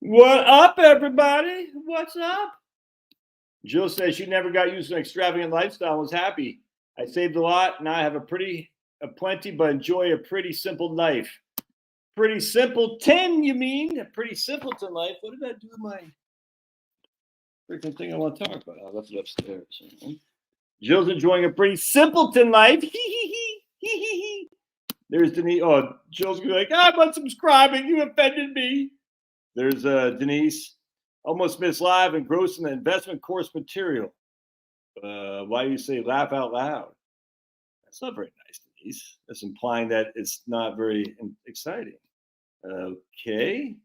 What up, everybody? What's up? Jill says she never got used to an extravagant lifestyle and was happy. I saved a lot. Now I have a plenty, but enjoy a pretty simple life. Pretty simpleton, you mean? A pretty simpleton life. What did I do with my freaking thing I want to talk about? I left it upstairs. Jill's enjoying a pretty simpleton life. There's Denise. Oh, Jill's gonna be like, I'm unsubscribing. You offended me. There's Denise. Almost missed live and grossing the investment course material. Why do you say laugh out loud? That's not very nice, Denise. That's implying that it's not very exciting. Okay.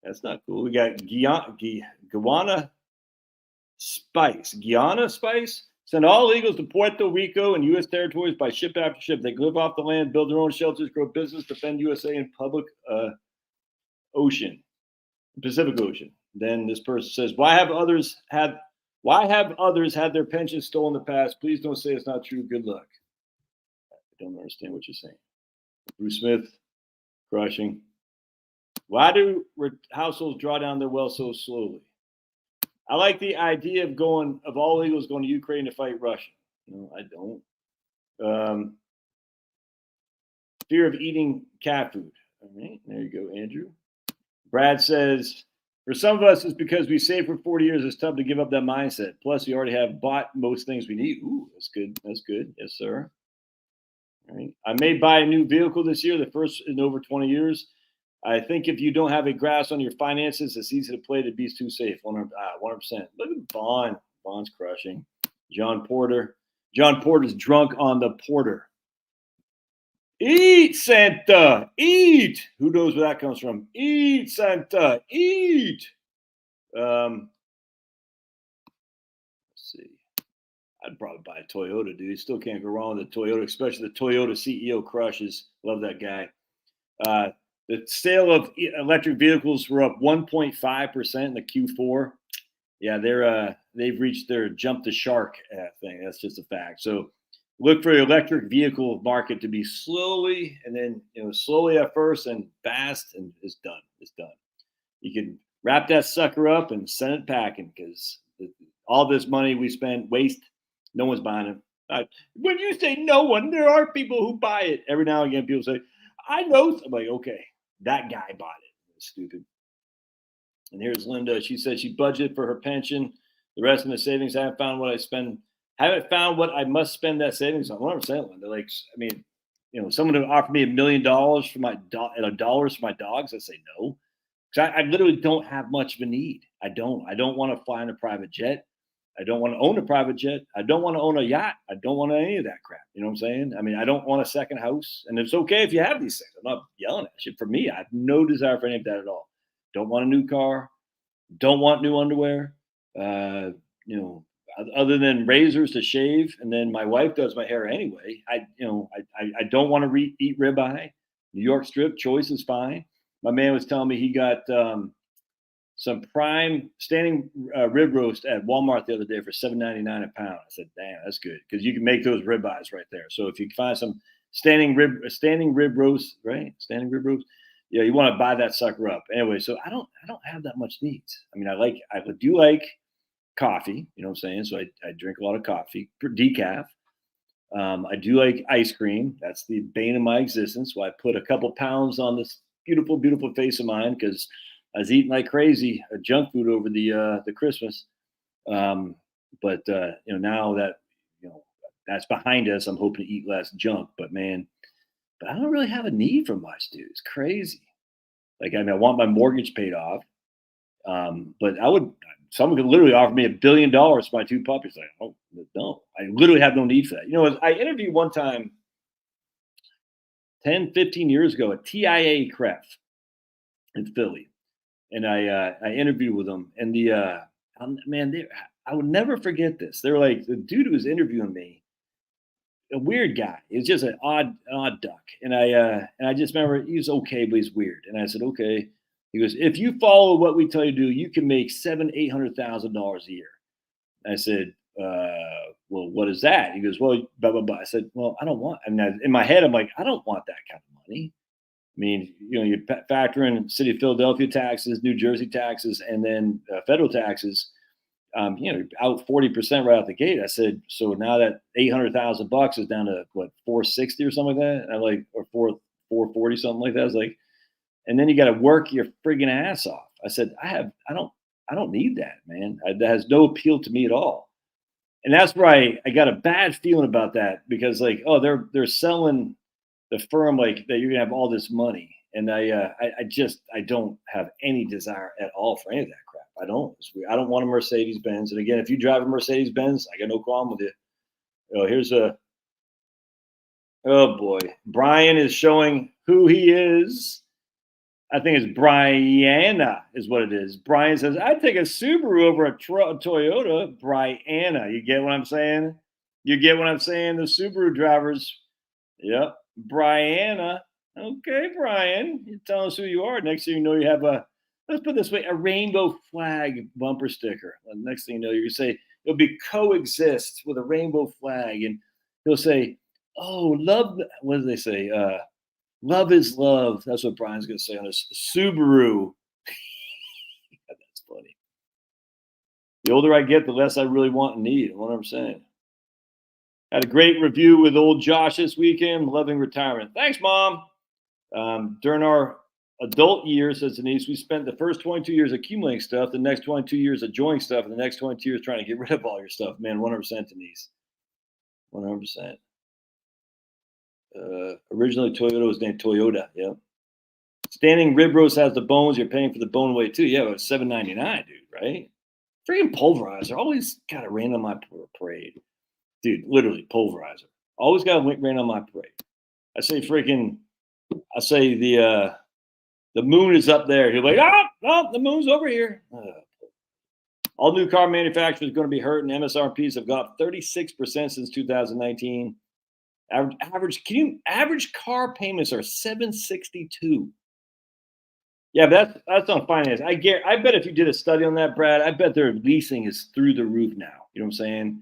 That's not cool. We got Guyana Spice. Send all illegals to Puerto Rico and U.S. territories by ship after ship. They can live off the land, build their own shelters, grow business, defend USA in public Pacific Ocean. Then this person says, why have others had their pensions stolen in the past? Please don't say it's not true. Good luck. I don't understand what you're saying. Bruce Smith, crushing. Why do households draw down their wealth so slowly? I like the idea of all illegals going to Ukraine to fight Russia. No, I don't. Fear of eating cat food. All right, there you go, Andrew. Brad says, for some of us, it's because we saved for 40 years. It's tough to give up that mindset. Plus, we already have bought most things we need. Ooh, that's good. That's good. Yes, sir. All right. I may buy a new vehicle this year, the first in over 20 years. I think if you don't have a grasp on your finances, it's easy to play the beast too safe. 100%. Look at Vaughn. Vaughn's crushing. John Porter's drunk on the porter. Eat, Santa, eat. Who knows where that comes from? Eat, Santa, eat. Let's see. I'd probably buy a Toyota, dude. You still can't go wrong with a Toyota, especially the Toyota CEO crushes. Love that guy. The sale of electric vehicles were up 1.5% in the Q4. Yeah, they've reached their jump the shark thing. That's just a fact. So look for the electric vehicle market to be slowly at first and fast, and it's done. It's done. You can wrap that sucker up and send it packing because all this money we spend waste. No one's buying it. When you say no one, there are people who buy it. Every now and again, people say, I know. I'm like, okay, that guy bought it. It's stupid. And here's Linda. She said she budgeted for her pension. The rest of the savings, I haven't found what I must spend that savings on. 100%, Linda. Like, I mean, someone to offer me $1 million for my dollars for my dogs, I say no. Because I literally don't have much of a need. I don't want to fly in a private jet. I don't want to own a private jet. I don't want to own a yacht. I don't want any of that crap. You know what I'm saying? I mean, I don't want a second house. And it's okay if you have these things. I'm not yelling at you. For me, I have no desire for any of that at all. Don't want a new car. Don't want new underwear. Other than razors to shave, and then my wife does my hair anyway. I don't want to eat ribeye. New York strip choice is fine. My man was telling me he got some prime standing rib roast at Walmart the other day for $7.99 a pound. I said, damn, that's good because you can make those ribeyes right there. So if you find some standing rib roast, right? Standing rib roast. Yeah, you want to buy that sucker up. Anyway, so I don't have that much needs. I mean, I do like coffee, you know what I'm saying? So I drink a lot of coffee, decaf. I do like ice cream. That's the bane of my existence. So I put a couple pounds on this beautiful, beautiful face of mine because I was eating like crazy junk food over the Christmas. Now that that's behind us, I'm hoping to eat less junk. But I don't really have a need for much, dude. It's crazy. Like, I mean, I want my mortgage paid off. But someone could literally offer me $1 billion for my two puppies. Like, oh, no, I literally have no need for that. I interviewed one time 10, 15 years ago at TIA Cref in Philly. And I interviewed with them. And I would never forget this. They were like, the dude who was interviewing me, a weird guy. He was just an odd duck. And I just remember he was okay, but he's weird. And I said, okay. He goes, if you follow what we tell you to do, you can make $700,000-$800,000 a year. I said, well, what is that? He goes, well, blah, blah, blah. I said, well, I don't want, in my head, I'm like, I don't want that kind of money. mean, you factor in city of Philadelphia taxes, New Jersey taxes, and then federal taxes. Out 40% right out the gate. I said, so now that $800,000 is down to what, 460 or something like that. I like, or 440, something like that. I was like, and then you got to work your friggin' ass off. I said, I don't need that, man. That has no appeal to me at all. And that's where I got a bad feeling about that, because like, oh, they're selling the firm like that. You're gonna have all this money, and I don't have any desire at all for any of that crap. I don't want a Mercedes Benz. And again, if you drive a Mercedes Benz, I got no problem with it. Here's oh boy, Brian is showing who he is. I think it's Brianna is what it is. Brian says, I'd take a Subaru over a Toyota. Brianna, you get what I'm saying? You get what I'm saying? The Subaru drivers. Yep, Brianna. Okay, Brian, you tell us who you are. Next thing you know, you have let's put it this way, a rainbow flag bumper sticker. And next thing you know, you're going to say, it'll be coexist with a rainbow flag. And he'll say, oh, love, what do they say? Love is love. That's what Brian's going to say on his Subaru. That's funny. The older I get, the less I really want and need. What I'm saying. Had a great review with old Josh this weekend. Loving retirement. Thanks, Mom. During our adult years, says Denise, we spent the first 22 years accumulating stuff, the next 22 years enjoying stuff, and the next 22 years trying to get rid of all your stuff. Man, 100%, Denise. 100%. Originally, Toyota was named Toyota. Yeah. Standing rib roast has the bones. You're paying for the bone weight too. Yeah, but it's $7.99, dude. Right? Freaking pulverizer. Always got to rain on my parade, dude. Literally pulverizer. Always got to rain on my parade. I say the moon is up there. He'll be like, oh, the moon's over here. All new car manufacturers are going to be hurt, and MSRPs have gone up 36% since 2019. Average car payments are $762. Yeah, but that's on finance. I bet if you did a study on that, Brad, I bet their leasing is through the roof now. You know what I'm saying?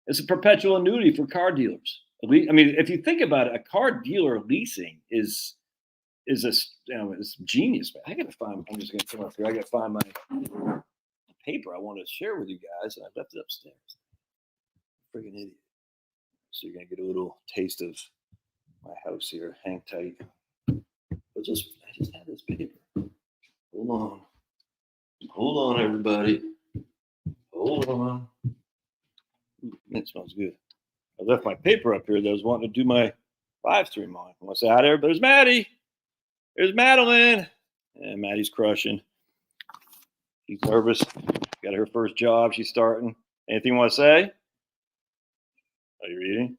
It's a perpetual annuity for car dealers. I mean, if you think about it, a car dealer leasing is it's genius, man. I'm just gonna come up here. I gotta find my paper I want to share with you guys, and I left it upstairs. Friggin' idiot. So you're gonna get a little taste of my house here. Hang tight. I just had this paper. Hold on, everybody. Hold on. It smells good. I left my paper up here that I was wanting to do my live stream on. I want to say hi there. There's Maddie. There's Madeline. And Maddie's crushing. She's nervous. Got her first job. She's starting. Anything you want to say? Are you reading?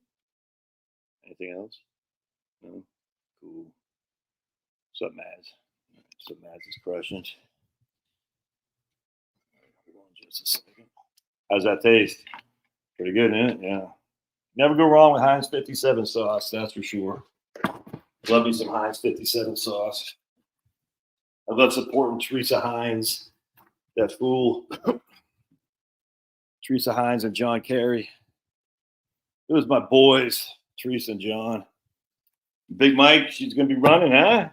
Anything else? No? Cool. What's up, Mads? So Mads is crushing. Hold on just a second. How's that taste? Pretty good, isn't it? Yeah. Never go wrong with Heinz 57 sauce, that's for sure. Love me some Heinz 57 sauce. I love supporting Teresa Heinz, that fool. Teresa Heinz and John Kerry. It was my boys, Teresa and John. Big Mike, she's going to be running, huh?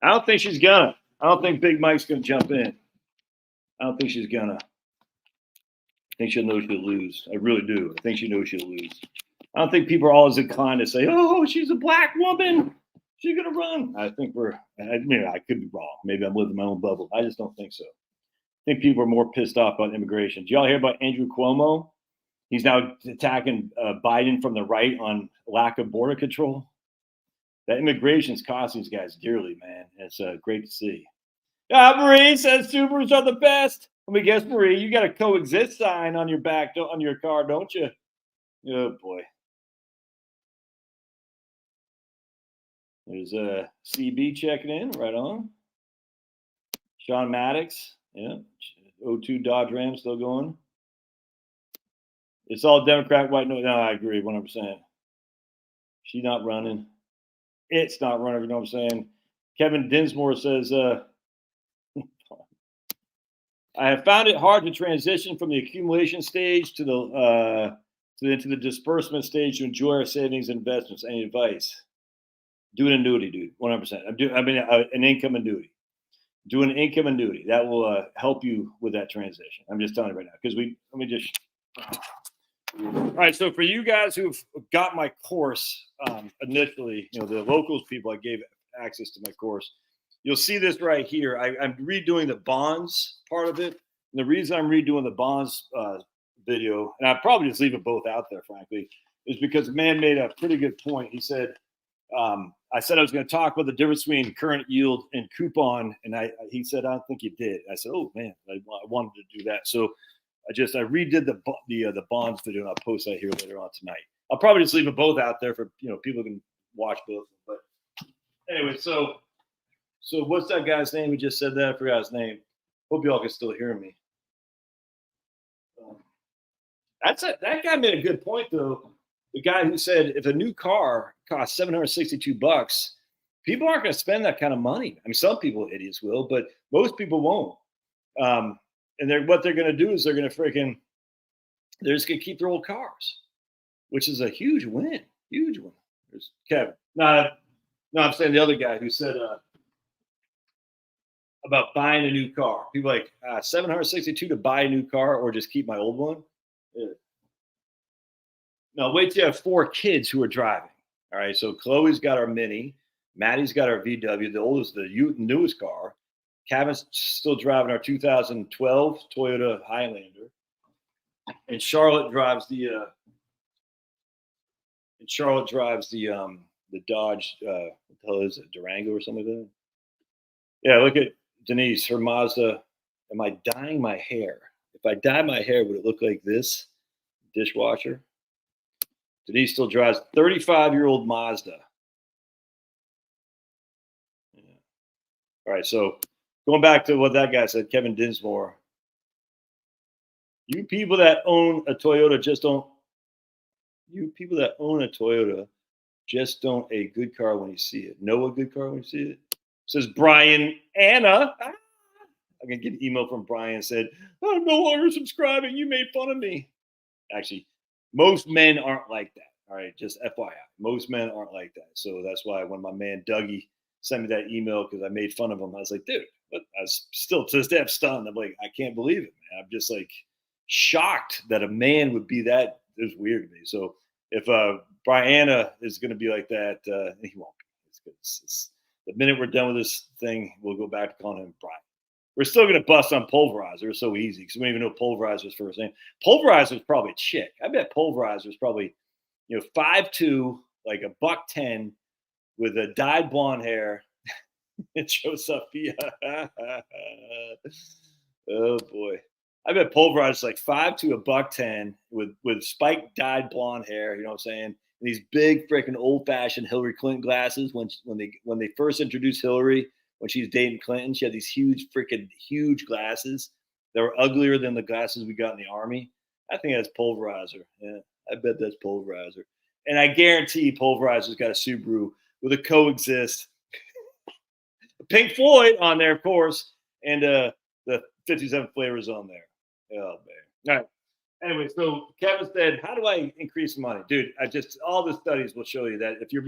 I don't think she's going to. I don't think Big Mike's going to jump in. I don't think she's going to. I think she'll know she'll lose. I really do. I think she knows she'll lose. I don't think people are always inclined to say, oh, she's a black woman. She's going to run. I think I could be wrong. Maybe I'm living my own bubble. I just don't think so. I think people are more pissed off about immigration. Did y'all hear about Andrew Cuomo? He's now attacking Biden from the right on lack of border control. That immigration is costing these guys dearly, man. It's great to see. Marie says Subarus are the best. Let me guess, Marie, you got a coexist sign on your back, on your car, don't you? Oh, boy. There's CB checking in. Right on. Sean Maddox. Yeah. 02 Dodge Ram still going. It's all Democrat, white. No, I agree 100%. She's not running. It's not running. You know what I'm saying? Kevin Dinsmore says, I have found it hard to transition from the accumulation stage to the disbursement stage to enjoy our savings and investments. Any advice? Do an annuity, dude. 100%. An income annuity. Do an income annuity. That will help you with that transition. I'm just telling you right now because let me just. All right. So for you guys who've got my course initially, the locals people I gave access to my course, you'll see this right here. I'm redoing the bonds part of it. And the reason I'm redoing the bonds video, and I'd probably just leave it both out there, frankly, is because the man made a pretty good point. He said, I said I was going to talk about the difference between current yield and coupon, and he said, I don't think you did. I said, oh man, I wanted to do that. So I redid the bonds video, and I'll post that here later on tonight. I'll probably just leave it both out there for people can watch both. But anyway, so what's that guy's name who just said that? I forgot his name. Hope y'all can still hear me. That guy made a good point though. The guy who said if a new car costs $762, people aren't going to spend that kind of money. I mean, some people, idiots, will, but most people won't. And what they're going to do is they're just going to keep their old cars, which is a huge win. Huge win. There's Kevin. No, I'm saying the other guy who said about buying a new car. People like $762 to buy a new car or just keep my old one. Yeah. No, wait till you have 4 kids who are driving. All right. So Chloe's got our Mini. Maddie's got our VW, the newest car. Kevin's still driving our 2012 Toyota Highlander. And Charlotte drives the Dodge, what the hell is it, Durango or something like that? Yeah, look at Denise, her Mazda. Am I dyeing my hair? If I dye my hair, would it look like this? Dishwasher. Denise still drives 35-year-old Mazda. Yeah. All right, so going back to what that guy said, Kevin Dinsmore. You people that own a Toyota just don't a good car when you see it. Know a good car when you see it? Says Brian Anna. I'm going to get an email from Brian said, I'm no longer subscribing. You made fun of me. Actually, most men aren't like that. All right, just FYI. Most men aren't like that. So that's why when my man Dougie sent me that email because I made fun of him, I was like, dude, but I was still to this day I'm stunned. I'm like, I can't believe it, man. I'm just like shocked that a man would be that. It was weird to me. So if Brianna is going to be like that, he won't be. It's the minute we're done with this thing, we'll go back to calling him Brian. We're still going to bust on Pulverizer. It's so easy because we don't even know Pulverizer's first name. Pulverizer's probably a chick. I bet Pulverizer's probably, 5'2", like $110, with a dyed blonde hair. It shows up. Oh boy. I bet Pulverizer's like 5'2", $110, with spiked dyed blonde hair. You know what I'm saying? And these big freaking old fashioned Hillary Clinton glasses. When they first introduced Hillary, when she was dating Clinton, she had these huge glasses that were uglier than the glasses we got in the Army. I think that's Pulverizer. Yeah, I bet that's Pulverizer. And I guarantee Pulverizer's got a Subaru with a Coexist, Pink Floyd on there, of course, and the 57 flavors on there. Oh, man. All right. Anyway, so Kevin said, how do I increase money? Dude, all the studies will show you that if your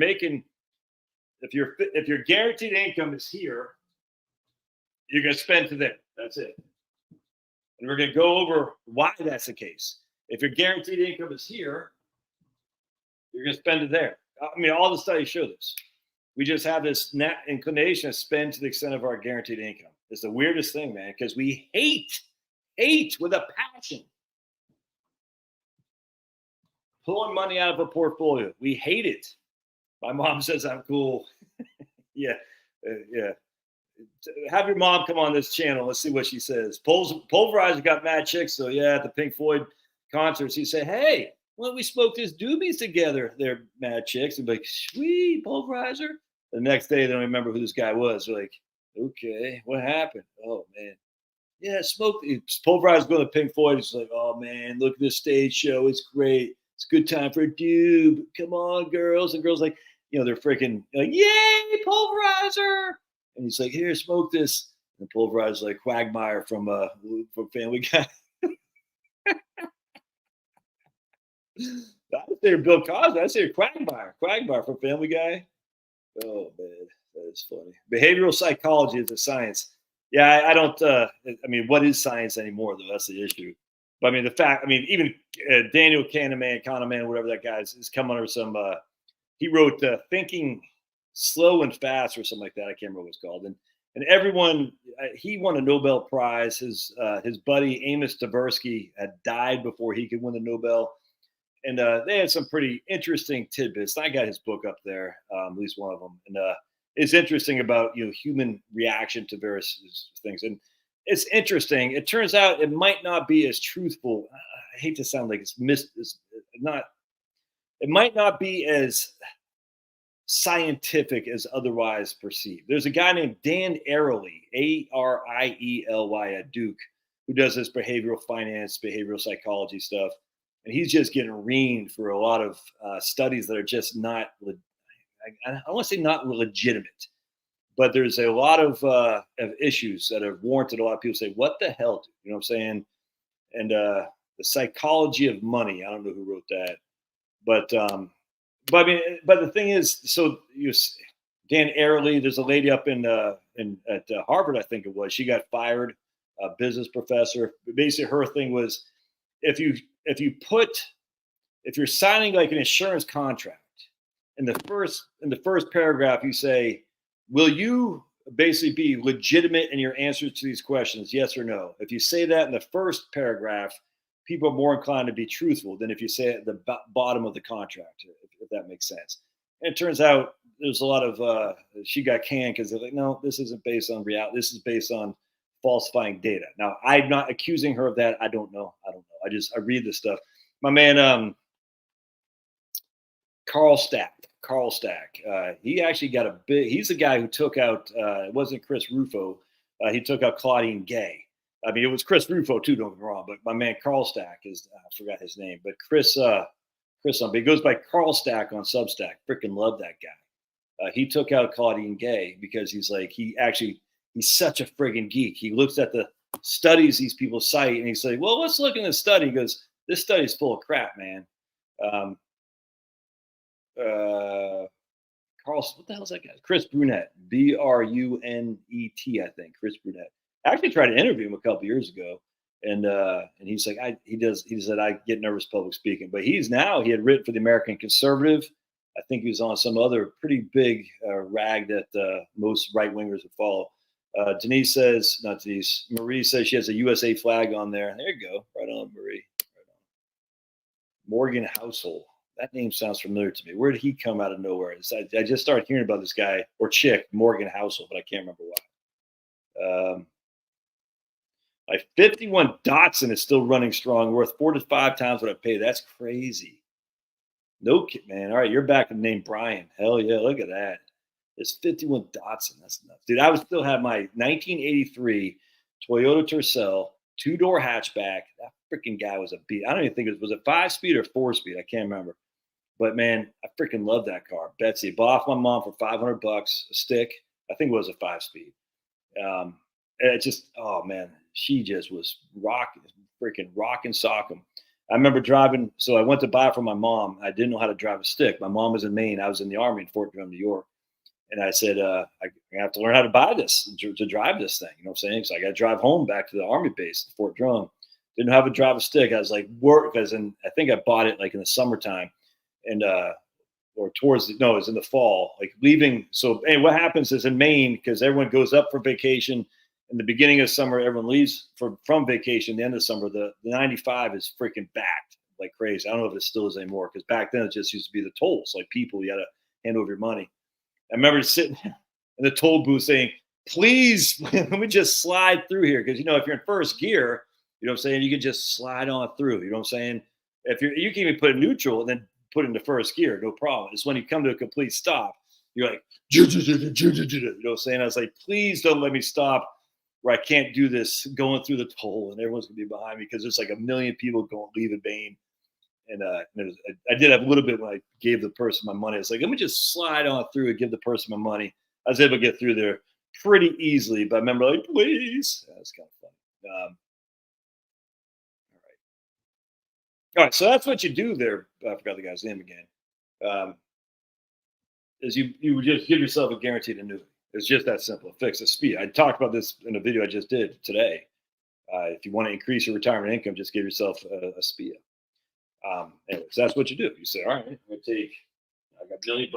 guaranteed income is here, you're going to spend to there. That's it. And we're going to go over why that's the case. If your guaranteed income is here, you're going to spend it there. I mean, all the studies show this. We just have this inclination to spend to the extent of our guaranteed income. It's the weirdest thing, man, because we hate with a passion pulling money out of a portfolio. We hate it. My mom says I'm cool. Yeah. Have your mom come on this channel. Let's see what she says. Pulverizer got mad chicks. So yeah, at the Pink Floyd concerts, he said, hey, why don't we smoke this doobies together? They're mad chicks. And be like, sweet, Pulverizer. The next day, they don't remember who this guy was. They're like, okay, what happened? Oh, man. Yeah, smoke. Pulverizer going to Pink Floyd. He's like, oh, man, look at this stage show. It's great. It's a good time for a doob. Come on, girls. And girls like, they're freaking like, yay, Pulverizer. And he's like, here, smoke this. And Pulverizer's like Quagmire from Family Guy. I say Bill Cosby. I say Quagmire from Family Guy. Oh man, that is funny. Behavioral psychology is a science. Yeah, I don't. I mean, what is science anymore? Though that's the issue. But I mean, the fact. I mean, even Daniel Kahneman, whatever that guy is come under some. He wrote "Thinking Slow and Fast" or something like that. I can't remember what it's called. And everyone, he won a Nobel Prize. His buddy Amos Tversky had died before he could win the Nobel, and they had some pretty interesting tidbits. I got his book up there, at least one of them, and it's interesting about human reaction to various things. And it's interesting. It turns out it might not be as truthful. I hate to sound like it's not. It might not be as scientific as otherwise perceived. There's a guy named Dan Ariely, Ariely at Duke, who does this behavioral finance, behavioral psychology stuff. And he's just getting reamed for a lot of studies that are just not, I want to say not legitimate, but there's a lot of issues that have warranted a lot of people say, what the hell, dude? You know what I'm saying? And the psychology of money, I don't know who wrote that, but but I mean, but the thing is, so Dan Ariely, there's a lady up in at Harvard, I think it was. She got fired, a business professor. Basically, her thing was if you if you put if you're signing like an insurance contract, in the first paragraph you say, will you basically be legitimate in your answers to these questions, yes or no? If you say that in the first paragraph, people are more inclined to be truthful than if you say it at the bottom of the contract, if that makes sense. And it turns out there's a lot of she got canned because they're like, no, this isn't based on reality. This is based on falsifying data. Now, I'm not accusing her of that. I don't know. I read this stuff. My man, Carl Stack. Carl Stack. He actually got a big. He's the guy who took out. It wasn't Chris Rufo. He took out Claudine Gay. I mean, it was Chris Rufo too. Don't get me wrong, but my man Carl Stack is. I forgot his name, but Chris something. He goes by Carl Stack on Substack. Freaking love that guy. He took out Claudine Gay because he's such a friggin' geek. He looks at the studies these people cite and he's like, well, let's look in the study. He goes, this study's full of crap, man. Um, Carl, what the hell is that guy? Chris Brunette, Brunet, I think. Chris Brunette. I actually tried to interview him a couple years ago, and he's like, he said I get nervous public speaking, but he had written for the American Conservative. I think he was on some other pretty big rag that most right wingers would follow. Marie says she has a USA flag on there. There you go, right on, Marie. Right on. Morgan Housel. That name sounds familiar to me. Where did he come out of nowhere? I just started hearing about this guy or chick, Morgan Housel, but I can't remember why. My 51 Datsun is still running strong, worth 4 to 5 times what I paid. That's crazy. No kid, man. All right, you're back to the name Brian. Hell yeah, look at that. It's 51 Datsun. That's nuts. Dude, I would still have my 1983 Toyota Tercel, 2-door hatchback. That freaking guy was a beat. I don't even think was it 5-speed or 4-speed? I can't remember. But man, I freaking love that car. Betsy bought off my mom for $500 a stick. I think it was a 5-speed. It just, oh man, she just was freaking rocking sock'em. I remember driving. So I went to buy it from my mom. I didn't know how to drive a stick. My mom was in Maine. I was in the Army in Fort Drum, New York. And I said, I have to learn how to buy this to drive this thing. You know what I'm saying? So I got to drive home back to the Army base, Fort Drum. Didn't know how to drive a stick. I was like, I think I bought it like in the summertime. And or it was in the fall, like leaving. So what happens is in Maine, because everyone goes up for vacation in the beginning of summer, everyone leaves from vacation. The end of summer, the 95 is freaking backed like crazy. I don't know if it still is anymore, because back then it just used to be the tolls. Like people, you got to hand over your money. I remember sitting in the toll booth saying, please, let me just slide through here. Because, if you're in first gear, you know what I'm saying, you can just slide on through. You know what I'm saying? You can even put it neutral and then put it into first gear, no problem. It's when you come to a complete stop, you're like, you know what I'm saying? I was like, please don't let me stop where I can't do this going through the toll and everyone's gonna be behind me, because there's like a million people going leaving Maine. And I did have a little bit when I gave the person my money. I was like, let me just slide on through and give the person my money. I was able to get through there pretty easily, but I remember like, please. That's kind of fun. All right, so that's what you do there. I forgot the guy's name again. Um, is you would just give yourself a guaranteed annuity. It's just that simple. Fix the speed. I talked about this in a video I just did today. If you want to increase your retirement income, just give yourself a SPIA. Anyways, that's what you do. You say, all right, I'm going to take, I got $1 million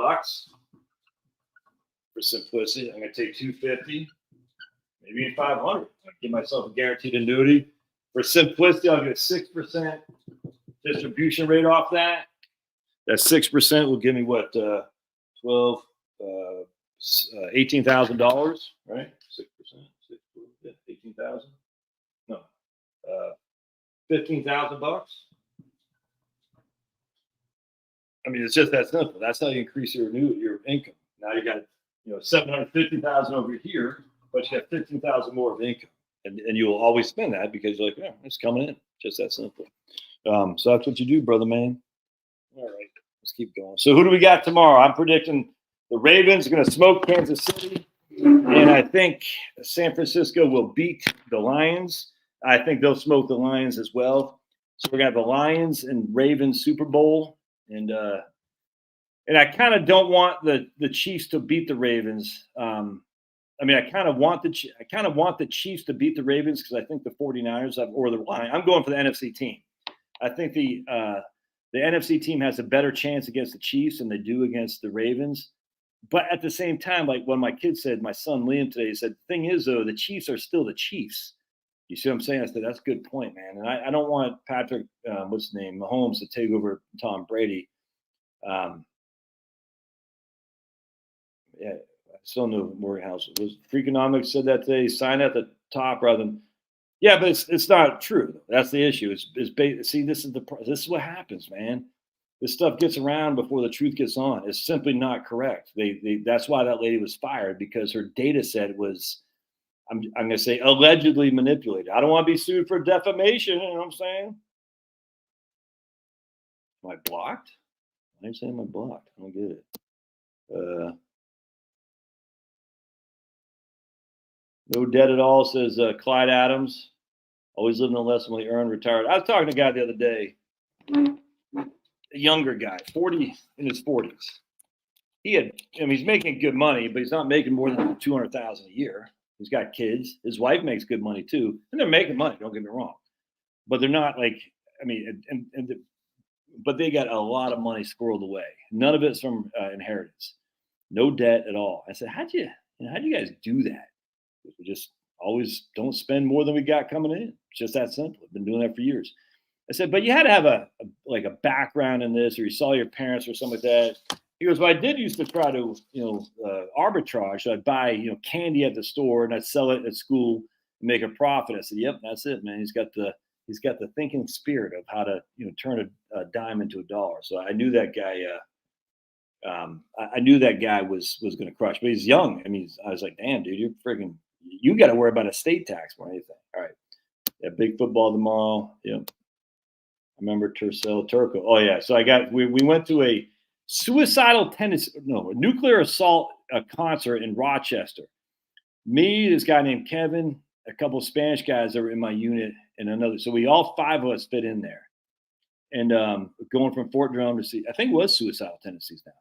for simplicity. I'm going to take 250, maybe even 500. I'll give myself a guaranteed annuity. For simplicity, I'll get 6% distribution rate off that. That 6% will give me what, $18,000, right? 6%, 18,000. No, $15,000. I mean, it's just that simple. That's how you increase your income. Now you got, 750,000 over here, but you have 15,000 more of income, and you'll always spend that because you're like, yeah, it's coming in. Just that simple. So that's what you do, brother man. All right, let's keep going. So who do we got tomorrow? I'm predicting the Ravens are going to smoke Kansas City, and I think San Francisco will beat the Lions. I think they'll smoke the Lions as well. So we're going to have the Lions and Ravens Super Bowl, and I kind of don't want the Chiefs to beat the Ravens. I kind of want the Chiefs to beat the Ravens because I think the 49ers or the Lions. I'm going for the NFC team. I think the NFC team has a better chance against the Chiefs than they do against the Ravens. But at the same time, like when my kid said, my son Liam today, he said, the thing is, though, the Chiefs are still the Chiefs. You see what I'm saying? I said, that's a good point, man. And I don't want Patrick, what's his name, Mahomes to take over Tom Brady. Yeah, I still know Morgan House. Was Freakonomics said that today, sign at the top rather than – yeah, but it's not true. That's the issue. See, this is what happens, man. This stuff gets around before the truth gets on. It's simply not correct. That's why that lady was fired, because her data set was, I'm going to say, allegedly manipulated. I don't want to be sued for defamation. You know what I'm saying? Am I blocked? Why are you saying am I blocked? I don't get it. No debt at all, says Clyde Adams. Always living on less than what he earned, retired. I was talking to a guy the other day. A younger guy, 40 in his 40s. He's making good money, but he's not making more than $200,000 a year. He's got kids. His wife makes good money too, and they're making money. Don't get me wrong, but they're not like, but they got a lot of money squirreled away. None of it's from inheritance. No debt at all. I said, how'd you guys do that? We just always don't spend more than we got coming in. It's just that simple. I've been doing that for years. I said, but you had to have a background in this, or you saw your parents or something like that. He goes, well, I did used to try to, arbitrage. So I'd buy, candy at the store and I'd sell it at school and make a profit. I said, yep, that's it, man. He's got the thinking spirit of how to, turn a dime into a dollar. So I knew that guy. I knew that guy was going to crush, but he's young. I was like, damn, dude, you got to worry about estate tax more than anything. All right. Yeah, big football tomorrow. Yep. I remember Turco. Oh yeah. So we went to a nuclear assault concert in Rochester. Me, this guy named Kevin, a couple of Spanish guys that were in my unit, and another. So we all five of us fit in there, and going from Fort Drum to see, I think it was suicidal tendencies now.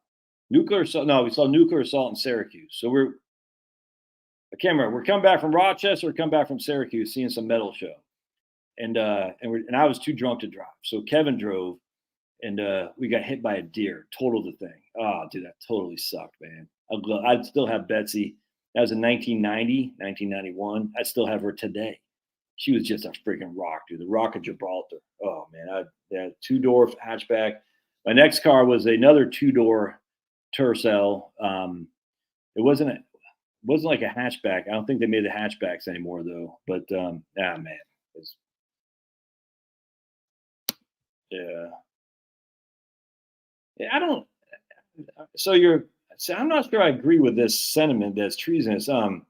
Nuclear assault. No, we saw nuclear assault in Syracuse. So I can't remember. We're coming back from Rochester. Or come back from Syracuse, seeing some metal show. And I was too drunk to drive. So Kevin drove, and we got hit by a deer, totaled the thing. Oh, dude, that totally sucked, man. I'd still have Betsy. That was in 1990, 1991. I still have her today. She was just a freaking rock, dude. The Rock of Gibraltar. Oh, man. I had a two-door hatchback. My next car was another two-door Tercel. It wasn't like a hatchback. I don't think they made the hatchbacks anymore, though. But, man. Yeah, I don't. So I'm not sure I agree with this sentiment that's treasonous. I'm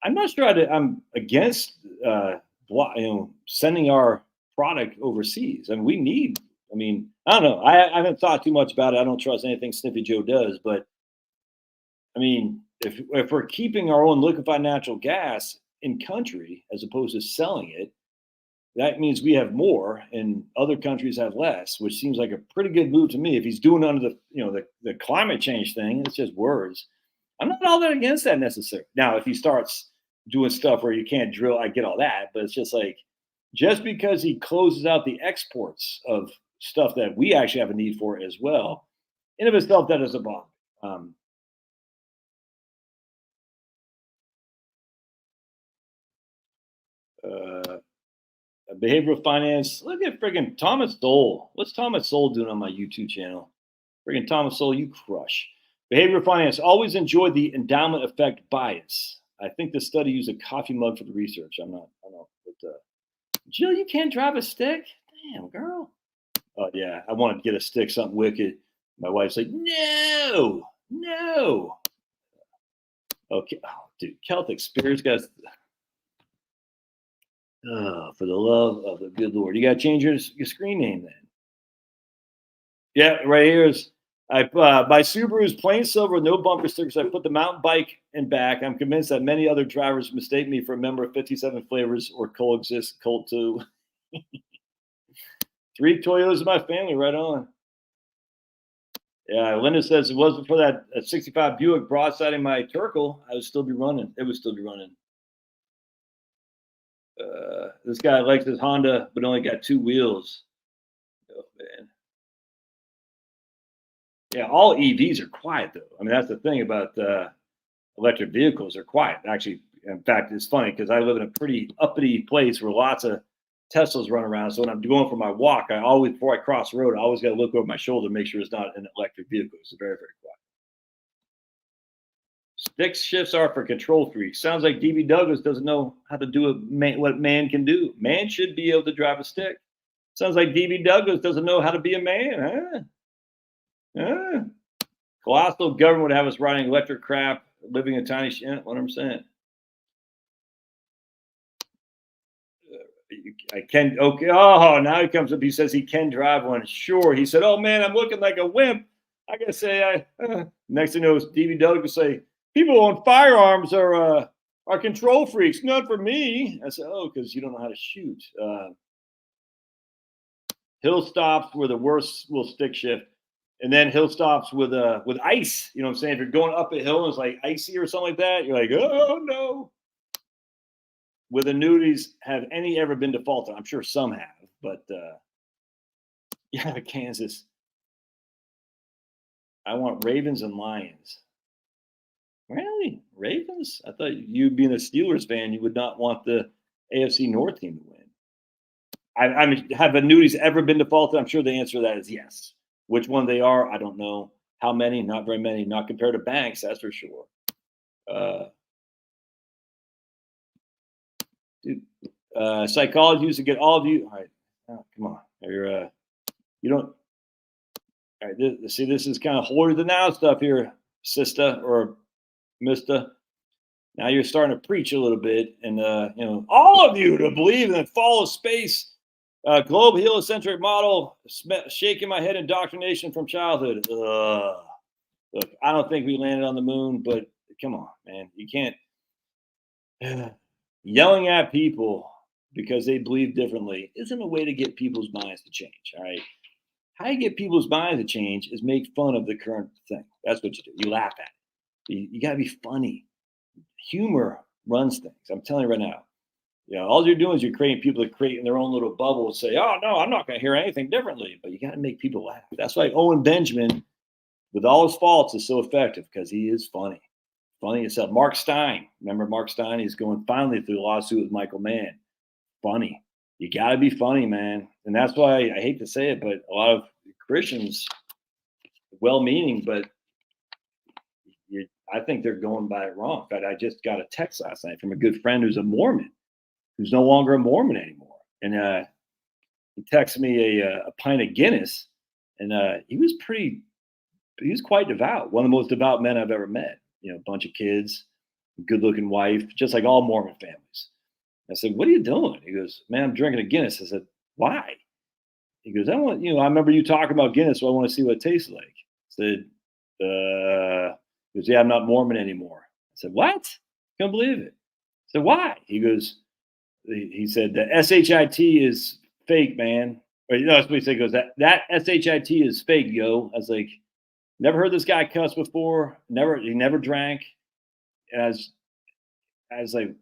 not sure I'm against sending our product overseas. I don't know. I haven't thought too much about it. I don't trust anything Sniffy Joe does. But if we're keeping our own liquefied natural gas in country as opposed to selling it, that means we have more and other countries have less, which seems like a pretty good move to me. If he's doing under the climate change thing, it's just words. I'm not all that against that necessarily. Now, if he starts doing stuff where you can't drill, I get all that, but it's just like just because he closes out the exports of stuff that we actually have a need for as well, in of itself, that is a bomb. Uh, Behavioral finance. Look at friggin' Thomas Sowell. What's Thomas Sowell doing on my YouTube channel? Friggin' Thomas Sowell, you crush. Behavioral finance. Always enjoyed the endowment effect bias. I think the study used a coffee mug for the research. I don't know. But, Jill, you can't drive a stick? Damn, girl. Oh, yeah. I wanted to get a stick, something wicked. My wife's like, no. Okay. Oh, dude. Celtic Spirits, guys. Oh, for the love of the good Lord. You got to change your screen name then. Yeah, right here is my Subaru's plain silver with no bumper stickers. I put the mountain bike in back. I'm convinced that many other drivers mistake me for a member of 57 Flavors or coexist Colt 2. 3 Toyotas in my family, right on. Yeah, Linda says it wasn't for that 65 Buick broadsiding my Turkle, I would still be running. It would still be running. This guy likes his Honda, but only got 2 wheels. Oh, man. Yeah, all EVs are quiet, though. I mean, that's the thing about electric vehicles. They're quiet. Actually, in fact, it's funny because I live in a pretty uppity place where lots of Teslas run around. So when I'm going for my walk, I always, before I cross the road, I always got to look over my shoulder to make sure it's not an electric vehicle. It's very, very quiet. Stick shifts are for control freaks. Sounds like DB Douglas doesn't know how to do what man can do. Man should be able to drive a stick. Sounds like DB Douglas doesn't know how to be a man, huh? Colossal government would have us riding electric crap, living in tiny shit. 100%. I can. Okay. Oh, now he comes up. He says he can drive one. Sure. He said, "Oh man, I'm looking like a wimp." I gotta say, next thing you know, DB Douglas say, "People on firearms are control freaks. Not for me." I said, "Oh, because you don't know how to shoot." Hill stops were the worst. Will stick shift. And then hill stops with ice. You know what I'm saying? If you're going up a hill and it's like icy or something like that, you're like, oh no. With annuities, have any ever been defaulted? I'm sure some have, but yeah, Kansas. I want Ravens and Lions. Really? Ravens? I thought you being a Steelers fan, you would not want the AFC North team to win. I mean, have annuities ever been defaulted? I'm sure the answer to that is yes. Which one they are, I don't know. How many? Not very many. Not compared to banks, that's for sure. Dude, psychology used to get all of you. All right, come on. You're you don't. All right, see, this is kind of holier than thou stuff here, sister or mister. Now you're starting to preach a little bit, and all of you to believe in the fall of space. Globe heliocentric model, shaking my head indoctrination from childhood. Look, I don't think we landed on the moon, but come on, man. You can't yelling at people because they believe differently isn't a way to get people's minds to change. All right. How you get people's minds to change is make fun of the current thing. That's what you do. You laugh at it. You got to be funny. Humor runs things. I'm telling you right now. All you're doing is you're creating people that create in their own little bubble and say, "Oh no, I'm not going to hear anything differently." But you got to make people laugh. That's why Owen Benjamin, with all his faults, is so effective because he is funny. Funny itself. Mark Stein, remember Mark Stein? He's going finally through the lawsuit with Michael Mann. Funny. You got to be funny, man. And that's why I hate to say it, but a lot of Christians, well-meaning, but I think they're going by it wrong. In fact, I just got a text last night from a good friend who's a Mormon. Who's no longer a Mormon anymore. And he texted me a pint of Guinness, and he was quite devout. One of the most devout men I've ever met. A bunch of kids, good-looking wife, just like all Mormon families. I said, "What are you doing?" He goes, "Man, I'm drinking a Guinness." I said, "Why?" He goes, "I remember you talking about Guinness, so I want to see what it tastes like." I said, he goes, "Yeah, I'm not Mormon anymore." I said, "What? Can't believe it." I said, "Why?" He goes, he said the SHIT is fake, man. Or, you know, that's what he said. He goes, that SHIT is fake, yo. I was like, never heard this guy cuss before. He never drank. And I was like,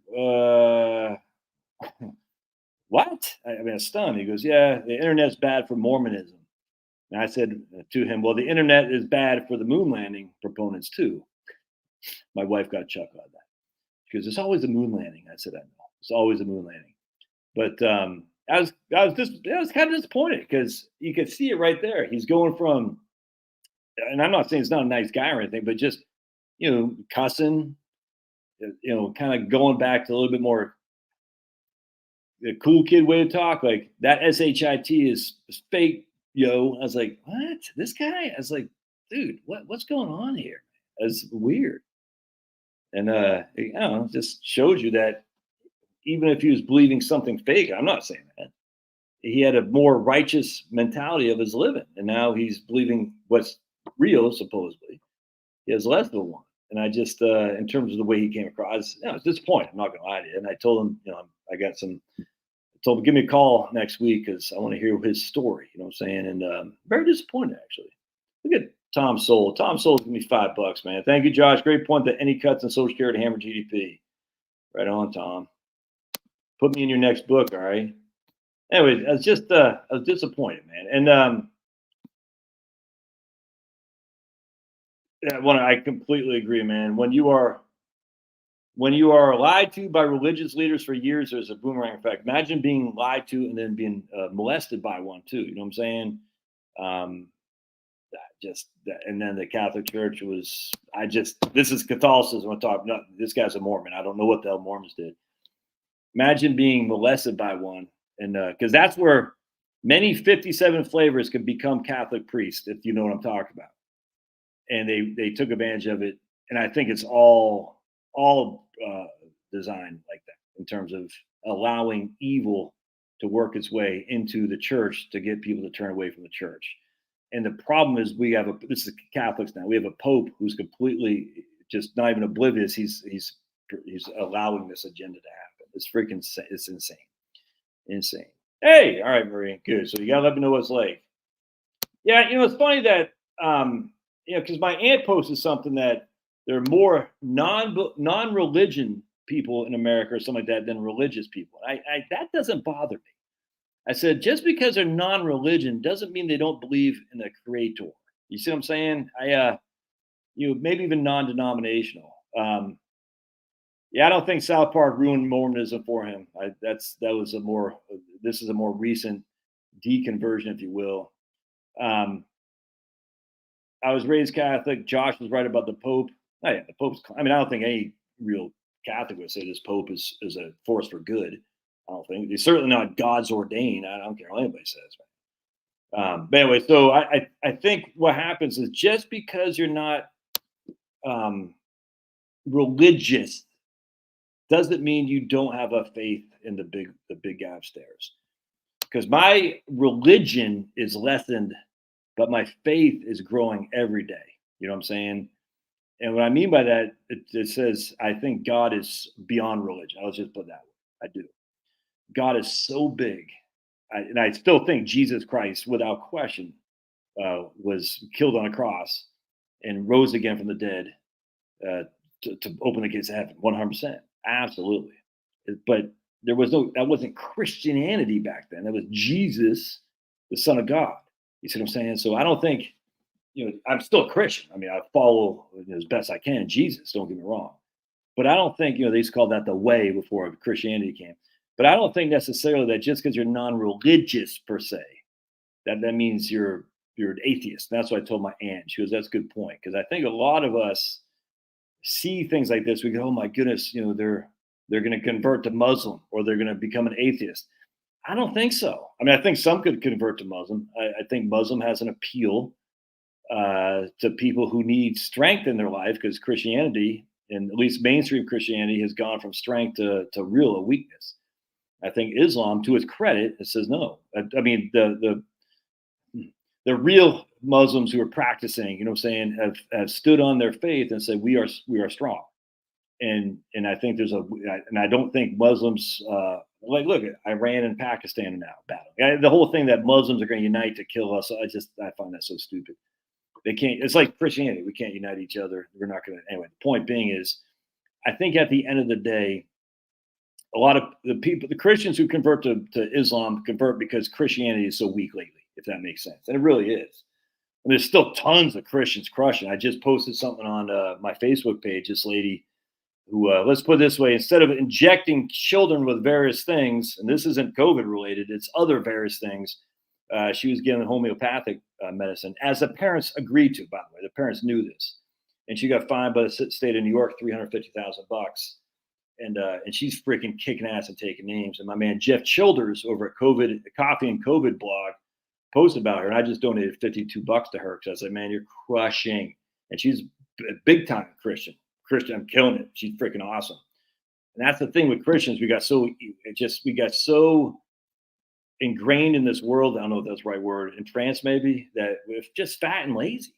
what? I mean, I was stunned. He goes, yeah, the internet's bad for Mormonism. And I said to him, well, the internet is bad for the moon landing proponents too. My wife got a chuckle out of that. She goes, it's always the moon landing. I said, I know. It's always the moon landing. But I was kind of disappointed because you could see it right there. He's going from, and I'm not saying he's not a nice guy or anything, but just, you know, cussing, you know, kind of going back to a little bit more the cool kid way to talk. Like that SHIT is fake, yo. I was like, what? This guy? I was like, dude, what's going on here? It's weird. And you know, it just shows you that even if he was believing something fake, I'm not saying that. He had a more righteous mentality of his living, and now he's believing what's real, supposedly. He has less of one. And I just, in terms of the way he came across, you know, I was disappointed. I'm not going to lie to you. And I told him, you know, I told him, give me a call next week because I want to hear his story. You know what I'm saying? And very disappointed, actually. Look at Tom Soul. Tom Soul's giving me $5, man. Thank you, Josh. Great point that any cuts in Social Security hammer GDP. Right on, Tom. Put me in your next book, all right? Anyway, I was disappointed, man. And I completely agree, man. When you are lied to by religious leaders for years, there's a boomerang effect. Imagine being lied to and then being molested by one too. You know what I'm saying? And then the Catholic Church was. This is Catholicism. I'm talking. No, this guy's a Mormon. I don't know what the hell Mormons did. Imagine being molested by one, and because that's where many 57 flavors can become Catholic priests, if you know what I'm talking about. And they took advantage of it, and I think it's all designed like that in terms of allowing evil to work its way into the church to get people to turn away from the church. And the problem is this is Catholics now. We have a pope who's completely just not even oblivious. He's allowing this agenda to happen. It's insane. Hey, all right, Marie, good. So you gotta let me know what it's like. Yeah, you know, it's funny that you know, because my aunt posted something that there are more non-religion people in America or something like that than religious people. That doesn't bother me. I said, just because they're non-religion doesn't mean they don't believe in a creator. You see what I'm saying? You know, maybe even non-denominational. Yeah, I don't think South Park ruined Mormonism for him. This is a more recent deconversion, if you will. I was raised Catholic. Josh was right about the Pope. Oh, yeah, the Pope's. I mean, I don't think any real Catholic would say this Pope is a force for good. I don't think he's certainly not God's ordained. I don't care what anybody says. But anyway, so I think what happens is just because you're not religious doesn't mean you don't have a faith in the big guy upstairs. Because my religion is lessened, but my faith is growing every day. You know what I'm saying? And what I mean by that, it says, I think God is beyond religion. I'll just put that way. I do. God is so big. And I still think Jesus Christ, without question, was killed on a cross and rose again from the dead to open the gates of heaven, 100%. Absolutely. But that wasn't Christianity back then. That was Jesus, the Son of God. You see what I'm saying? So I don't think, you know, I'm still a Christian. I mean, I follow as best I can Jesus, don't get me wrong. But I don't think, you know, they used to call that the way before Christianity came. But I don't think necessarily that just because you're non-religious per se, that means you're an atheist. That's what I told my aunt. She goes, that's a good point. Because I think a lot of us see things like this. We go, oh my goodness, you know, they're going to convert to Muslim or they're going to become an atheist. I don't think so. I mean, I think some could convert to Muslim. I think Muslim has an appeal to people who need strength in their life because Christianity, and at least mainstream Christianity, has gone from strength to real weakness. I think Islam, to its credit, it says no. I mean, the real Muslims who are practicing, you know what I'm saying, have stood on their faith and said, we are strong. And I think and I don't think Muslims Like, look at Iran and Pakistan now battling. The whole thing that Muslims are going to unite to kill us. I find that so stupid. They can't. It's like Christianity. We can't unite each other. We're not going to. Anyway, the point being is, I think at the end of the day, a lot of the people, the Christians who convert to Islam, convert because Christianity is so weak lately, if that makes sense. And it really is. And there's still tons of Christians crushing. I just posted something on my Facebook page. This lady who, let's put it this way, instead of injecting children with various things, and this isn't COVID related, it's other various things, she was given homeopathic medicine, as the parents agreed to, by the way. The parents knew this. And she got fined by the state of New York $350,000. And she's freaking kicking ass and taking names. And my man Jeff Childers over at Coffee and COVID blog posted about her, and I just donated $52 to her because I said, "Man, you're crushing." And she's a big time Christian. I'm killing it. She's freaking awesome. And that's the thing with Christians. We got so ingrained in this world. I don't know if that's the right word, entranced maybe, that we're just fat and lazy.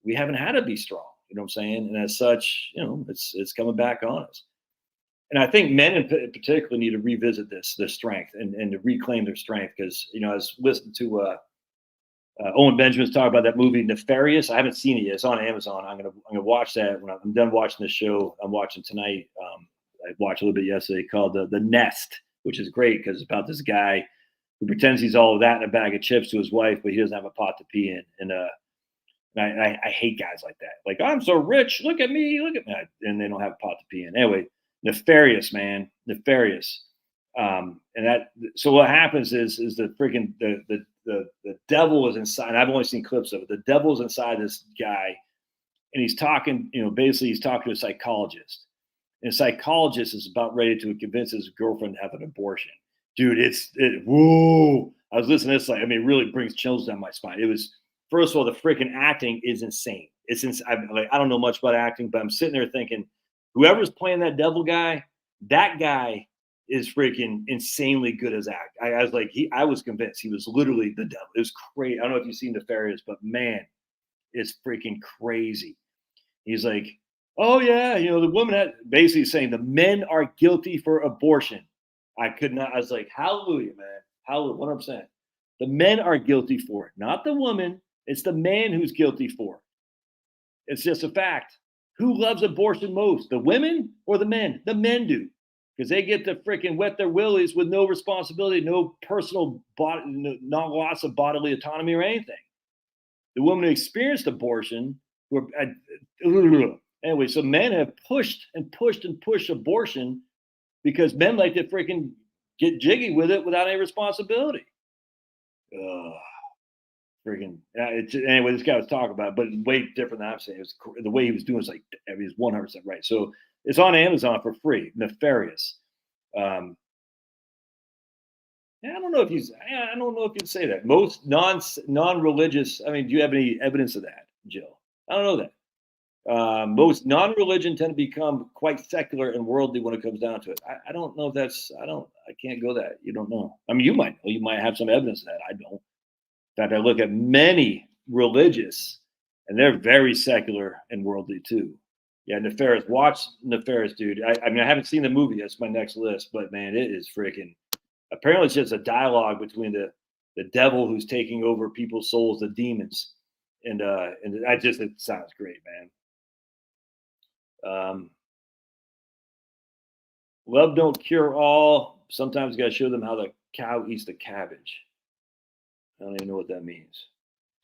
We haven't had to be strong. You know what I'm saying? And as such, it's coming back on us. And I think men in particular need to revisit their strength and to reclaim their strength. Because, I was listening to Owen Benjamin's talk about that movie Nefarious. I haven't seen it yet. It's on Amazon. I'm gonna watch that when I'm done watching the show. I'm watching tonight. I watched a little bit yesterday, called the Nest, which is great because it's about this guy who pretends he's all of that in a bag of chips to his wife, but he doesn't have a pot to pee in. And I hate guys like that. Like, I'm so rich. Look at me. And they don't have a pot to pee in. Anyway, Nefarious, man. Nefarious. So what happens is the freaking the devil is inside. I've only seen clips of it. The devil's inside this guy, and he's talking. Basically, he's talking to a psychologist, and a psychologist is about ready to convince his girlfriend to have an abortion. Dude, whoa! I was listening to this, it really brings chills down my spine. It was, first of all, the freaking acting is insane. I don't know much about acting, but I'm sitting there thinking, whoever's playing that devil guy, that guy is freaking insanely good as act. I was like, I was convinced he was literally the devil. It was crazy. I don't know if you've seen Nefarious, but man, it's freaking crazy. He's like, oh yeah, the woman had basically saying the men are guilty for abortion. I was like, hallelujah, man. Hallelujah, 100%. The men are guilty for it, not the woman. It's the man who's guilty for it. It's just a fact. Who loves abortion most, the women or the men? The men do, because they get to freaking wet their willies with no responsibility, no personal body, not loss of bodily autonomy or anything. The women who experienced abortion were anyway. So men have pushed abortion because men like to freaking get jiggy with it without any responsibility. Anyway, this guy was talking about it, but it's way different than I'm saying. It was, the way he was doing is like, he's 100% right. So it's on Amazon for free. Nefarious. I don't know if you'd say that. Most non-religious. Do you have any evidence of that, Jill? I don't know that. Most non-religion tend to become quite secular and worldly when it comes down to it. I don't know if that's. I can't go that. You don't know. You might know. You might have some evidence of that. I don't. In fact, I look at many religious, and they're very secular and worldly too. Yeah, Nefarious. Watch Nefarious, dude. I haven't seen the movie. That's my next list. But man, it is freaking. Apparently, it's just a dialogue between the devil who's taking over people's souls, the demons, and it sounds great, man. Love don't cure all. Sometimes you got to show them how the cow eats the cabbage. I don't even know what that means.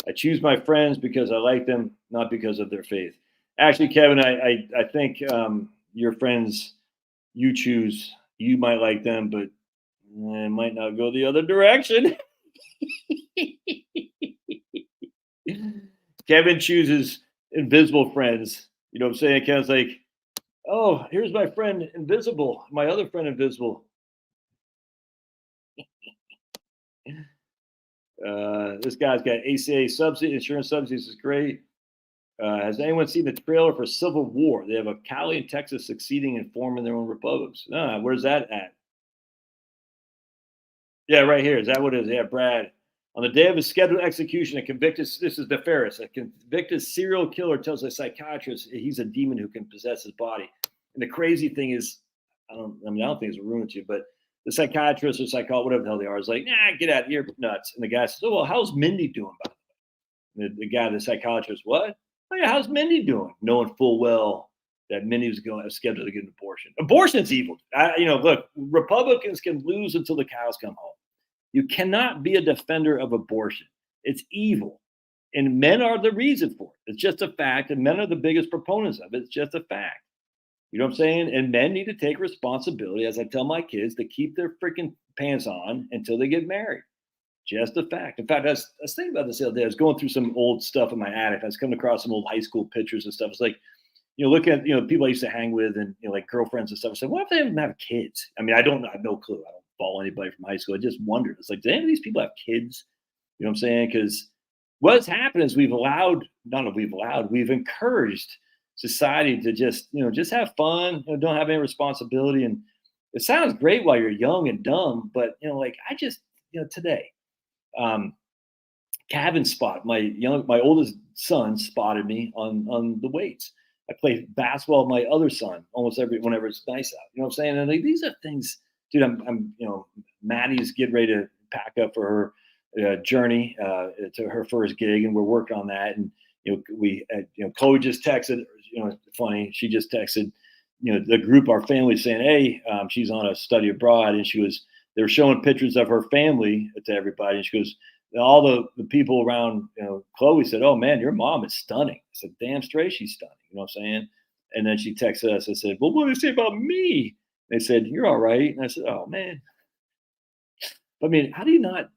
I choose my friends because I like them, not because of their faith. Actually, Kevin, I think your friends you choose, you might like them, but it might not go the other direction. Kevin chooses invisible friends. You know what I'm saying? Kevin's like, oh, here's my friend Invisible, my other friend Invisible. This guy's got ACA subsidy, insurance subsidies is great. Has anyone seen the trailer for Civil War? They have a Cali and Texas succeeding and forming their own republics. Where's that at? Yeah, right here. Is that what it is? Yeah, Brad. On the day of his scheduled execution, this is Nefarious, a convicted serial killer tells a psychiatrist he's a demon who can possess his body. And the crazy thing is, I don't think it's a ruin to you, but the psychiatrist or psychologist, whatever the hell they are, is like, nah, get out, you're nuts. And the guy says, oh, well, how's Mindy doing? By the way, the guy, the psychiatrist, what? Oh yeah, how's Mindy doing? Knowing full well that Mindy was scheduled to get an abortion. Abortion's evil. Look, Republicans can lose until the cows come home. You cannot be a defender of abortion. It's evil. And men are the reason for it. It's just a fact. And men are the biggest proponents of it. It's just a fact. You know what I'm saying? And men need to take responsibility, as I tell my kids, to keep their freaking pants on until they get married. Just a fact. In fact, I was thinking about this the other day. I was going through some old stuff in my attic. I was coming across some old high school pictures and stuff. It's like, looking at, people I used to hang with and, like girlfriends and stuff. I said, what if they don't have kids? I mean, I have no clue. I don't follow anybody from high school. I just wondered. It's like, do any of these people have kids? You know what I'm saying? Because what's happened is we've encouraged society to just have fun, don't have any responsibility. And it sounds great while you're young and dumb, but today, Kevin spot my oldest son spotted me on the weights. I play basketball with my other son almost whenever it's nice out. You know what I'm saying? And like, these are things, dude. I'm Maddie's getting ready to pack up for her journey to her first gig, and we're working on that. And Chloe just texted. Funny, she just texted. The group, our family, saying, "Hey, she's on a study abroad," and they were showing pictures of her family to everybody, and she goes, all the people around, Chloe said, "Oh man, your mom is stunning." I said, "Damn straight, she's stunning." You know what I'm saying? And then she texted us and said, "Well, what do they say about me?" They said, "You're all right." And I said, "Oh man." I mean, how do you not?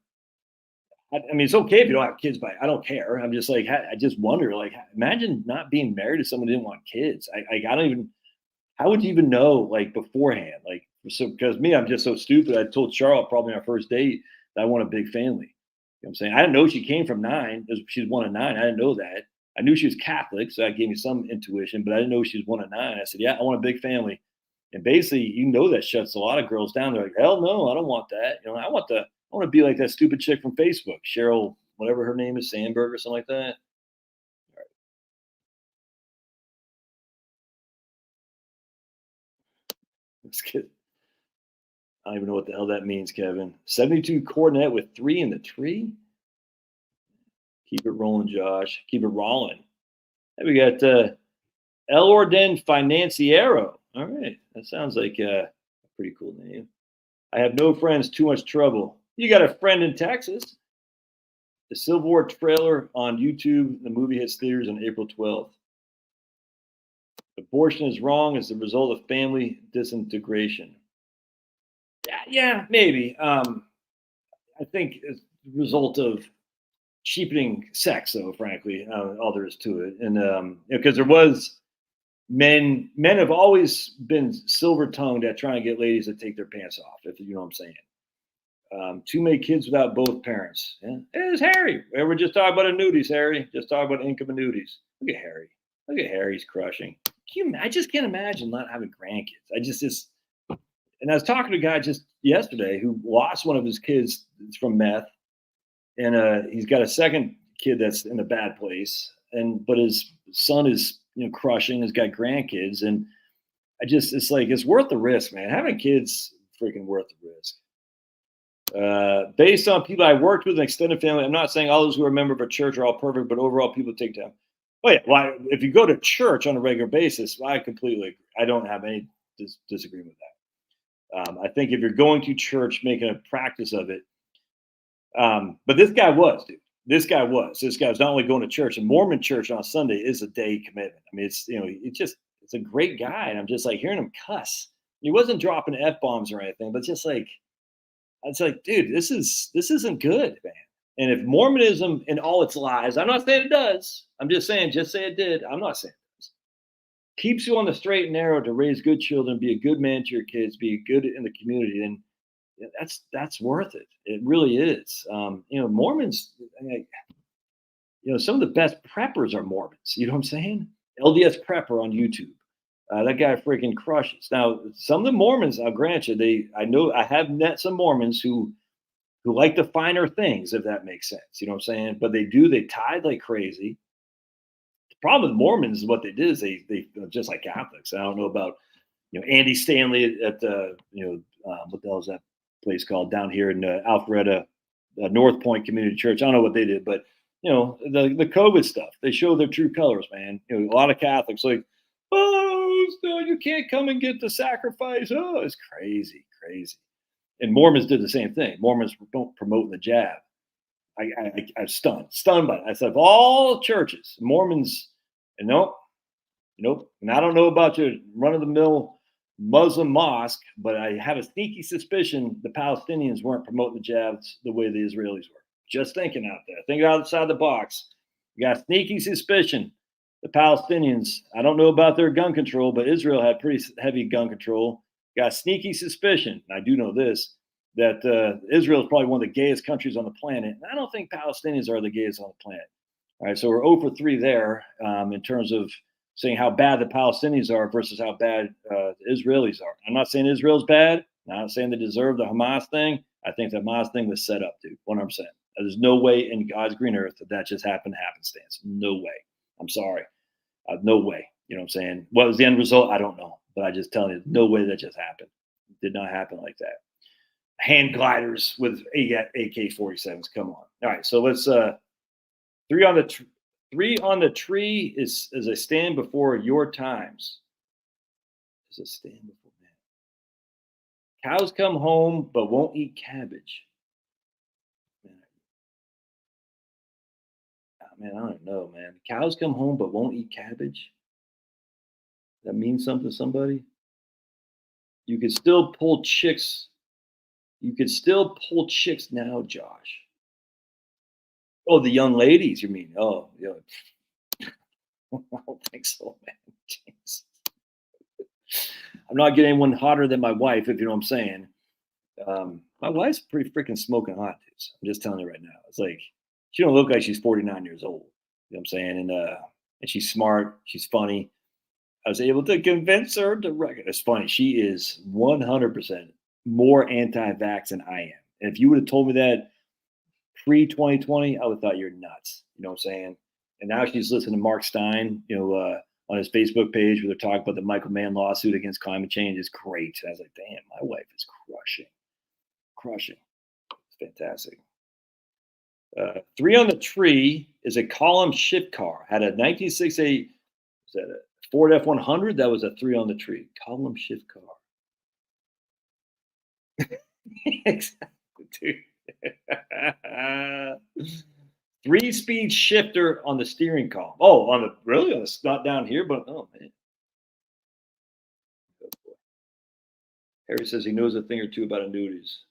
I mean, it's okay if you don't have kids, but I don't care. I'm just like, I just wonder, like, imagine not being married to someone who didn't want kids. I don't even. How would you even know, like, beforehand? Like, so because me, I'm just so stupid. I told Charlotte probably on our first date that I want a big family. You know what I'm saying? I didn't know she came from 9. She's one of 9. I didn't know that. I knew she was Catholic, so that gave me some intuition, but I didn't know she was one of 9. I said, "Yeah, I want a big family." And basically, that shuts a lot of girls down. They're like, "Hell no, I don't want that. I want to be like that stupid chick from Facebook, Cheryl, whatever her name is, Sandberg or something like that." All right. Let's get. I don't even know what the hell that means, Kevin. 72 Coronet with 3 in the tree. Keep it rolling, Josh. Keep it rolling. And we got El Orden Financiero. All right. That sounds like a pretty cool name. I have no friends, too much trouble. You got a friend in Texas. The Civil War trailer on YouTube. The movie hits theaters on April 12th. Abortion is wrong as the result of family disintegration. Yeah, maybe. I think it's the result of cheapening sex, though, frankly, all there is to it. And because there was men have always been silver tongued at trying to get ladies to take their pants off, if you know what I'm saying. Too many kids without both parents. Yeah. It's Harry. We're just talking about annuities, Harry. Just talking about income annuities. Look at Harry. Look at Harry's crushing. I just can't imagine not having grandkids. And I was talking to a guy just yesterday who lost one of his kids from meth, and he's got a second kid that's in a bad place, but his son is crushing. He's got grandkids, and it's like it's worth the risk, man. Having kids, freaking worth the risk. Based on people I worked with and extended family, I'm not saying all those who are a member of a church are all perfect, but overall people take time. Oh yeah, well, if you go to church on a regular basis, I completely agree. I don't have any disagreement with that. I think if you're going to church, making a practice of it. But this guy was, dude. This guy was not only going to church. And Mormon church on Sunday is a day commitment. I mean, it's a great guy. And I'm just like hearing him cuss. He wasn't dropping F-bombs or anything, but just like, it's like, dude, this isn't good, man. And if Mormonism and all its lies, I'm not saying it does. I'm just saying, just say it did. I'm not saying it does. Keeps you on the straight and narrow to raise good children, be a good man to your kids, be good in the community, and that's worth it. It really is. Mormons, some of the best preppers are Mormons. You know what I'm saying? LDS Prepper on YouTube. That guy freaking crushes. Now, some of the Mormons, I'll grant you, I have met some Mormons who like the finer things, if that makes sense. You know what I'm saying? But they tithe like crazy. The problem with Mormons is what they did is they just like Catholics. I don't know about Andy Stanley at the what the hell is that place called down here in Alpharetta, North Point Community Church. I don't know what they did, but the COVID stuff, they show their true colors, man. A lot of Catholics like, oh, no, you can't come and get the sacrifice. Oh, it's crazy, crazy. And Mormons did the same thing. Mormons don't promote the jab. I'm stunned by it. I said, of all churches, Mormons, and nope. And I don't know about your run-of-the-mill Muslim mosque, but I have a sneaky suspicion the Palestinians weren't promoting the jabs the way the Israelis were. Just thinking out there. Think outside the box. You got a sneaky suspicion the Palestinians, I don't know about their gun control, but Israel had pretty heavy gun control. Got a sneaky suspicion, and I do know this, that Israel is probably one of the gayest countries on the planet. And I don't think Palestinians are the gayest on the planet. All right, so we're 0 for 3 there in terms of saying how bad the Palestinians are versus how bad the Israelis are. I'm not saying Israel's bad. I'm not saying they deserve the Hamas thing. I think the Hamas thing was set up, dude, 100%. There's no way in God's green earth that just happened happenstance. No way. I'm sorry. No way. You know what I'm saying? What was the end result? I don't know. But I just telling you, no way that just happened. It did not happen like that. Hand gliders with AK-47s. Come on. All right. So let's three on the tree is as I stand before your times. As I stand before man. Cows come home but won't eat cabbage. Man, I don't know, man. Cows come home but won't eat cabbage. That means something to somebody. You could still pull chicks. You could still pull chicks now, Josh. Oh, the young ladies, you mean? Oh, yeah. I don't think so, man. Jeez. I'm not getting anyone hotter than my wife, if you know what I'm saying. My wife's pretty freaking smoking hot, dudes. I'm just telling you right now. It's like, she don't look like she's 49 years old. You know what I'm saying? And she's smart. She's funny. I was able to convince her to record. It's funny. She is 100% more anti-vax than I am. And if you would have told me that pre-2020, I would have thought you're nuts. You know what I'm saying? And now she's listening to Mark Stein, on his Facebook page where they're talking about the Michael Mann lawsuit against climate change. Is great. I was like, damn, my wife is crushing. It's fantastic. 3 on the tree is a column shift car. Had a 1968, was that a Ford F-100? That was a 3 on the tree. Column shift car. Exactly, dude. 3-speed shifter on the steering column. Oh, really? It's not down here, but oh man. Oh, boy. Harry says he knows a thing or two about annuities.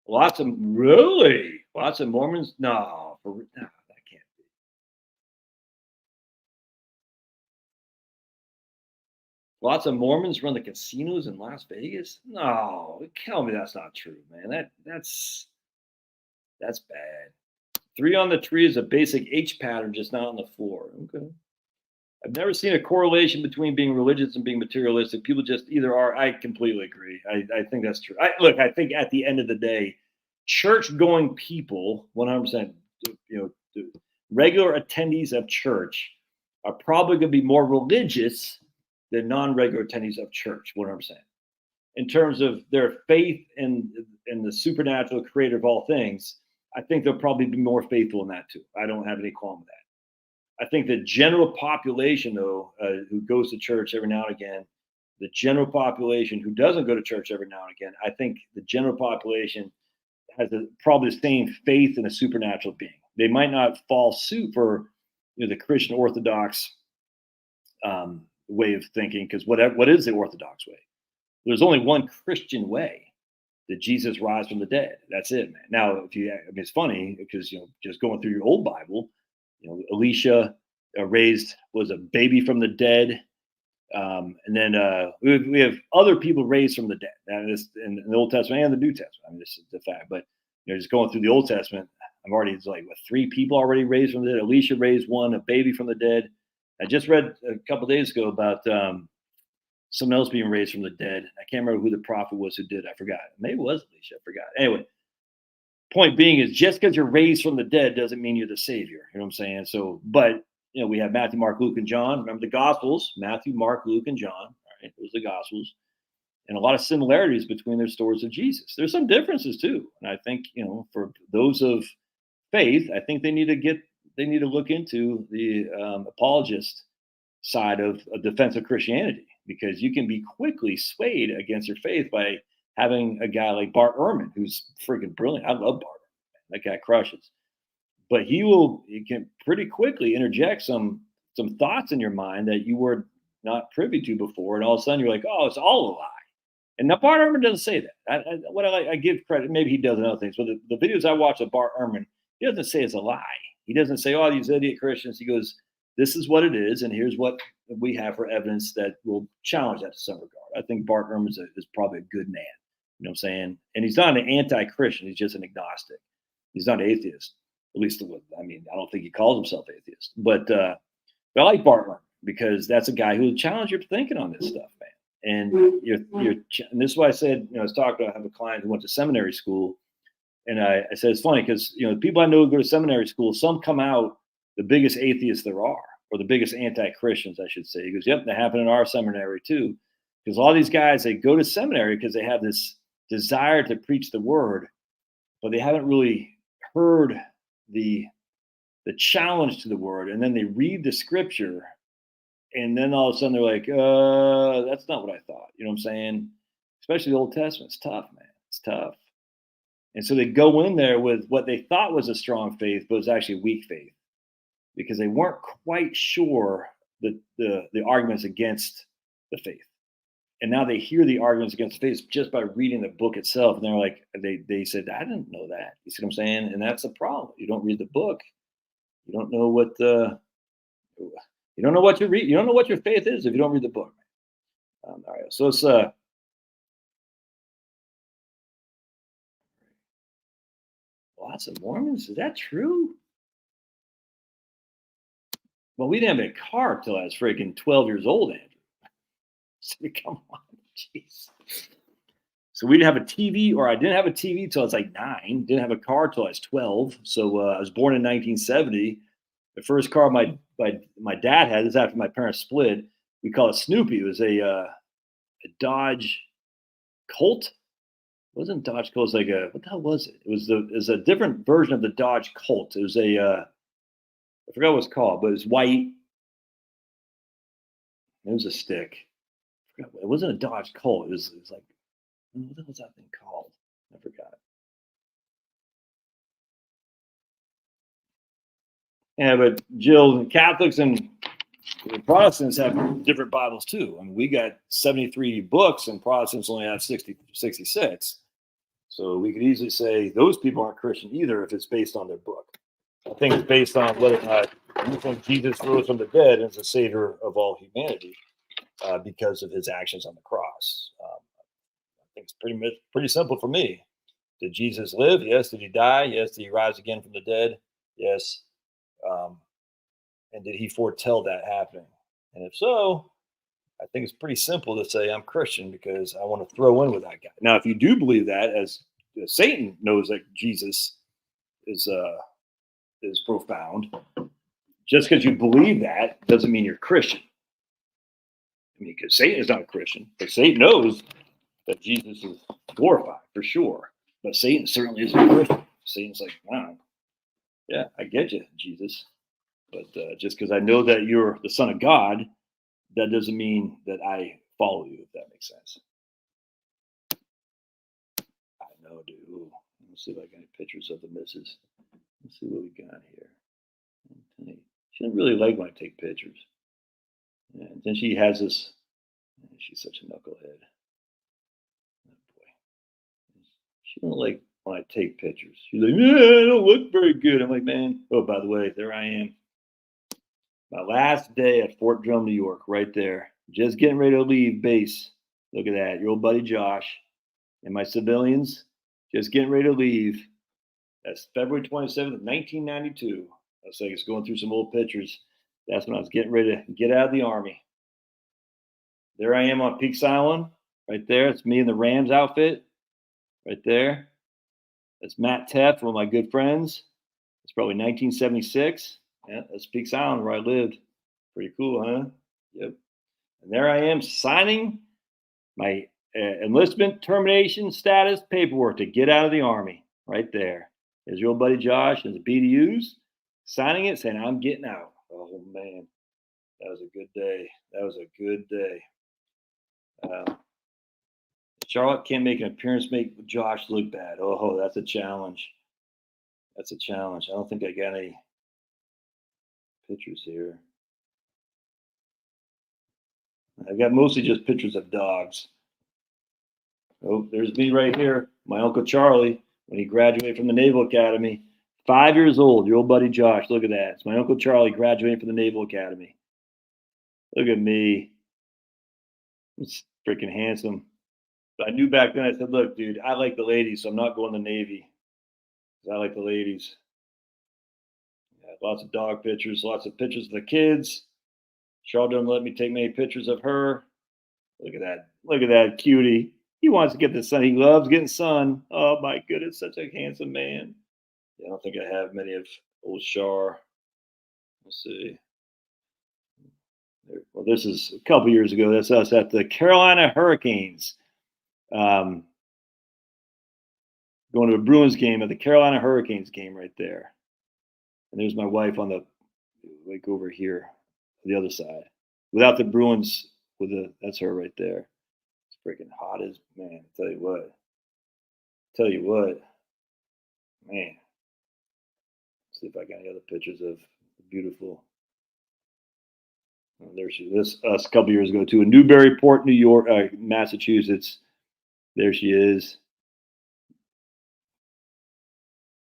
Lots of Mormons? No, that can't be. Lots of Mormons run the casinos in Las Vegas? No, tell me that's not true, man. That's bad. 3 on the tree is a basic H pattern, just not on the floor. Okay. I've never seen a correlation between being religious and being materialistic. People just either are. I completely agree. I think that's true. I think at the end of the day, church-going people, 100%, regular attendees of church are probably going to be more religious than non-regular attendees of church, 100%. In terms of their faith in the supernatural creator of all things, I think they'll probably be more faithful in that too. I don't have any qualm with that. I think the general population, though, who goes to church every now and again, the general population who doesn't go to church every now and again, I think the general population has probably the same faith in a supernatural being. They might not fall suit for the Christian Orthodox way of thinking, because what is the Orthodox way? There's only one Christian way, that Jesus rise from the dead. That's it, man. Now, it's funny because just going through your old Bible, Elisha was a baby from the dead, and then we have other people raised from the dead. That is in the Old Testament and the New Testament. This is the fact. But just going through the Old Testament, it's like 3 people already raised from the dead. Elisha raised one, a baby from the dead. I just read a couple of days ago about someone else being raised from the dead. I can't remember who the prophet was who did. I forgot. Maybe it was Elisha. I forgot. Anyway, point being is just because you're raised from the dead doesn't mean you're the savior. You know what I'm saying? So, but we have Matthew, Mark, Luke, and John. Remember the Gospels: Matthew, Mark, Luke, and John. All right, those are the Gospels. and a lot of similarities between their stories of Jesus. There's some differences too, and I think for those of faith, I think they need to look into the apologist side of a defense of Christianity, because you can be quickly swayed against your faith by having a guy like Bart Ehrman, who's freaking brilliant. I love Bart. That guy crushes. But he can pretty quickly interject some thoughts in your mind that you were not privy to before, and all of a sudden you're like, oh, it's all a lie. And now Bart Ehrman doesn't say that. I give credit. Maybe he does in other things, but the videos I watch of Bart Ehrman, he doesn't say it's a lie. He doesn't say, oh, these idiot Christians. He goes, this is what it is, and here's what we have for evidence that will challenge that to some regard. I think Bart Ehrman is probably a good man. You know what I'm saying? And he's not an anti-Christian. He's just an agnostic. He's not an atheist. At least, I don't think he calls himself atheist. But I like Bart Ehrman because that's a guy who will challenge your thinking on this stuff, man. And and this is why I said, I have a client who went to seminary school, and I said it's funny because people I know who go to seminary school, some come out the biggest atheists there are, or the biggest anti-Christians, I should say. He goes, yep, that happened in our seminary too. Because a lot of these guys, they go to seminary because they have this desire to preach the word, but they haven't really heard the challenge to the word, and then they read the scripture, and then all of a sudden they're like, that's not what I thought. You know what I'm saying? Especially the Old Testament. It's tough, man. It's tough. And so they go in there with what they thought was a strong faith, but it was actually weak faith, because they weren't quite sure the arguments against the faith. And now they hear the arguments against the faith just by reading the book itself. And they're like, they said, I didn't know that. You see what I'm saying? And that's the problem. You don't read the book. You don't know what you don't know what you read. You don't know what your faith is if you don't read the book. All right. So it's lots of Mormons. Is that true? Well, we didn't have a car till I was freaking 12 years old, Andrew. So come on, jeez. So we didn't have a TV, or I didn't have a TV till I was like 9. Didn't have a car till I was 12. So I was born in 1970. The first car my dad had, this is after my parents split. We call it Snoopy. It was a Dodge Colt. It wasn't Dodge Colt. It was like what the hell was it? It was a different version of the Dodge Colt. It was I forgot what it's called, but it was white. It was a stick. It wasn't a Dodge Colt. It was like, what was that thing called? I forgot. Yeah, but Jill, Catholics and Protestants have different Bibles too. I mean, we got 73 books, and Protestants only have 66. So we could easily say those people aren't Christian either if it's based on their book. I think it's based on whether or not you think Jesus rose from the dead as the savior of all humanity because of his actions on the cross. I think it's pretty simple for me. Did Jesus live? Yes. Did he die? Yes. Did he rise again from the dead? Yes. And did he foretell that happening? And if so, I think it's pretty simple to say I'm Christian because I want to throw in with that guy. Now, if you do believe that, as Satan knows that Jesus is profound, just because you believe that doesn't mean you're Christian. I mean, because Satan is not a Christian, but Satan knows that Jesus is glorified for sure. But Satan certainly isn't a Christian. Satan's like, wow, yeah, I get you, Jesus. But just because I know that you're the Son of God, that doesn't mean that I follow you, if that makes sense. I know, dude. Ooh, let's see if I got any pictures of the missus. Let's see what we got here. She doesn't really like when I take pictures. And then she has this, she's such a knucklehead. Oh boy. She don't like when I take pictures. She's like, yeah, I don't look very good. I'm like, man, oh, by the way, there I am. My last day at Fort Drum, New York, right there. Just getting ready to leave base. Look at that. Your old buddy Josh and my civilians just getting ready to leave. That's February 27th, 1992. I was like, it's going through some old pictures. That's when I was getting ready to get out of the Army. There I am on Peaks Island, right there. It's me in the Rams outfit, right there. That's Matt Teff, one of my good friends. It's probably 1976. Yeah, that's Peaks Island where I lived. Pretty cool, huh? Yep. And there I am signing my enlistment termination status paperwork to get out of the Army. Right there. There's your old buddy Josh and the BDUs signing it, saying, I'm getting out. Oh, man. That was a good day. That was a good day. Charlotte can't make an appearance, make Josh look bad. Oh, that's a challenge. That's a challenge. I don't think I got any pictures here. I got mostly just pictures of dogs. Oh, there's me right here. My Uncle Charlie, when he graduated from the Naval Academy. 5 years old, your old buddy Josh. Look at that. It's my Uncle Charlie graduating from the Naval Academy. Look at me. It's freaking handsome. But I knew back then, I said, look, dude, I like the ladies, so I'm not going to the Navy. I like the ladies. Yeah, lots of dog pictures, lots of pictures of the kids. Charlotte doesn't let me take many pictures of her. Look at that. Look at that cutie. He wants to get the sun. He loves getting sun. Oh, my goodness, such a handsome man. Yeah, I don't think I have many of old Char. Let's see. Well, this is a couple years ago. That's us at the Carolina Hurricanes. Going to a Bruins game at the Carolina Hurricanes game right there. And there's my wife on the, like over here, the other side. Without the Bruins, that's her right there. It's freaking hot as, man, tell you what. Man. Let's see if I got any other pictures of the beautiful. Oh, there she is. Us a couple years ago too, in Newburyport, New York, Massachusetts. There she is.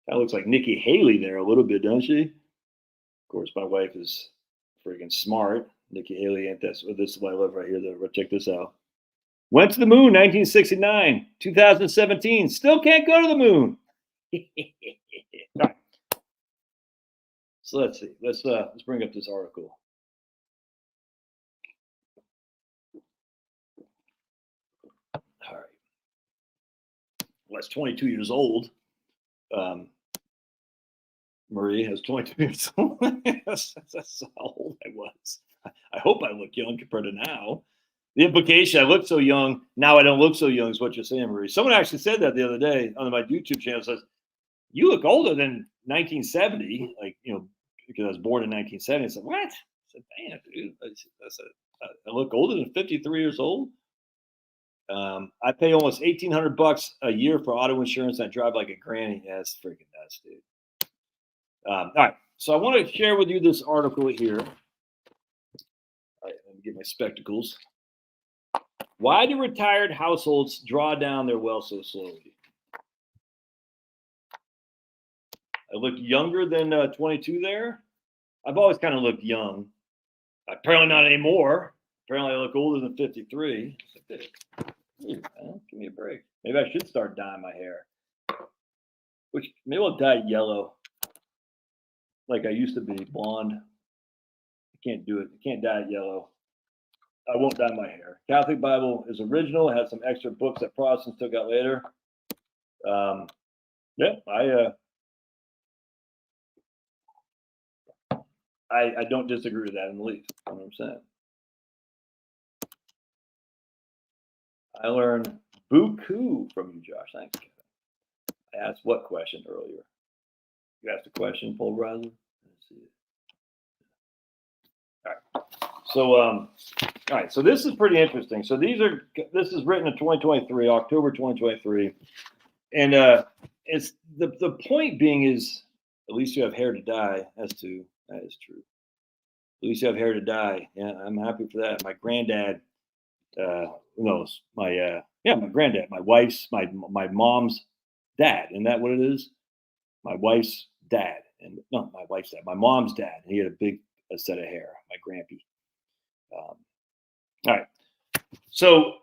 That looks like Nikki Haley there a little bit, doesn't she? Of course, my wife is freaking smart. Nikki Haley ain't that. So this is what I love right here. Check this out. Went to the moon, 1969, 2017. Still can't go to the moon. All right. So let's see. Let's bring up this article. All right. Well, that's 22 years old. Marie has 22 years old. That's how old I was. I hope I look young compared to now. The implication, I look so young, now I don't look so young is what you're saying, Marie. Someone actually said that the other day on my YouTube channel, says, you look older than 1970, like, because I was born in 1970. I said, what? I said, man, dude, I look older than 53 years old. I pay almost $1,800 a year for auto insurance. And I drive like a granny. Yeah, that's freaking nuts, dude. All right, so I want to share with you this article here. All right, let me get my spectacles. Why do retired households draw down their wealth so slowly? I look younger than 22 there. I've always kind of looked young. Apparently not anymore. Apparently I look older than 53. Ooh, give me a break. Maybe I should start dyeing my hair. Maybe I'll dye it yellow. Like I used to be, blonde. I can't do it. I can't dye it yellow. I won't dye my hair. Catholic Bible is original. It has some extra books that Protestants took out later. I don't disagree with that in the least. You know what I'm saying? I learned buku from you, Josh. Thanks, Kevin. I asked what question earlier? You asked a question, Pulverizer? Let's see. All right. So, all right. So this is pretty interesting. So this is written in 2023, October 2023, and it's the point being is at least you have hair to dye. That is true. At least you have hair to dye. Yeah, I'm happy for that. My granddad, who knows? My granddad, my wife's, my mom's dad. Isn't that what it is? My wife's dad, and no, my wife's dad, my mom's dad. He had a set of hair. My grampy. All right. So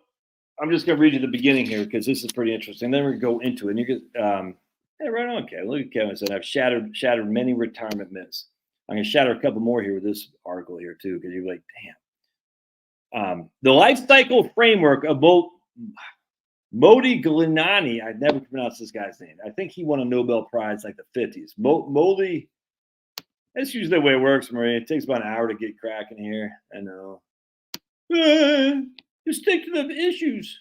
I'm just going to read you the beginning here because this is pretty interesting. Then we're going to go into it. And you can, hey, right on, Kevin. Look at Kevin said, I've shattered many retirement myths. I'm going to shatter a couple more here with this article here too, because you're like, damn. The life cycle framework of Modigliani, I've never pronounced this guy's name. I think he won a Nobel Prize like the 50s. Modi, that's usually the way it works, Maria. It takes about an hour to get cracking here. I know. Just stick to the issues.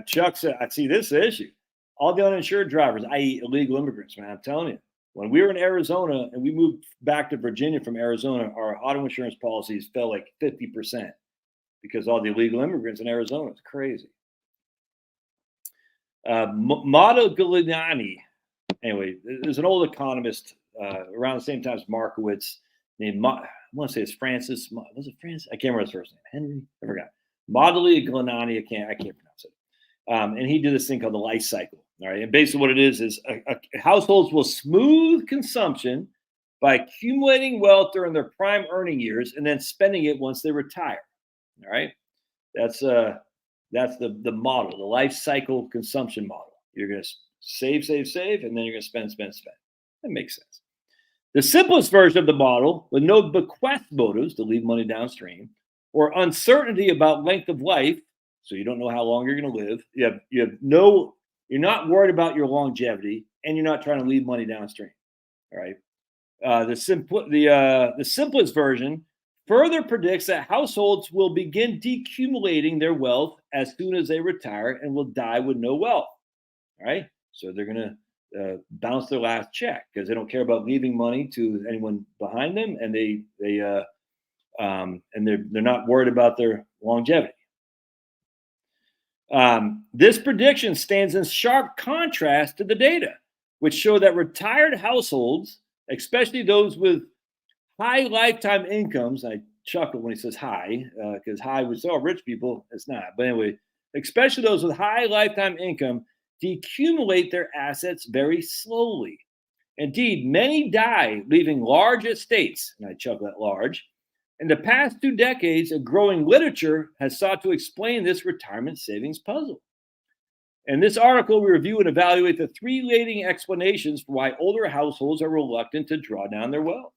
Chuck said, I see this issue. All the uninsured drivers, i.e., illegal immigrants, man. I'm telling you, when we were in Arizona and we moved back to Virginia from Arizona, our auto insurance policies fell like 50% because all the illegal immigrants in Arizona. It's crazy. Modigliani, anyway, there's an old economist around the same time as Markowitz named, I want to say it's Francis. Was it Francis? I can't remember his first name. Henry? I forgot. Modigliani, I can't pronounce it. And he did this thing called the life cycle. All right. And basically what it is households will smooth consumption by accumulating wealth during their prime earning years and then spending it once they retire. All right. That's the model, the life cycle consumption model. You're going to save, and then you're going to spend. That makes sense. The simplest version of the model, with no bequest motives to leave money downstream, or uncertainty about length of life, so you don't know how long you're going to live. You're not worried about your longevity, and you're not trying to leave money downstream. All right. The simplest version further predicts that households will begin decumulating their wealth as soon as they retire and will die with no wealth. All right. So they're going to bounce their last check because they don't care about leaving money to anyone behind them, and they're not worried about their longevity. This prediction stands in sharp contrast to the data, which show that retired households, especially those with high lifetime incomes — I chuckle when he says high, because high with all rich people, it's not. But anyway, especially those with high lifetime income decumulate their assets very slowly. Indeed, many die leaving large estates, and I chuckle at large. In the past 2 decades, a growing literature has sought to explain this retirement savings puzzle. In this article, we review and evaluate the 3 leading explanations for why older households are reluctant to draw down their wealth.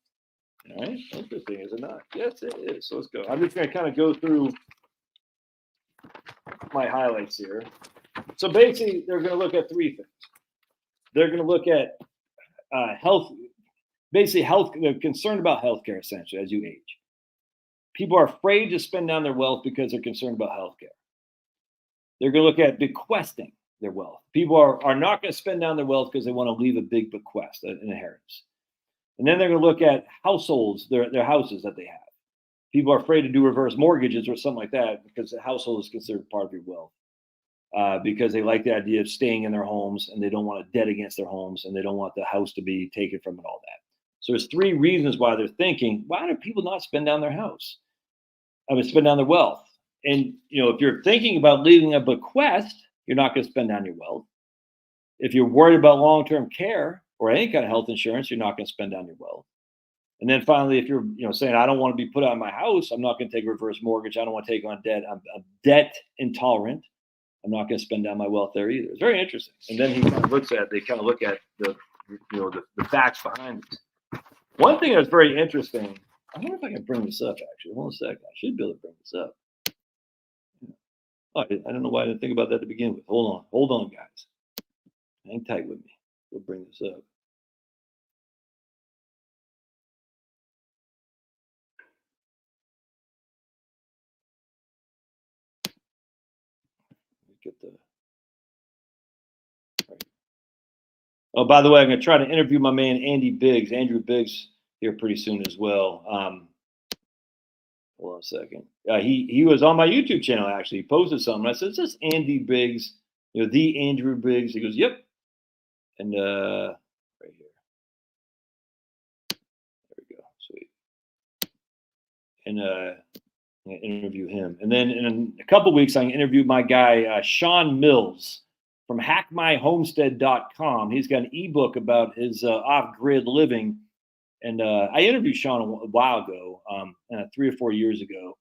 All right, interesting, is it not? Yes, it is. So let's go. I'm just going to kind of go through my highlights here. So basically, they're going to look at 3 things. They're going to look at health, basically health. They're concerned about healthcare essentially as you age. People are afraid to spend down their wealth because they're concerned about healthcare. They're going to look at bequesting their wealth. People are not going to spend down their wealth because they want to leave a big bequest, an inheritance. And then they're going to look at households, their houses that they have. People are afraid to do reverse mortgages or something like that because the household is considered part of your wealth. Because they like the idea of staying in their homes and they don't want a debt against their homes and they don't want the house to be taken from and all that. So there's 3 reasons why they're thinking, why do people not spend down their house? Spend down their wealth. And, if you're thinking about leaving a bequest, you're not going to spend down your wealth. If you're worried about long-term care or any kind of health insurance, you're not going to spend down your wealth. And then finally, if you're, saying, I don't want to be put out of my house, I'm not going to take a reverse mortgage, I don't want to take on debt, I'm debt intolerant, I'm not going to spend down my wealth there either. It's very interesting. And then they kind of look at the facts behind it. One thing that's very interesting, I wonder if I can bring this up, actually. Hold on a second. I should be able to bring this up. Oh, I don't know why I didn't think about that to begin with. Hold on, guys. Hang tight with me. We'll bring this up. Get the. Right. Oh, by the way, I'm going to try to interview my man Andrew Biggs, here pretty soon as well. Hold on a second. He was on my YouTube channel, actually. He posted something. I said, "Is this Andy Biggs? The Andrew Biggs?" He goes, "Yep." And right here. There we go. Sweet. And I'm going to interview him. And then in a couple weeks, I'm going to interview my guy, Sean Mills from hackmyhomestead.com. He's got an ebook about his off-grid living. And I interviewed Sean a while ago, 3 or 4 years ago,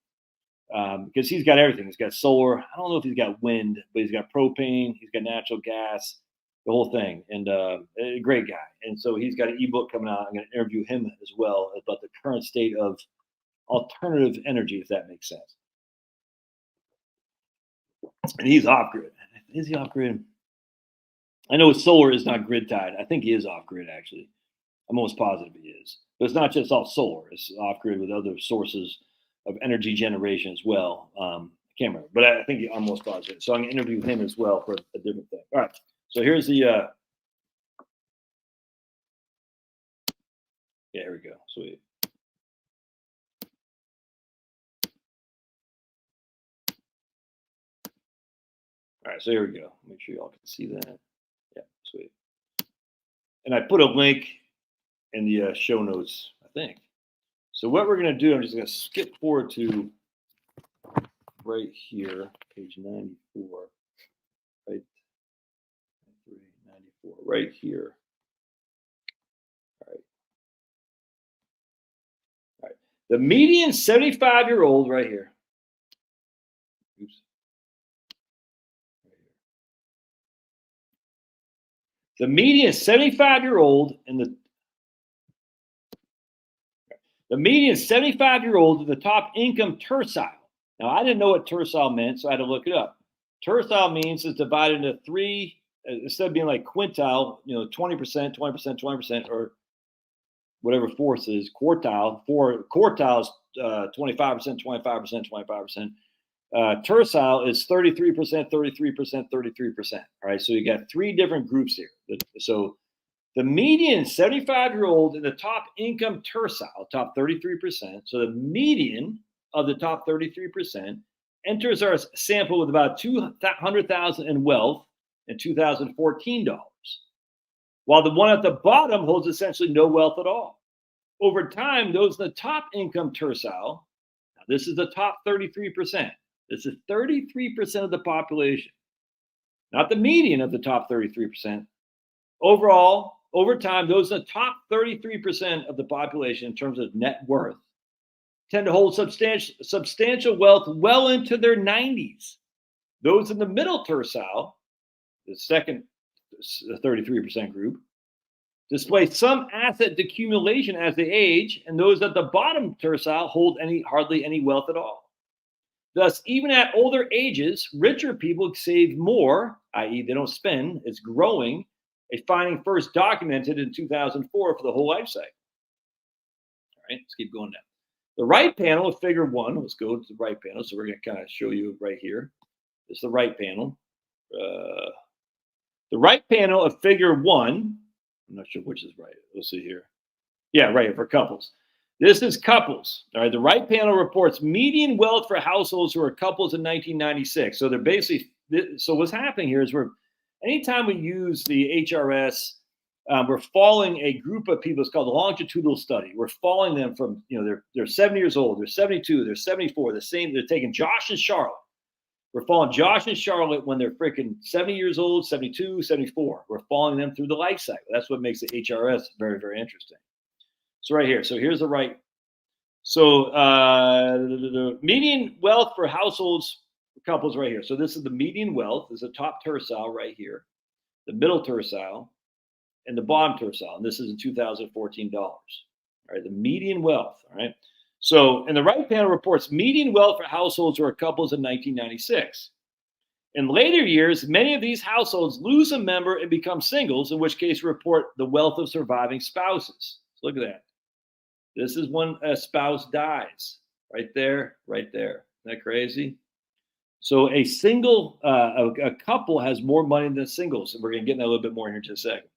because he's got everything. He's got solar. I don't know if he's got wind, but he's got propane. He's got natural gas, the whole thing. And a great guy. And so he's got an ebook coming out. I'm going to interview him as well about the current state of alternative energy, if that makes sense. And he's off-grid. Is he off-grid? I know solar is not grid-tied. I think he is off-grid, actually. I'm almost positive he is. But it's not just all solar. It's off-grid with other sources of energy generation as well. can't remember, but I think he almost positive. So I'm going to interview him as well for a different thing. All right. So here's the. Yeah, here we go. Sweet. All right, so here we go. Make sure y'all can see that. Yeah, sweet. And I put a link in the show notes, I think. So what we're going to do, I'm just going to skip forward to right here, page 94, right, 94, right here. All right. All right. The median 75-year-old right here. Oops. The median 75-year-old in the median 75-year-old in the top income tercile. Now, I didn't know what tercile meant, so I had to look it up. Tercile means it's divided into three, instead of being like quintile, 20%, 20%, 20%, or whatever fourth is, quartile. For quartiles, 25%, 25%, 25%. Tercile is 33%, 33%, 33%. All right, so you got three different groups here. So the median 75-year-old in the top income tercile, top 33%. So the median of the top 33% enters our sample with about $200,000 in wealth in 2014 dollars, while the one at the bottom holds essentially no wealth at all. Over time, those in the top income tercile, now this is the top 33%. This is 33% of the population, not the median of the top 33%. Overall, over time, those in the top 33% of the population in terms of net worth tend to hold substantial wealth well into their 90s. Those in the middle tercile, the second 33% group, display some asset accumulation as they age, and those at the bottom tercile hold hardly any wealth at all. Thus, even at older ages, richer people save more, i.e., they don't spend. It's growing. A finding first documented in 2004 for the whole life cycle. All right, let's keep going down. The right panel of figure 1, let's go to the right panel. So we're going to kind of show you right here. This is the right panel. The right panel of figure 1, I'm not sure which is right. We'll see here. Yeah, right here for couples. This is couples. All right, the right panel reports median wealth for households who are couples in 1996. So they're basically, so what's happening here is anytime we use the HRS, we're following a group of people. It's called a longitudinal study. We're following them from, they're 70 years old, they're 72, they're 74, they're taking Josh and Charlotte. We're following Josh and Charlotte when they're freaking 70 years old, 72, 74. We're following them through the life cycle. That's what makes the HRS very, very interesting. So right here. So here's the right. So the median wealth for households, couples right here. So this is the median wealth. This is the top tercile right here, the middle tercile, and the bottom tercile. And this is in 2014 dollars. All right, the median wealth. All right. So, and the right panel reports median wealth for households who are couples in 1996. In later years, many of these households lose a member and become singles, in which case report the wealth of surviving spouses. So look at that. This is when a spouse dies. Right there, right there. Isn't that crazy? So a single, a couple has more money than singles. And we're going to get into a little bit more here in just a second.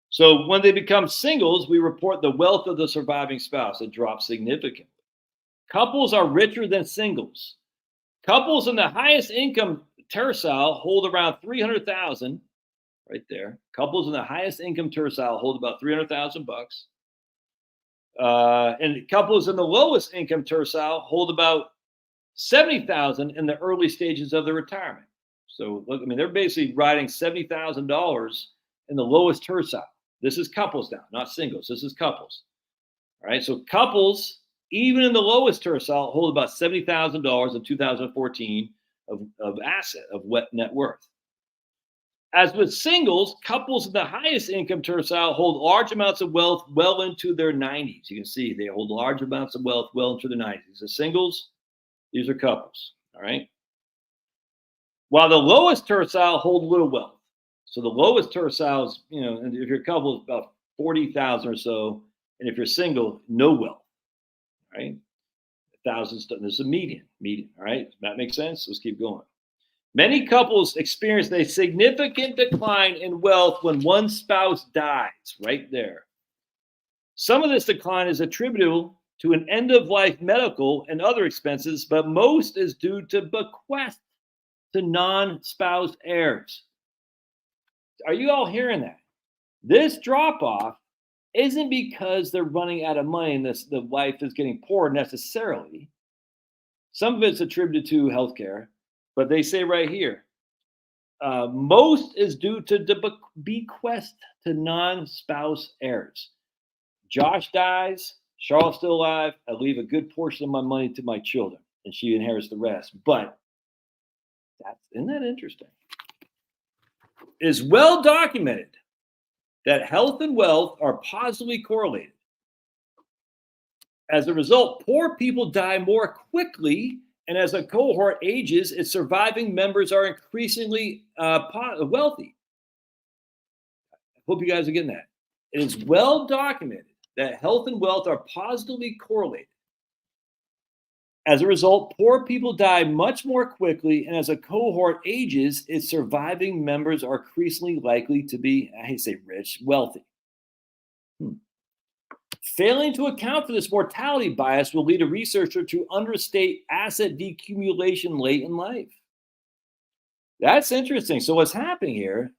So when they become singles, we report the wealth of the surviving spouse. It drops significantly. Couples are richer than singles. Couples in the highest income tercile hold around 300,000. Right there. Couples in the highest income tercile hold about 300,000 bucks. And couples in the lowest income tercile hold about 70,000 in the early stages of their retirement. So look, I mean, they're basically riding $70,000 in the lowest tercile. This is couples now, not singles. This is couples. All right. So couples, even in the lowest tercile, hold about $70,000 in 2014 of asset, of net worth. As with singles, couples in the highest income tercile hold large amounts of wealth well into their 90s. You can see they hold large amounts of wealth well into their 90s. These are singles, these are couples. All right. While the lowest tercile hold little wealth. So the lowest tercile is, if you're a couple, it's about 40,000 or so. And if you're single, no wealth. Right. thousands. This is a median. All right. Does that make sense? Let's keep going. Many couples experience a significant decline in wealth when one spouse dies, right there. Some of this decline is attributable to an end-of-life medical and other expenses, but most is due to bequest to non-spouse heirs. Are you all hearing that? This drop-off isn't because they're running out of money and the wife is getting poor necessarily. Some of it's attributed to healthcare, but they say right here, most is due to the bequest to non-spouse heirs. Josh dies, Charlotte's still alive, I leave a good portion of my money to my children, and she inherits the rest. But isn't that interesting? It is well documented that health and wealth are positively correlated. As a result, poor people die more quickly, and as a cohort ages, its surviving members are increasingly wealthy. I hope you guys are getting that. It is well documented that health and wealth are positively correlated. As a result, poor people die much more quickly, and as a cohort ages, its surviving members are increasingly likely to be, I hate to say rich, wealthy. Failing to account for this mortality bias will lead a researcher to understate asset decumulation late in life. That's interesting. So what's happening here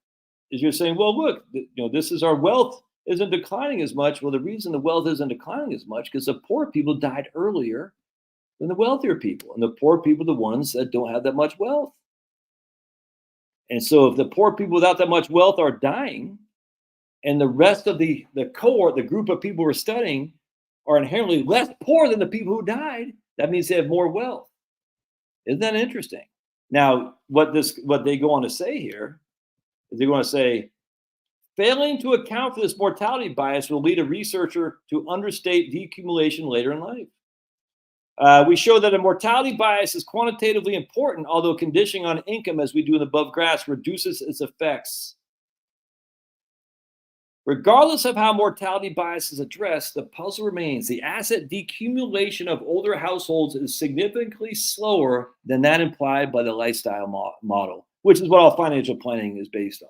is you're saying, well, look, this is our wealth isn't declining as much. Well, the reason the wealth isn't declining as much because the poor people died earlier than the wealthier people. And the poor people are the ones that don't have that much wealth. And so if the poor people without that much wealth are dying, and the rest of the cohort, the group of people we're studying, are inherently less poor than the people who died, that means they have more wealth. Isn't that interesting? Now, what they go on to say here is they're going to say, failing to account for this mortality bias will lead a researcher to understate decumulation later in life. We show that a mortality bias is quantitatively important, although conditioning on income, as we do in the above graphs, reduces its effects. Regardless of how mortality bias is addressed, the puzzle remains. The asset decumulation of older households is significantly slower than that implied by the lifestyle model, which is what all financial planning is based on.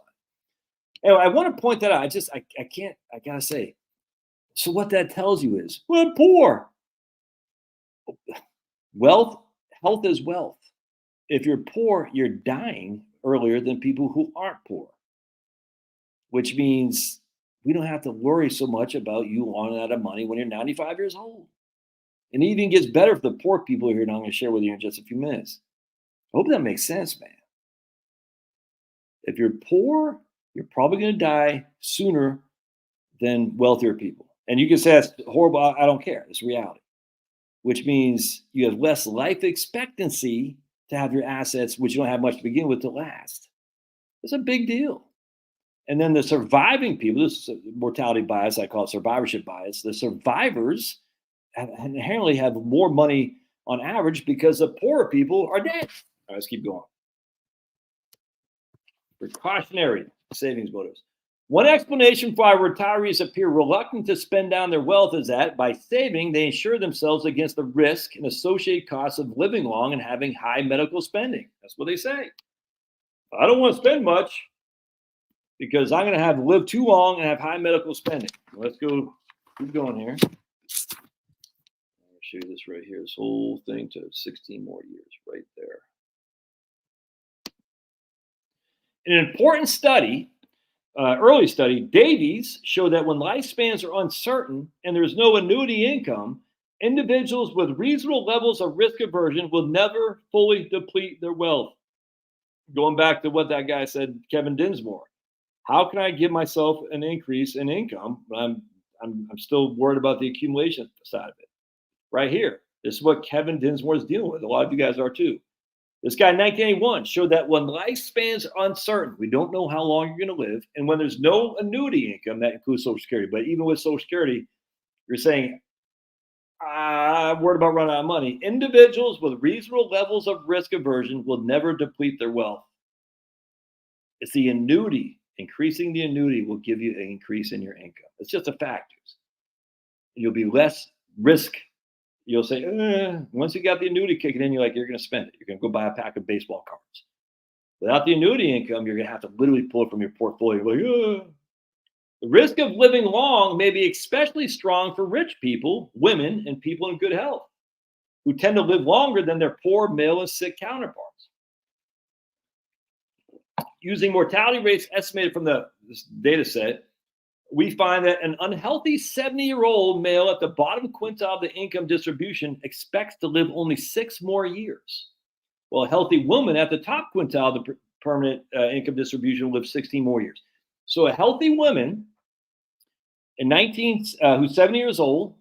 Anyway, I want to point that out. I gotta say. So what that tells you is, we're poor. Health is wealth. If you're poor, you're dying earlier than people who aren't poor, which means we don't have to worry so much about you running out of money when you're 95 years old. And it even gets better for the poor people here, and I'm going to share with you in just a few minutes. I hope that makes sense, man. If you're poor, you're probably going to die sooner than wealthier people. And you can say that's horrible. I don't care. It's reality, which means you have less life expectancy to have your assets, which you don't have much to begin with, to last. It's a big deal. And then the surviving people, this is mortality bias, I call it survivorship bias. The survivors inherently have more money on average because the poorer people are dead. All right, let's keep going. Precautionary savings motives. One explanation for why retirees appear reluctant to spend down their wealth is that by saving, they insure themselves against the risk and associated costs of living long and having high medical spending. That's what they say. I don't want to spend much because I'm going to live too long and have high medical spending. Let's go, keep going here. I'll show you this right here, this whole thing to 16 more years right there. In an important study, early study, Davies showed that when lifespans are uncertain and there's no annuity income, individuals with reasonable levels of risk aversion will never fully deplete their wealth. Going back to what that guy said, Kevin Dinsmore. How can I give myself an increase in income, but I'm still worried about the accumulation side of it? Right here. This is what Kevin Dinsmore is dealing with. A lot of you guys are too. This guy in 1981 showed that when lifespans are uncertain, we don't know how long you're going to live, and when there's no annuity income, that includes Social Security, but even with Social Security, you're saying, I'm worried about running out of money. Individuals with reasonable levels of risk aversion will never deplete their wealth. It's the annuity. Increasing the annuity will give you an increase in your income. It's just a fact. You'll be less risk. you'll say, once you got the annuity kicking in, you're going to spend it. You're going to go buy a pack of baseball cards. Without the annuity income, you're going to have to literally pull it from your portfolio. The risk of living long may be especially strong for rich people, women, and people in good health, who tend to live longer than their poor, male, and sick counterparts. Using mortality rates estimated from this data set, we find that an unhealthy 70-year-old male at the bottom quintile of the income distribution expects to live only 6 more years, while a healthy woman at the top quintile of the permanent income distribution will live 16 more years. So a healthy woman who's 70 years old,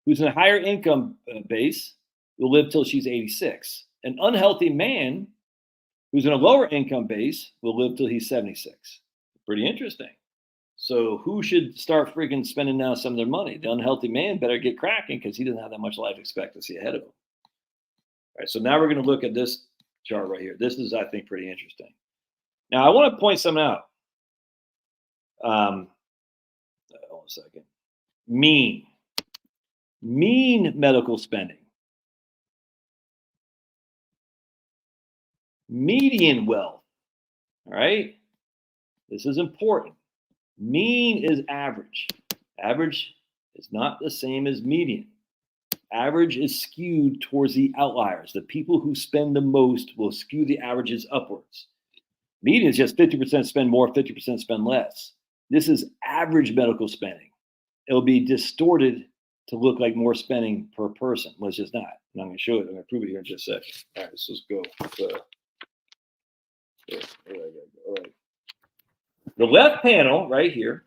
who's in a higher income base, will live till she's 86. An unhealthy man who's in a lower income base will live till he's 76. Pretty interesting. So who should start freaking spending now some of their money? The unhealthy man better get cracking because he doesn't have that much life expectancy ahead of him. All right, so now we're going to look at this chart right here. This is, I think, pretty interesting. Now, I want to point something out. Hold on a second. Mean medical spending. Median wealth. All right. This is important. Mean is average. Average is not the same as median. Average is skewed towards the outliers. The people who spend the most will skew the averages upwards. Median is just 50% spend more, 50% spend less. This is average medical spending. It'll be distorted to look like more spending per person. Let's just not. And I'm going to show it. I'm going to prove it here in just a second. All right, let's just go. All right. The left panel right here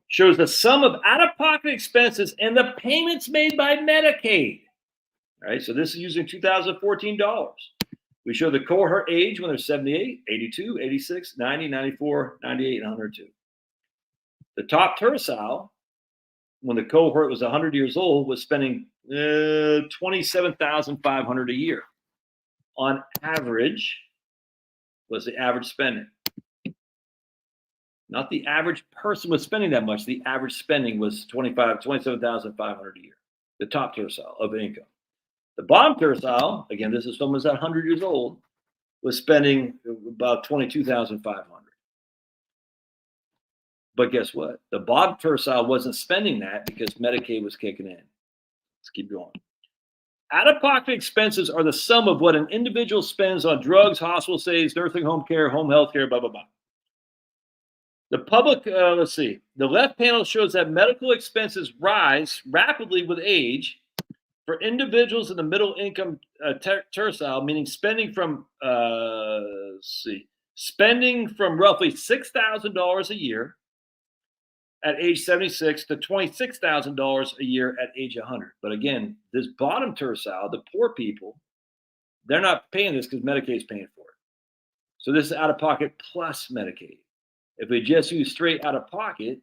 shows the sum of out-of-pocket expenses and the payments made by Medicaid. All right, so this is using 2014 dollars. We show the cohort age when they're 78, 82, 86, 90, 94, 98, and 102. The top tercile, when the cohort was 100 years old, was spending $27,500 a year. On average, was the average spending. Not the average person was spending that much. The average spending was $27,500 a year, the top tercile of income. The bottom tercile, again, this is someone who's 100 years old, was spending about $22,500. But guess what? The bottom tercile wasn't spending that because Medicaid was kicking in. Let's keep going. Out-of-pocket expenses are the sum of what an individual spends on drugs, hospital stays, nursing home care, home health care, blah, blah, blah. The public, let's see. The left panel shows that medical expenses rise rapidly with age for individuals in the middle income tercile, meaning spending from, spending from roughly $6,000 a year at age 76 to $26,000 a year at age 100. But again, this bottom tercile, the poor people, they're not paying this because Medicaid is paying for it. So this is out of pocket plus Medicaid. If we just use straight out of pocket,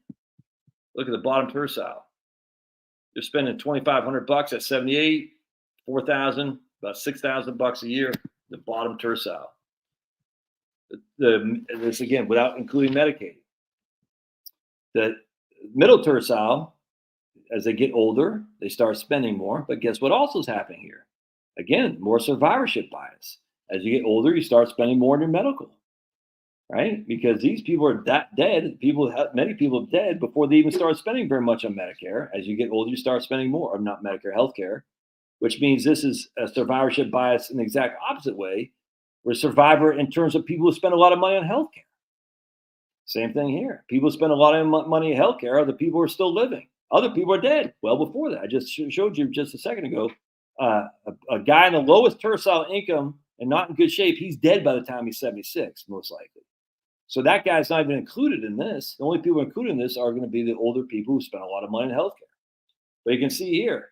look at the bottom tercile. They're spending $2,500 at 78, 4,000, about $6,000 a year. The bottom tercile. This again without including Medicaid. The middle tercile, as they get older, they start spending more. But guess what also is happening here? Again, more survivorship bias. As you get older, you start spending more in your medical. Right? Because these people are that dead. Many people are dead before they even start spending very much on Medicare. As you get older, you start spending more, or not Medicare, healthcare, which means this is a survivorship bias in the exact opposite way. We're survivor in terms of people who spend a lot of money on healthcare. Same thing here. People who spend a lot of money on healthcare are the people who are still living. Other people are dead well before that. I just showed you just a second ago. A guy in the lowest tercile income and not in good shape, he's dead by the time he's 76, most likely. So that guy's not even included in this. The only people included in this are going to be the older people who spend a lot of money in healthcare. But you can see here,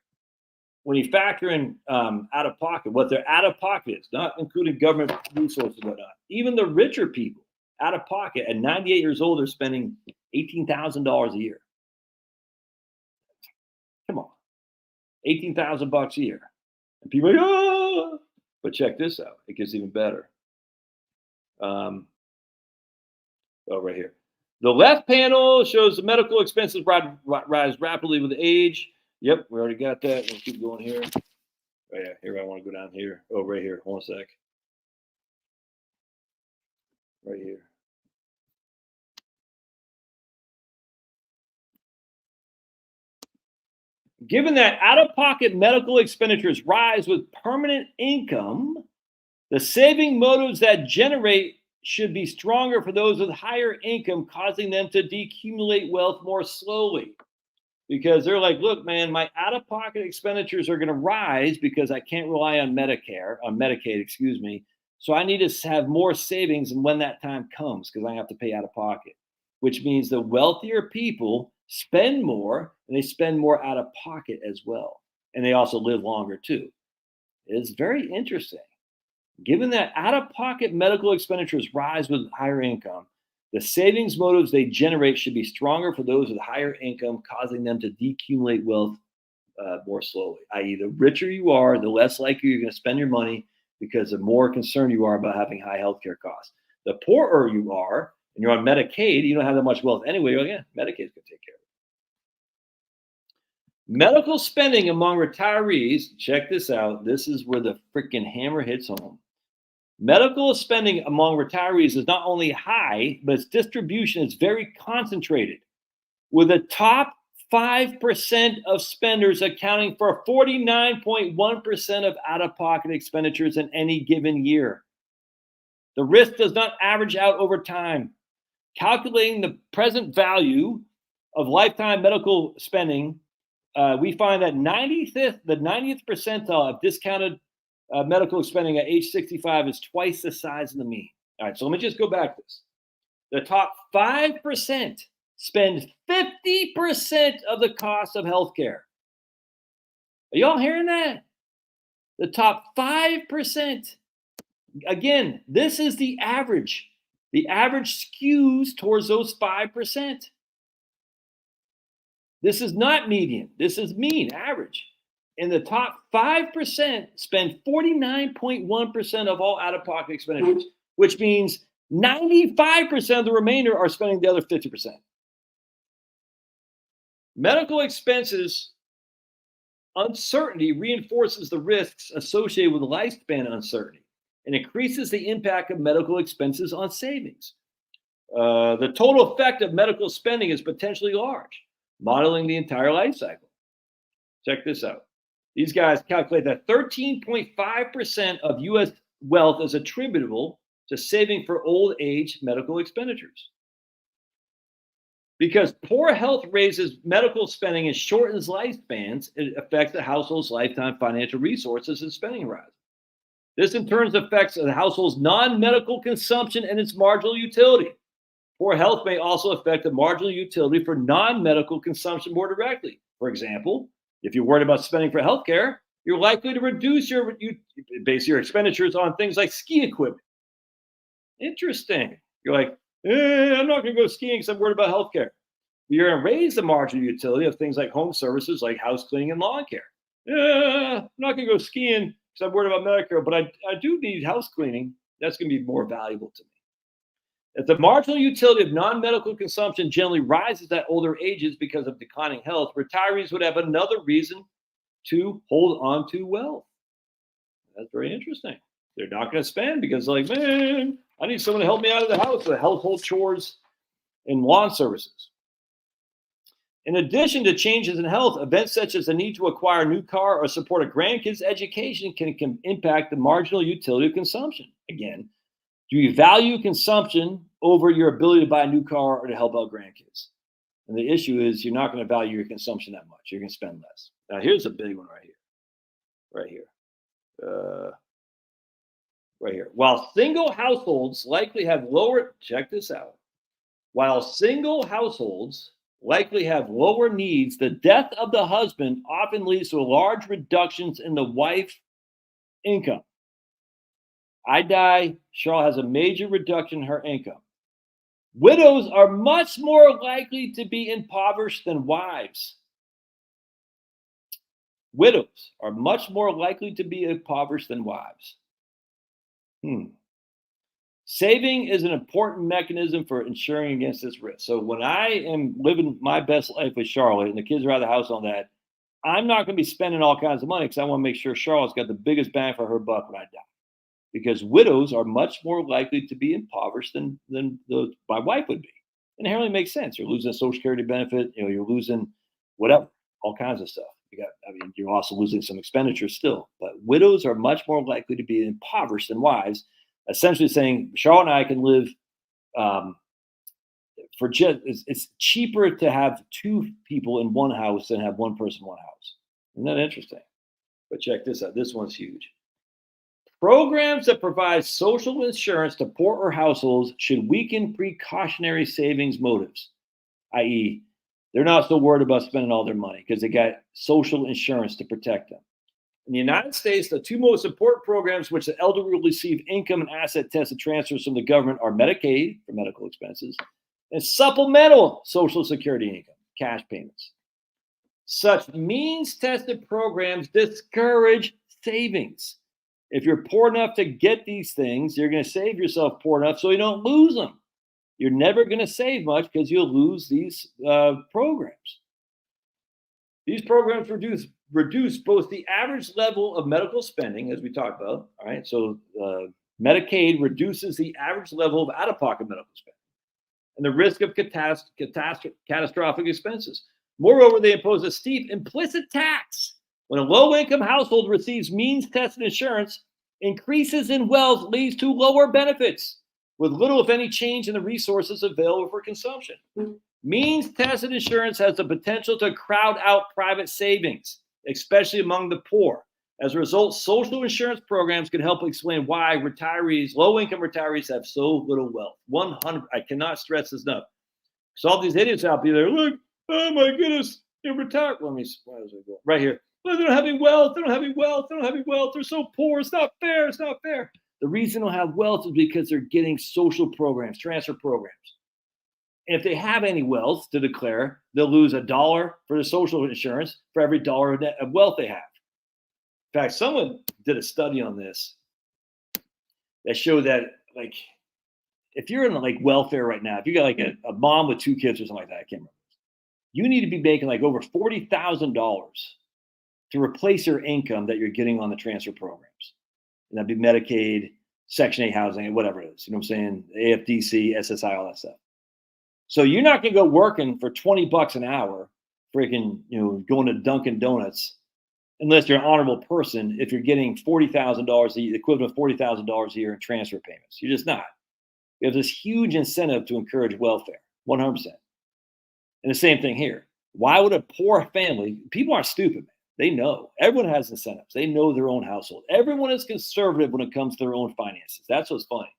when you factor in out of pocket, what their out of pocket is, not including government resources and whatnot, even the richer people out of pocket at 98 years old are spending $18,000 a year. Come on, $18,000 a year. And people are like, oh! But check this out. It gets even better. Right here. The left panel shows the medical expenses rise rapidly with age. Yep, we already got that. We'll keep going here. Oh, yeah, here I want to go down here. Oh, right here. One sec. Right here. Given that out-of-pocket medical expenditures rise with permanent income, the saving motives that generate should be stronger for those with higher income, causing them to decumulate wealth more slowly. Because they're like, look, man, my out-of-pocket expenditures are going to rise because I can't rely on Medicaid, excuse me. So I need to have more savings, and when that time comes, because I have to pay out of pocket, which means the wealthier people spend more, and they spend more out of pocket as well, and they also live longer too. It's very interesting. Given that out-of-pocket medical expenditures rise with higher income, the savings motives they generate should be stronger for those with higher income, causing them to decumulate wealth more slowly. I.e., the richer you are, the less likely you're going to spend your money because the more concerned you are about having high healthcare costs. The poorer you are, and you're on Medicaid, you don't have that much wealth anyway. Well, yeah, Medicaid's going to take care of it. Medical spending among retirees, check this out. This is where the freaking hammer hits home. Medical spending among retirees is not only high, but its distribution is very concentrated, with the top 5% of spenders accounting for 49.1% of out-of-pocket expenditures in any given year. The risk does not average out over time. Calculating the present value of lifetime medical spending, we find that the 90th percentile of discounted medical spending at age 65 is twice the size of the mean. All right, so let me just go back to this. The top 5% spend 50% of the cost of healthcare. Are y'all hearing that? The top 5%. Again, this is the average. The average skews towards those 5%. This is not median. This is mean, average. And the top 5% spend 49.1% of all out-of-pocket expenditures, which means 95% of the remainder are spending the other 50%. Medical expenses uncertainty reinforces the risks associated with lifespan uncertainty and increases the impact of medical expenses on savings. The total effect of medical spending is potentially large, modeling the entire life cycle. Check this out. These guys calculate that 13.5% of U.S. wealth is attributable to saving for old age medical expenditures. Because poor health raises medical spending and shortens lifespans, it affects the household's lifetime financial resources and spending horizon. This in turn affects the household's non-medical consumption and its marginal utility. Poor health may also affect the marginal utility for non-medical consumption more directly. For example, if you're worried about spending for healthcare, you're likely to reduce your expenditures on things like ski equipment. Interesting. You're like, I'm not going to go skiing because I'm worried about healthcare. You're going to raise the marginal utility of things like home services, like house cleaning and lawn care. I'm not going to go skiing because I'm worried about Medicare, but I do need house cleaning. That's going to be more valuable to me. If the marginal utility of non-medical consumption generally rises at older ages because of declining health, retirees would have another reason to hold on to wealth. That's very interesting. They're not going to spend because they're like, man, I need someone to help me out of the house with household chores and lawn services. In addition to changes in health, events such as the need to acquire a new car or support a grandkid's education can impact the marginal utility of consumption. Again, do you value consumption over your ability to buy a new car or to help out grandkids? And the issue is you're not going to value your consumption that much. You're going to spend less. Now, here's a big one right here. Right here. Right here. While single households likely have lower, check this out. While single households likely have lower needs, the death of the husband often leads to large reductions in the wife's income. I die, Cheryl has a major reduction in her income. Widows are much more likely to be impoverished than wives. Widows are much more likely to be impoverished than wives. Saving is an important mechanism for insuring against this risk. So when I am living my best life with Charlotte and the kids are out of the house on that, I'm not going to be spending all kinds of money because I want to make sure Charlotte's got the biggest bang for her buck when I die. Because widows are much more likely to be impoverished than my wife would be. Inherently makes sense. You're losing a Social Security benefit. You're losing whatever, all kinds of stuff. You're also losing some expenditures still. But widows are much more likely to be impoverished than wives. Essentially saying Charlotte and I can live for just it's cheaper to have two people in one house than have one person in one house. Isn't that interesting? But check this out. This one's huge. Programs that provide social insurance to poorer households should weaken precautionary savings motives, i.e., they're not so worried about spending all their money because they got social insurance to protect them. In the United States, the two most important programs which the elderly receive income and asset tested transfers from the government are Medicaid for medical expenses and supplemental Social Security income, cash payments. Such means tested programs discourage savings. If you're poor enough to get these things, you're going to save yourself poor enough so you don't lose them. You're never going to save much because you'll lose these programs. These programs reduce both the average level of medical spending, as we talked about. All right, so Medicaid reduces the average level of out-of-pocket medical spending and the risk of catastrophic expenses. Moreover, they impose a steep implicit tax. When a low-income household receives means-tested insurance, increases in wealth leads to lower benefits, with little, if any, change in the resources available for consumption. Means-tested insurance has the potential to crowd out private savings, especially among the poor. As a result, social insurance programs can help explain why low-income retirees have so little wealth. 100, I cannot stress this enough. So all these idiots out there, look, oh my goodness, you're retired. Let me, right here. Well, they don't have any wealth. They don't have any wealth. They don't have any wealth. They're so poor. It's not fair. It's not fair. The reason they don't have wealth is because they're getting social programs, transfer programs. And if they have any wealth to declare, they'll lose $1 for the social insurance for every dollar of wealth they have. In fact, someone did a study on this that showed that, like, if you're in like welfare right now, if you got like a mom with 2 kids or something like that, I can't remember, you need to be making like over $40,000 to replace your income that you're getting on the transfer programs. And that'd be Medicaid, Section 8 housing, whatever it is. You know what I'm saying? AFDC, SSI, all that stuff. So you're not going to go working for $20 an hour, freaking, going to Dunkin' Donuts, unless you're an honorable person, if you're getting $40,000, the equivalent of $40,000 a year in transfer payments. You're just not. You have this huge incentive to encourage welfare, 100%. And the same thing here. Why would a poor family, people aren't stupid, man. They know. Everyone has incentives. They know their own household. Everyone is conservative when it comes to their own finances. That's what's funny.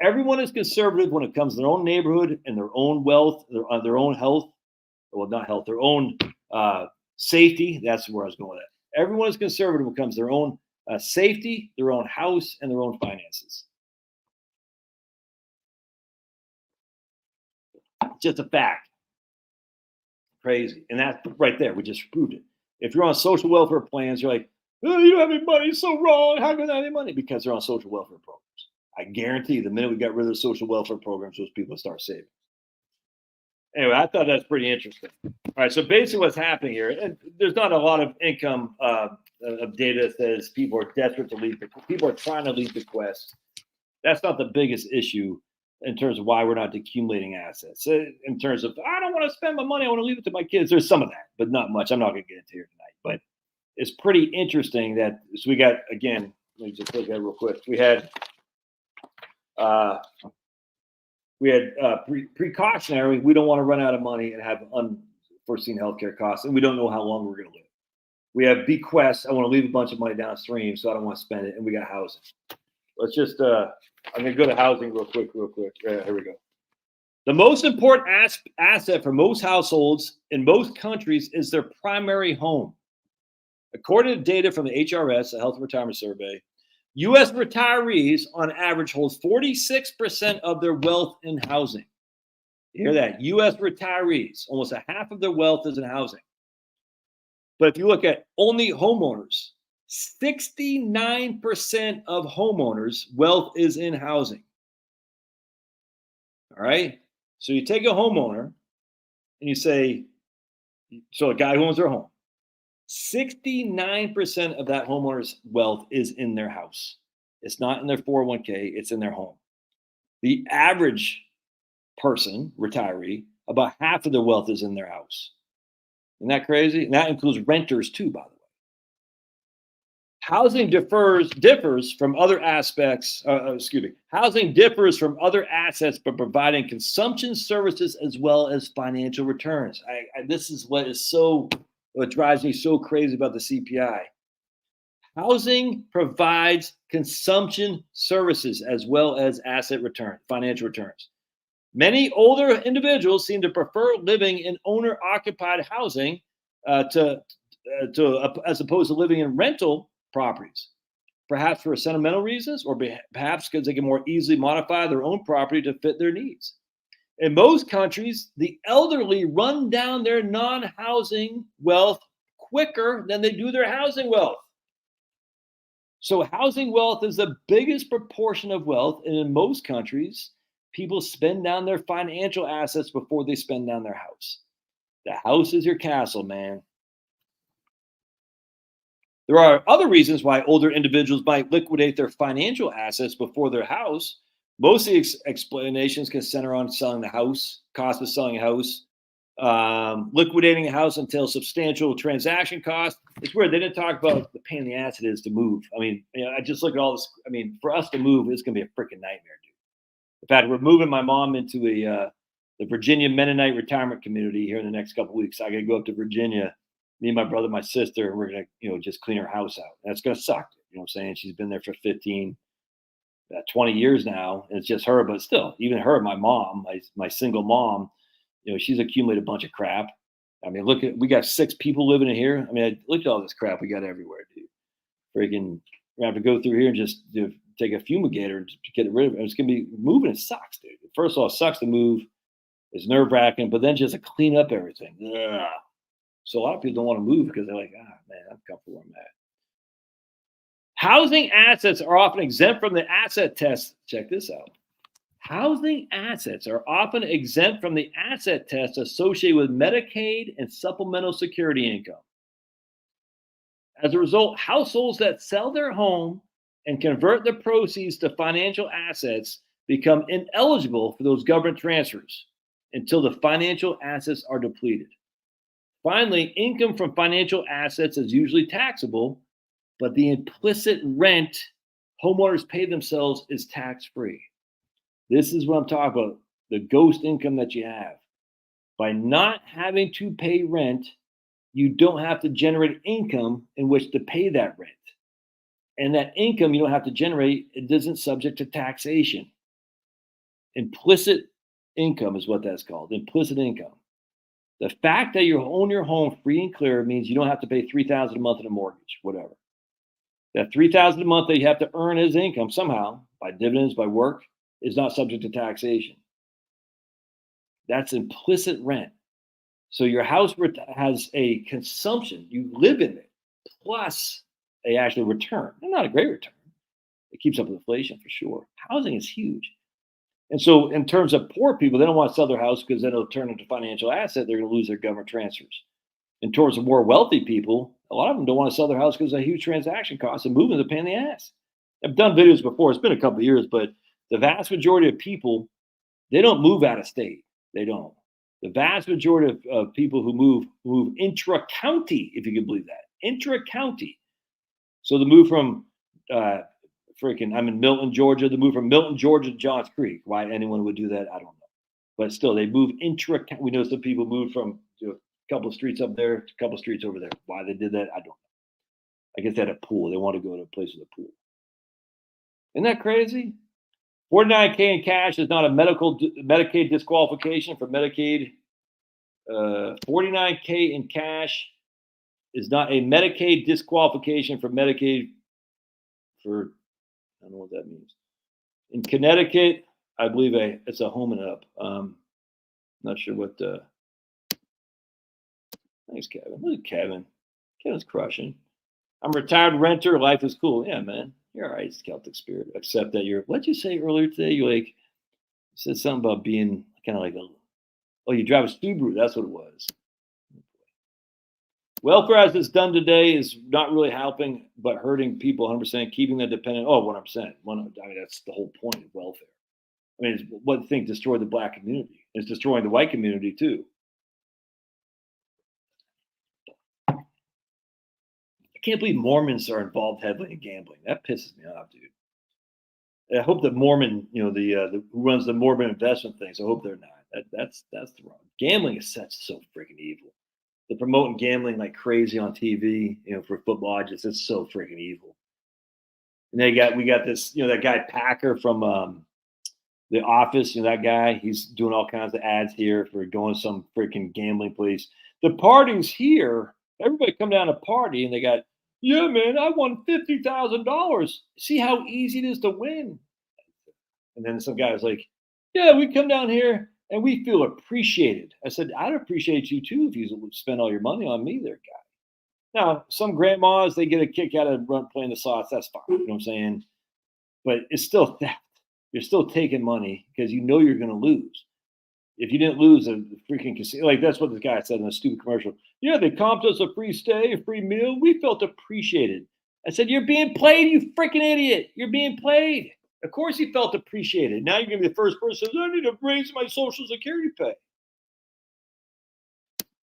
Everyone is conservative when it comes to their own neighborhood and their own wealth, their own health. Well, not health, their own safety. That's where I was going with that. Everyone is conservative when it comes to their own safety, their own house, and their own finances. Just a fact. Crazy. And that's right there. We just proved it. If you're on social welfare plans, you're like, oh, you don't have any money. It's so wrong. How can I have any money? Because they're on social welfare programs. I guarantee you, the minute we got rid of the social welfare programs, those people start saving. Anyway, I thought that's pretty interesting. All right. So basically what's happening here, and there's not a lot of income of data that says people are desperate to leave. People are trying to leave the quest. That's not the biggest issue in terms of why we're not accumulating assets. In terms of, I don't want to spend my money, I want to leave it to my kids. There's some of that, but not much. I'm not going to get into here tonight. But it's pretty interesting that, so we got, again, let me just look at it real quick. We had precautionary, we don't want to run out of money and have unforeseen healthcare costs, and we don't know how long we're going to live. We have bequest, I want to leave a bunch of money downstream, so I don't want to spend it, and we got housing. Let's just, I'm going to go to housing real quick. Here we go. The most important asset for most households in most countries is their primary home. According to data from the HRS, the Health and Retirement Survey, U.S. retirees on average hold 46% of their wealth in housing. You hear that? U.S. retirees, almost a half of their wealth is in housing. But if you look at only homeowners, 69% of homeowners' wealth is in housing. All right. So you take a homeowner and you say, so a guy who owns their home, 69% of that homeowner's wealth is in their house. It's not in their 401k, it's in their home. The average person, retiree, about half of their wealth is in their house. Isn't that crazy? And that includes renters too, by the way. Housing differs from other aspects. Housing differs from other assets by providing consumption services as well as financial returns. This is what drives me so crazy about the CPI. Housing provides consumption services as well as financial returns. Many older individuals seem to prefer living in owner-occupied housing as opposed to living in rental properties, perhaps for sentimental reasons or perhaps because they can more easily modify their own property to fit their needs. In most countries, the elderly run down their non-housing wealth quicker than they do their housing wealth. So housing wealth is the biggest proportion of wealth, and in most countries, people spend down their financial assets before they spend down their house. The house is your castle, man. There are other reasons why older individuals might liquidate their financial assets before their house. Most of the explanations can center on selling the house, cost of selling a house, liquidating a house entails substantial transaction costs. It's weird. They didn't talk about the pain in the ass it is to move. I mean, I just look at all this. I mean, for us to move, it's going to be a freaking nightmare, dude. In fact, we're moving my mom into the Virginia Mennonite retirement community here in the next couple of weeks. I got to go up to Virginia. Me and my brother, my sister, and we're going to, just clean her house out. That's going to suck. You know what I'm saying? She's been there for 20 years now, and it's just her. But still, even her, my mom, my single mom, she's accumulated a bunch of crap. I mean, we got 6 people living in here. I mean, look at all this crap we got everywhere, dude. Freaking, we're going to have to go through here and just take a fumigator to get rid of it. It's going to be moving. It sucks, dude. First of all, it sucks to move. It's nerve wracking, but then just to clean up everything. Ugh. So a lot of people don't want to move because they're like, man, I'm comfortable where I'm at. Housing assets are often exempt from the asset test. Check this out. Housing assets are often exempt from the asset test associated with Medicaid and supplemental security income. As a result, households that sell their home and convert the proceeds to financial assets become ineligible for those government transfers until the financial assets are depleted. Finally, income from financial assets is usually taxable, but the implicit rent homeowners pay themselves is tax-free. This is what I'm talking about, the ghost income that you have. By not having to pay rent, you don't have to generate income in which to pay that rent. And that income you don't have to generate, it isn't subject to taxation. Implicit income is what that's called, implicit income. The fact that you own your home free and clear means you don't have to pay $3,000 a month in a mortgage, whatever. That $3,000 a month that you have to earn as income somehow, by dividends, by work, is not subject to taxation. That's implicit rent. So your house has a consumption, you live in it, plus a actual return. And not a great return. It keeps up with inflation for sure. Housing is huge. And so in terms of poor people, they don't want to sell their house because then it'll turn into financial asset. They're going to lose their government transfers. And towards the more wealthy people, a lot of them don't want to sell their house because of huge transaction costs and moving is a pain in the ass. I've done videos before. It's been a couple of years, but the vast majority of people, they don't move out of state. They don't. The vast majority of people who move intra-county, if you can believe that. Intra-county. So the move from I'm in Milton, Georgia. The move from Milton, Georgia to Johns Creek. Why anyone would do that, I don't know. But still, they move intra-county. We know some people moved from a couple of streets up there to a couple of streets over there. Why they did that, I don't know. I guess they had a pool. They want to go to a place with a pool. Isn't that crazy? $49K in cash is not a Medicaid disqualification for Medicaid. $49K in cash is not a Medicaid disqualification for Medicaid for, I don't know what that means. In Connecticut, I believe it's a home and up. Not sure what thanks, Kevin. Look at Kevin. Kevin's crushing. I'm a retired renter. Life is cool. Yeah, man. You're all right. It's Celtic spirit. Except that what'd you say earlier today? You said something about being kind of like you drive a Subaru. That's what it was. Welfare as it's done today is not really helping, but hurting people 100%, keeping them dependent. Oh, 100%. I mean, that's the whole point of welfare. I mean, it's one thing destroyed the black community. It's destroying the white community too. I can't believe Mormons are involved heavily in gambling. That pisses me off, dude. I hope that Mormon, the who runs the Mormon investment things. I hope they're not. That's the wrong. Gambling is such so freaking evil. They're promoting gambling like crazy on TV, for football. It's so freaking evil. And we got this, that guy Packer from The Office. That guy. He's doing all kinds of ads here for going to some freaking gambling place. The parties here, everybody come down to party, and they got, yeah, man, I won $50,000. See how easy it is to win. And then some guy was like, yeah, we come down here and we feel appreciated. I said, I'd appreciate you too if you spend all your money on me there, guy. Now, some grandmas, they get a kick out of playing the slots. That's fine. You know what I'm saying? But it's still theft. You're still taking money because you know you're going to lose. If you didn't lose a freaking casino, like that's what this guy said in a stupid commercial. Yeah, they comped us a free stay, a free meal. We felt appreciated. I said, you're being played, you freaking idiot. You're being played. Of course he felt appreciated. Now you're going to be the first person who says, I need to raise my Social Security pay.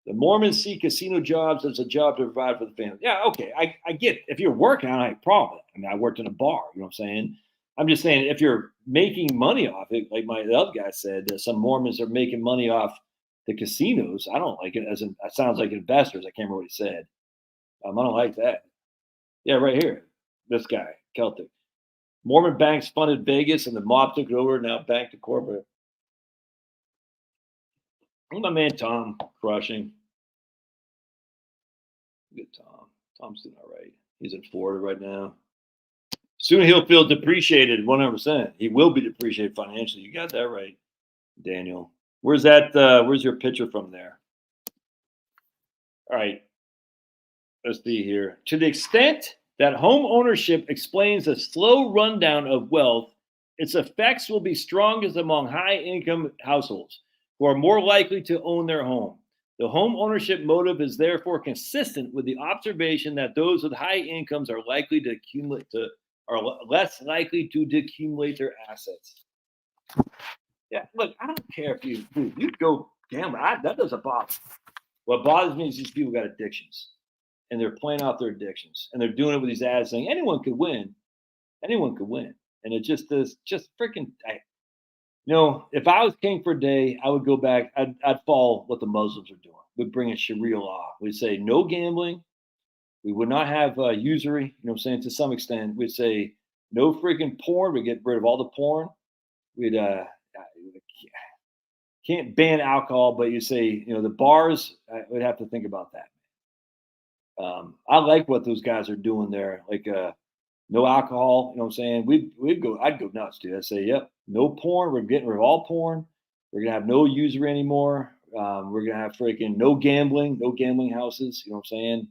The Mormons see casino jobs as a job to provide for the family. Yeah, okay. I get it. If you're working, I don't have a problem with it. I mean, I worked in a bar. You know what I'm saying? I'm just saying if you're making money off it, like the other guy said, that some Mormons are making money off the casinos. I don't like it. It sounds like investors. I can't remember what he said. I don't like that. Yeah, right here. This guy, Celtic. Mormon banks funded Vegas and the mob took it over, now back to corporate. My man Tom crushing. Good Tom. Tom's doing all right. He's in Florida right now. Soon he'll feel depreciated 100%. He will be depreciated financially. You got that right, Daniel. Where's that? Where's your picture from there? All right. Let's see here. To the extent that home ownership explains a slow rundown of wealth, its effects will be strongest among high-income households who are more likely to own their home. The home ownership motive is therefore consistent with the observation that those with high incomes are less likely to accumulate their assets. Yeah, look, I don't care if you go gambling. That doesn't bother me. What bothers me is these people got addictions, and they're playing off their addictions, and they're doing it with these ads saying anyone could win, and it just is just freaking. If I was king for a day, I would go back. I'd follow what the Muslims are doing. We'd bring in Sharia law. We'd say no gambling. We would not have usury. You know what I'm saying? To some extent, we'd say no freaking porn. We'd get rid of all the porn. We'd can't ban alcohol, but you say the bars. We'd have to think about that. I like what those guys are doing there. Like no alcohol. You know what I'm saying? I'd go nuts, dude. I'd say, yep, no porn. We're getting rid of all porn. We're gonna have no usury anymore. We're gonna have freaking no gambling houses. You know what I'm saying?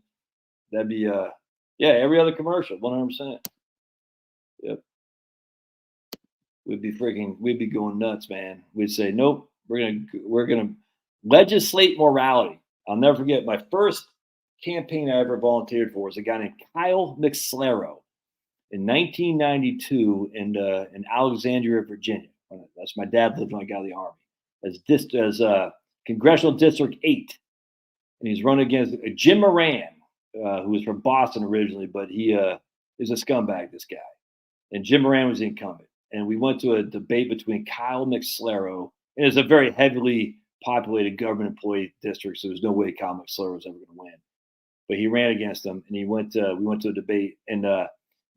That'd be every other commercial, 100%. Yep. We'd be going nuts, man. We'd say, nope, we're gonna legislate morality. I'll never forget my first campaign I ever volunteered for was a guy named Kyle McSlero in 1992 in Alexandria, Virginia. That's my dad lived when I got out of the Army as Congressional District 8, and he's running against Jim Moran. Who was from Boston originally, but he is a scumbag, this guy. And Jim Moran was the incumbent. And we went to a debate between Kyle McSlero, and it's a very heavily populated government employee district, so there's no way Kyle McSlero was ever going to win. But he ran against him, and we went to a debate, and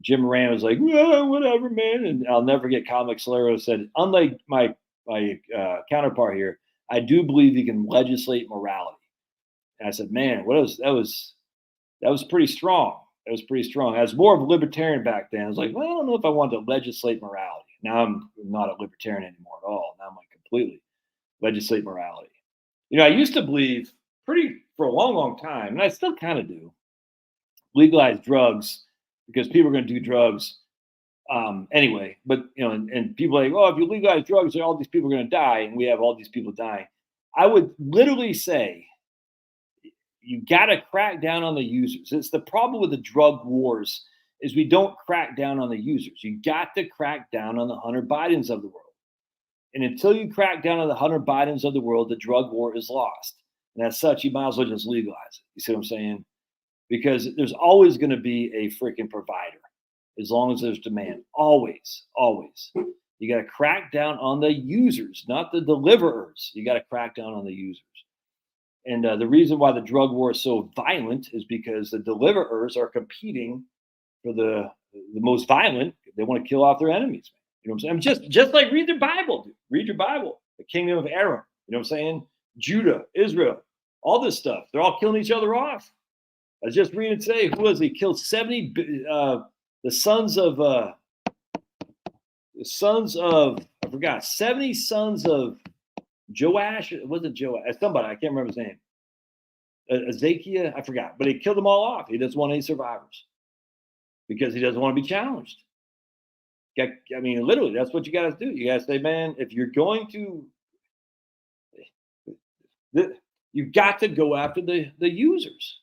Jim Moran was like, well, whatever, man. And I'll never forget Kyle McSlero said, unlike my counterpart here, I do believe you can legislate morality. And I said, man, that was pretty strong. It was pretty strong. I was more of a libertarian back then. I was like, well, I don't know if I want to legislate morality. Now I'm not a libertarian anymore at all. Now I'm like completely legislate morality. I used to believe for a long, long time, and I still kind of do, legalize drugs because people are going to do drugs anyway. But, and people are like, oh, if you legalize drugs, all these people are going to die, and we have all these people dying. I would literally say, you got to crack down on the users. It's the problem with the drug wars is we don't crack down on the users. You got to crack down on the Hunter Bidens of the world. And until you crack down on the Hunter Bidens of the world, the drug war is lost. And as such, you might as well just legalize it. You see what I'm saying? Because there's always going to be a freaking provider as long as there's demand. Always, always. You got to crack down on the users, not the deliverers. You got to crack down on the users. And the reason why the drug war is so violent is because the deliverers are competing for the most violent. They want to kill off their enemies. You know what I'm saying? Just like read the Bible, dude. Read your Bible. The kingdom of Aram. You know what I'm saying? Judah, Israel, all this stuff. They're all killing each other off. I was just reading today. Who was he? Killed 70. The sons of I forgot. 70 sons of Joash. It wasn't Joash. Somebody I can't remember his name. Ezekiel. I forgot. But he killed them all off. He doesn't want any survivors because he doesn't want to be challenged. I mean, literally, that's what you got to do. You got to say, man, if you're going to, you got to go after the users.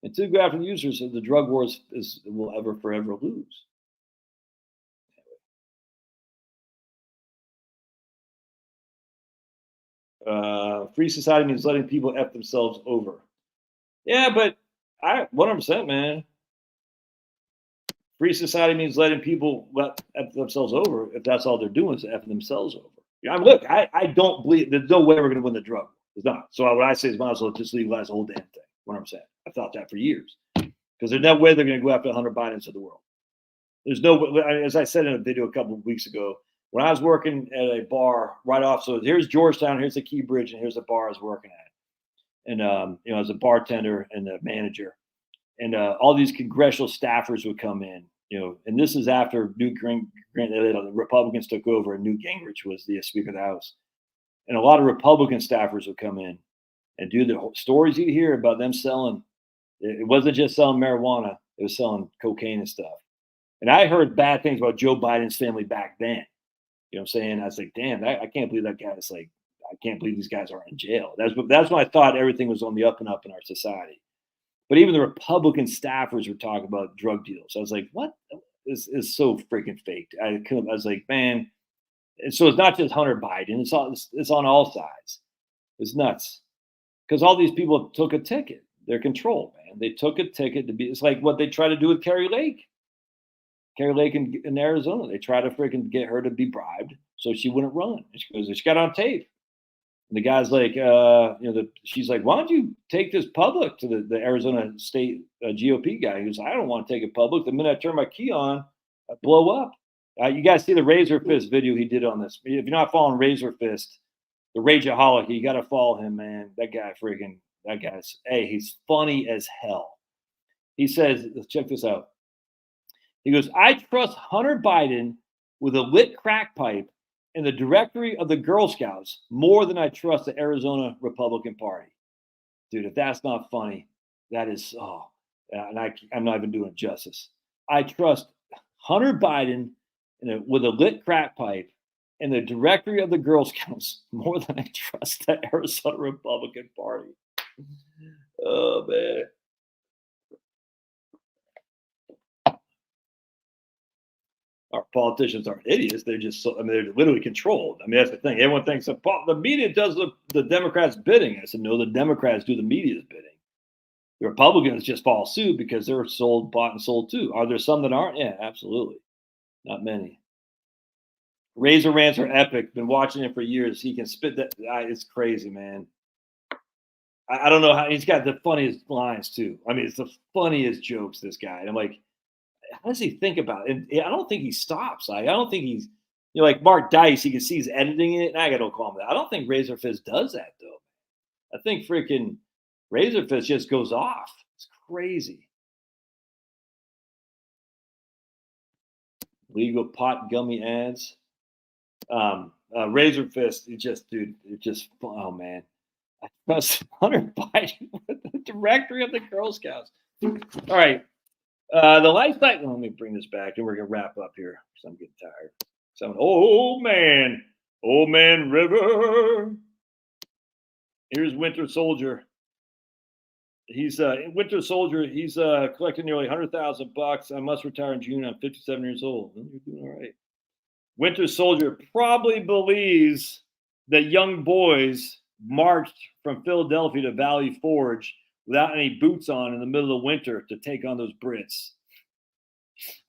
And to go after the users, the drug wars will ever forever lose. Free society means letting people F themselves over. Yeah, but 100%, man. Free society means letting people F themselves over if that's all they're doing is F themselves over. Yeah, look, I don't believe there's no way we're going to win the drug. It's not. So what I say is might as well just legalize the whole damn thing. 100%. I thought that for years because there's no way they're going to go after Hunter Bidens of the world. There's no, as I said in a video a couple of weeks ago, when I was working at a bar right off. So here's Georgetown, here's the Key Bridge, and here's the bar I was working at. And as a bartender and the manager, and all these congressional staffers would come in. And this is after Newt the Republicans took over, and Newt Gingrich was the Speaker of the House. And a lot of Republican staffers would come in and do the stories you hear about them selling. It wasn't just selling marijuana; it was selling cocaine and stuff. And I heard bad things about Joe Biden's family back then. You know what I'm saying? I was like, damn, I can't believe that guy's like, I can't believe these guys are in jail. That's when I thought everything was on the up and up in our society. But even the Republican staffers were talking about drug deals. I was like, what? This is so freaking fake. I was like, man. And so it's not just Hunter Biden. It's on all sides. It's nuts. Because all these people took a ticket. They're controlled, man. They took a ticket to be. It's like what they try to do with Kari Lake. Kari Lake in Arizona. They try to freaking get her to be bribed so she wouldn't run. She got on tape. And the guy's like, she's like, why don't you take this public to the Arizona State GOP guy? He goes, I don't want to take it public. The minute I turn my key on, I blow up. You guys see the Razor Fist video he did on this. If you're not following Razor Fist, the Rageaholic, you got to follow him, man. That guy's, he's funny as hell. He says, let's check this out. He goes, I trust Hunter Biden with a lit crack pipe in the directory of the Girl Scouts more than I trust the Arizona Republican Party. Dude, if that's not funny, that is, and I'm not even doing it justice. I trust Hunter Biden with a lit crack pipe in the directory of the Girl Scouts more than I trust the Arizona Republican Party. Oh, man. Our politicians aren't idiots. They're just, they're literally controlled. That's the thing. Everyone thinks the media does the Democrats' bidding. I said, no, the Democrats do the media's bidding. The Republicans just follow suit because they're bought and sold too. Are there some that aren't? Yeah, absolutely. Not many. Razor rants are epic. Been watching him for years. He can spit that. It's crazy, man. I don't know how he's got the funniest lines too. It's the funniest jokes, this guy. And I'm like, how does he think about it? And I don't think he stops. I don't think he's, like Mark Dice, you can see he's editing it. And I got no call him that. I don't think Razor Fist does that, though. I think freaking Razor Fist just goes off. It's crazy. Legal pot gummy ads. Razor Fist, oh, man. I trust Hunter Biden with the directory of the Girl Scouts. All right. The lifestyle. Let me bring this back, and we're gonna wrap up here because I'm getting tired. So, old man river. Here's Winter Soldier. He's Winter Soldier. He's collecting nearly $100,000. I must retire in June. I'm 57 years old. Well, you're doing all right. Winter Soldier probably believes that young boys marched from Philadelphia to Valley Forge without any boots on in the middle of winter to take on those Brits.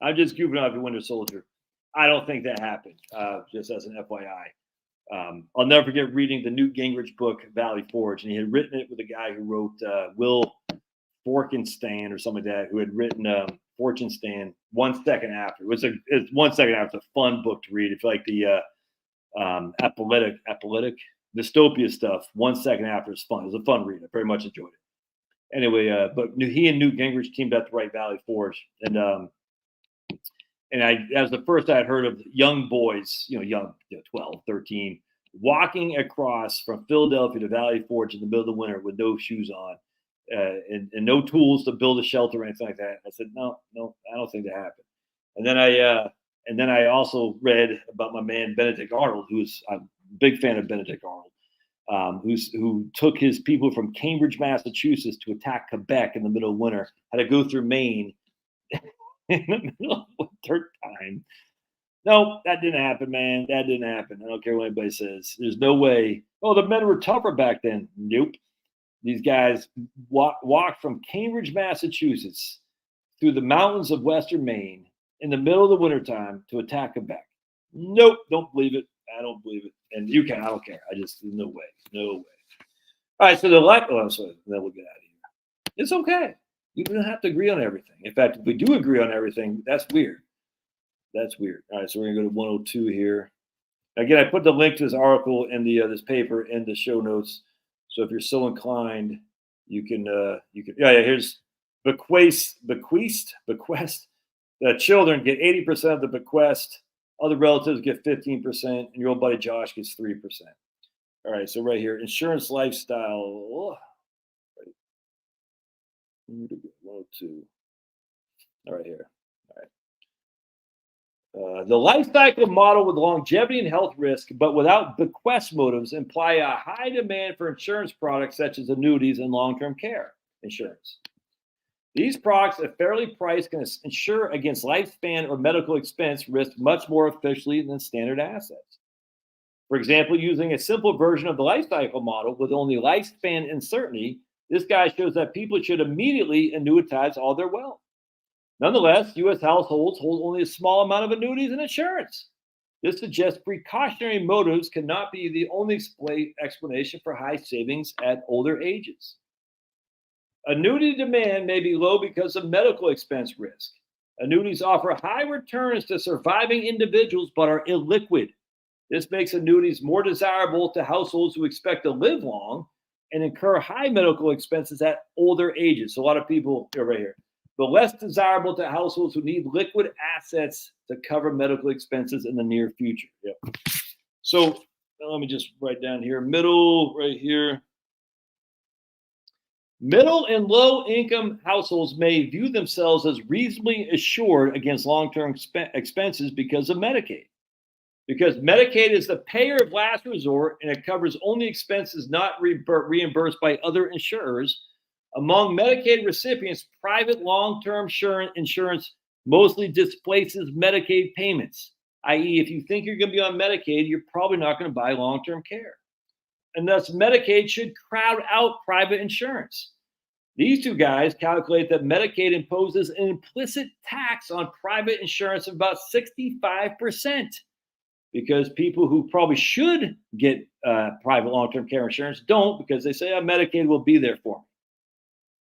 I'm just goofing off the Winter Soldier. I don't think that happened, just as an FYI. I'll never forget reading the Newt Gingrich book, Valley Forge, and he had written it with a guy who wrote Will Forkenstein or something like that, who had written Fortune Stand 1 second after. It's 1 second after. It's a fun book to read. It's like the apocalyptic dystopia stuff. 1 second after is fun. It was a fun read. I very much enjoyed it. Anyway, but he and Newt Gingrich teamed up to write Valley Forge, and that was the first I had heard of young boys, young, 12, 13, walking across from Philadelphia to Valley Forge in the middle of the winter with no shoes on. And no tools to build a shelter or anything like that. I said, no, I don't think that happened. And then I also read about my man Benedict Arnold, I'm a big fan of Benedict Arnold, who took his people from Cambridge, Massachusetts, to attack Quebec in the middle of winter. Had to go through Maine in the middle of winter time. No, that didn't happen, man. That didn't happen. I don't care what anybody says. There's no way. Oh, the men were tougher back then. Nope. These guys walked from Cambridge, Massachusetts, through the mountains of western Maine in the middle of the wintertime to attack Quebec. Nope, don't believe it. I don't believe it. And you can, I don't care. No way. No way. All right, so then we'll get out of here. It's okay. You don't have to agree on everything. In fact, if we do agree on everything, that's weird. That's weird. All right, so we're going to go to 102 here. Again, I put the link to this article in this paper in the show notes. So if you're so inclined, you can. Here's bequest. The children get 80% of the bequest. Other relatives get 15%, and your old buddy Josh gets 3%. All right, so right here, insurance lifestyle. Right. 102. All right here. The life cycle model with longevity and health risk, but without bequest motives, imply a high demand for insurance products such as annuities and long-term care insurance. These products, at fairly priced, can insure against lifespan or medical expense risk much more efficiently than standard assets. For example, using a simple version of the life cycle model with only lifespan uncertainty, this guy shows that people should immediately annuitize all their wealth. Nonetheless, U.S. households hold only a small amount of annuities and insurance. This suggests precautionary motives cannot be the only explanation for high savings at older ages. Annuity demand may be low because of medical expense risk. Annuities offer high returns to surviving individuals but are illiquid. This makes annuities more desirable to households who expect to live long and incur high medical expenses at older ages. So a lot of people are right here. But less desirable to households who need liquid assets to cover medical expenses in the near future. Yep. So let me just write down here, middle right here. Middle and low income households may view themselves as reasonably assured against long-term expenses because of Medicaid. Because Medicaid is the payer of last resort and it covers only expenses not reimbursed by other insurers. Among Medicaid recipients, private long-term insurance mostly displaces Medicaid payments, i.e., if you think you're going to be on Medicaid, you're probably not going to buy long-term care. And thus, Medicaid should crowd out private insurance. These two guys calculate that Medicaid imposes an implicit tax on private insurance of about 65%, because people who probably should get private long-term care insurance don't, because they say, Medicaid will be there for me.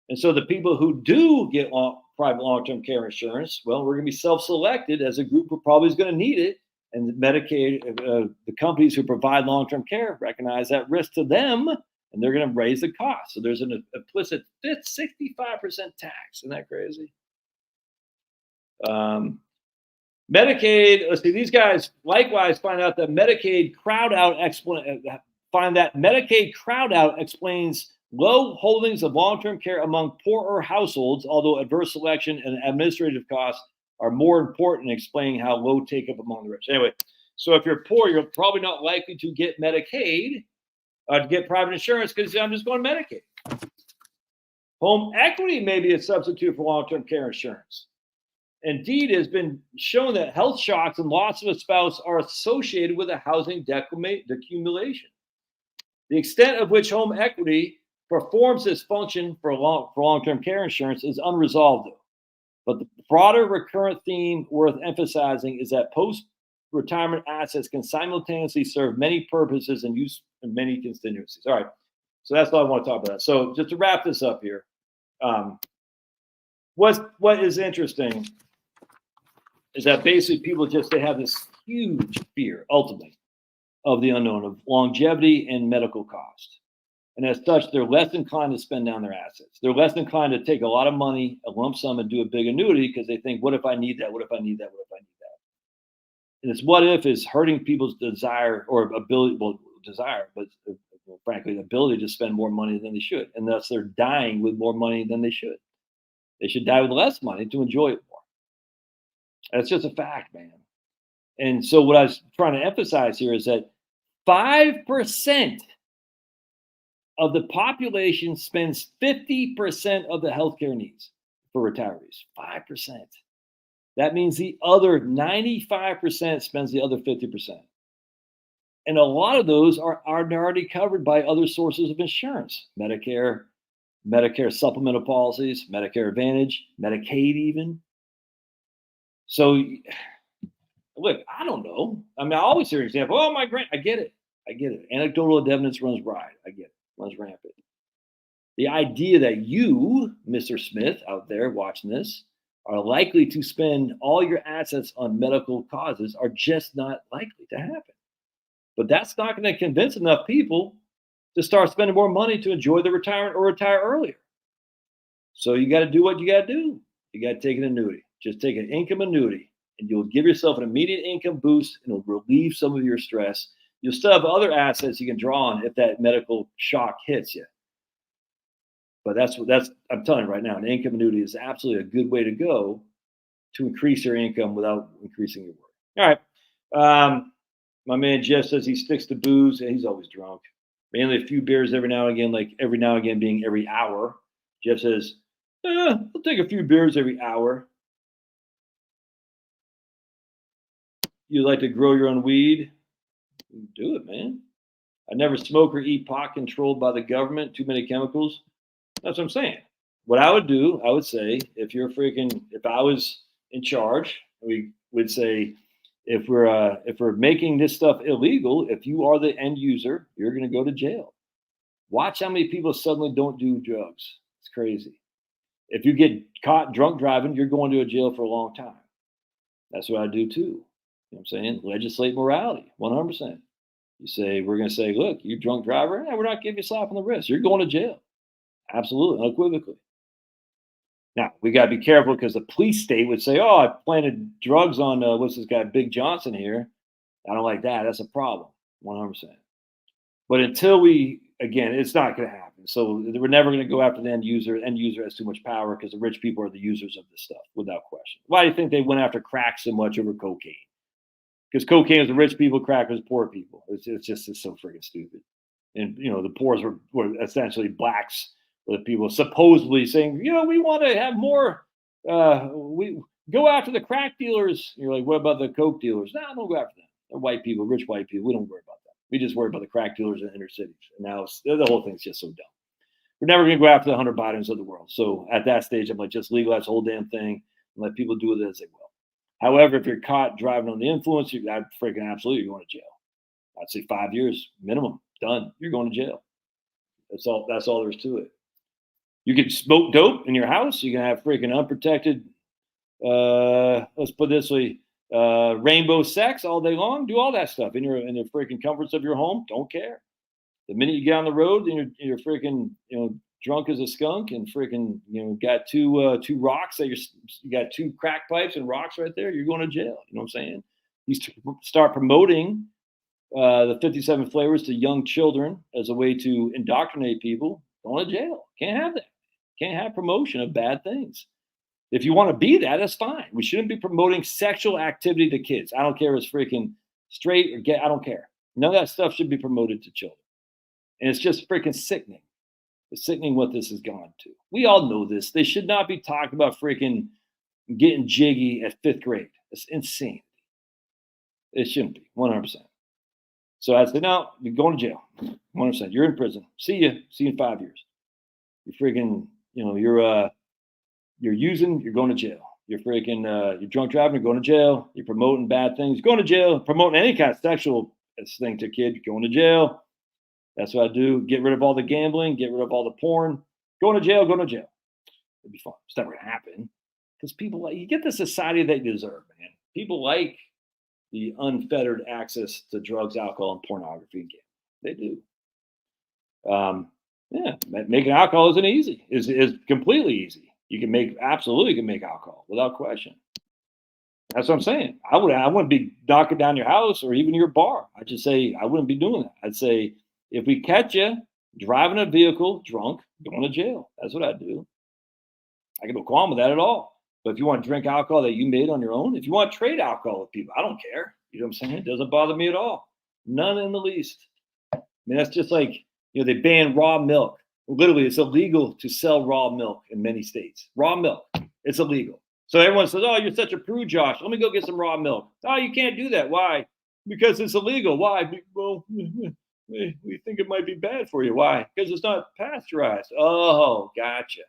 And so the people who do get private long-term care insurance, well, we're going to be self-selected as a group who probably is going to need it. And Medicaid, the companies who provide long-term care recognize that risk to them, and they're going to raise the cost. So there's an implicit 65% tax. Isn't that crazy? Medicaid, let's see, these guys likewise find that Medicaid crowd out explains low holdings of long-term care among poorer households, although adverse selection and administrative costs are more important in explaining how low take-up among the rich. Anyway, so if you're poor, you're probably not likely to get Medicaid, to get private insurance, because I'm just going Medicaid. Home equity may be a substitute for long-term care insurance. Indeed, it has been shown that health shocks and loss of a spouse are associated with a housing decumulation. The extent of which home equity performs this function for long-term care insurance is unresolved, though. But the broader recurrent theme worth emphasizing is that post-retirement assets can simultaneously serve many purposes and use in many constituencies. All right, so that's all I want to talk about. So just to wrap this up here, what is interesting is that basically people they have this huge fear, ultimately, of the unknown, of longevity and medical cost. And as such, they're less inclined to spend down their assets. They're less inclined to take a lot of money, a lump sum, and do a big annuity because they think, what if I need that? What if I need that? What if I need that? And this what if is hurting people's desire or ability, but frankly, the ability to spend more money than they should. And thus they're dying with more money than they should. They should die with less money to enjoy it more. That's just a fact, man. And so what I was trying to emphasize here is that 5% of the population spends 50% of the healthcare needs for retirees. 5%. That means the other 95% spends the other 50%. And a lot of those are already covered by other sources of insurance: Medicare, Medicare supplemental policies, Medicare Advantage, Medicaid even. So, look, I don't know. I mean, I always hear an example. Oh, my grand, I get it. Anecdotal evidence runs riot. I get it. Runs rampant. The idea that you, Mr. Smith, out there watching this, are likely to spend all your assets on medical causes are just not likely to happen. But that's not going to convince enough people to start spending more money to enjoy the retirement or retire earlier. So you got to do what you got to do. You got to take an annuity. Just take an income annuity, and you'll give yourself an immediate income boost, and it'll relieve some of your stress. You'll still have other assets you can draw on if that medical shock hits you. But that's I'm telling you right now, an income annuity is absolutely a good way to go to increase your income without increasing your work. All right. My man Jeff says he sticks to booze, and he's always drunk. Mainly a few beers every now and again, like every now and again being every hour. Jeff says, I'll take a few beers every hour. You like to grow your own weed? Do it, man. I never smoke or eat pot controlled by the government. Too many chemicals. That's what I'm saying. What I would do, I would say, if I was in charge, we would say, if we're making this stuff illegal, if you are the end user, you're going to go to jail. Watch how many people suddenly don't do drugs. It's crazy. If you get caught drunk driving, you're going to a jail for a long time. That's what I do too. You know what I'm saying? Legislate morality, 100%. You say, we're going to say, look, you drunk driver, we're not giving you a slap on the wrist. You're going to jail. Absolutely, unequivocally. Now, we got to be careful because the police state would say, I planted drugs on, what's this guy, Big Johnson here. I don't like that. That's a problem, 100%. But until again, it's not going to happen. So we're never going to go after the end user. End user has too much power because the rich people are the users of this stuff, without question. Why do you think they went after crack so much over cocaine? Because cocaine is the rich people, crack is poor people. It's so freaking stupid. And, the poor were essentially blacks, the people supposedly saying, we want to have more, we go after the crack dealers. You're like, what about the coke dealers? No, don't go after them. They're white people, rich white people. We don't worry about that. We just worry about the crack dealers in inner cities. And now the whole thing's just so dumb. We're never going to go after the Hunter Bidens of the world. So at that stage, I'm like, just legalize the whole damn thing and let people do with it as they will. However, if you're caught driving on the influence, I'd freaking absolutely, you're going to jail. I'd say 5 years minimum. Done. You're going to jail. That's all there is to it. You can smoke dope in your house. You can have freaking unprotected, let's put it this way, rainbow sex all day long. Do all that stuff in the freaking comforts of your home. Don't care. The minute you get on the road and you're freaking, drunk as a skunk and freaking, got two rocks that you got two crack pipes and rocks right there, you're going to jail. You know what I'm saying? You start promoting the 57 flavors to young children as a way to indoctrinate people. Going to jail. Can't have that. Can't have promotion of bad things. If you want to be that, that's fine. We shouldn't be promoting sexual activity to kids. I don't care if it's freaking straight or gay. I don't care. None of that stuff should be promoted to children. And it's just freaking sickening. It's sickening what this has gone to. We all know this. They should not be talking about freaking getting jiggy at 5th grade. It's insane. It shouldn't be, 100%. So I said, no, you're going to jail. 100%. You're in prison. See you. See you in 5 years. You're freaking, you're using, you're going to jail. You're freaking, you're drunk driving, you're going to jail. You're promoting bad things, you're going to jail. Promoting any kind of sexual thing to a kid, you're going to jail. That's what I do. Get rid of all the gambling, get rid of all the porn. Going to jail, go to jail. It'd be fun. It's never going to happen. Because people like, you get the society that you deserve, man. People like the unfettered access to drugs, alcohol, and pornography and gambling. They do. Making alcohol isn't easy. Is completely easy. You can make alcohol without question. That's what I'm saying. I wouldn't be knocking down your house or even your bar. I'd just say I wouldn't be doing that. I'd say if we catch you driving a vehicle drunk, going to jail. That's what I'd do. I got no qualm with that at all. But if you want to drink alcohol that you made on your own, if you want to trade alcohol with people, I don't care. You know what I'm saying? It doesn't bother me at all. None in the least. I mean, that's just like, they ban raw milk. Literally, it's illegal to sell raw milk in many states. Raw milk, it's illegal. So everyone says, oh, you're such a prude, Josh. Let me go get some raw milk. Oh, you can't do that. Why? Because it's illegal. Why? Well, we think it might be bad for you. Why? Because it's not pasteurized. Oh, gotcha.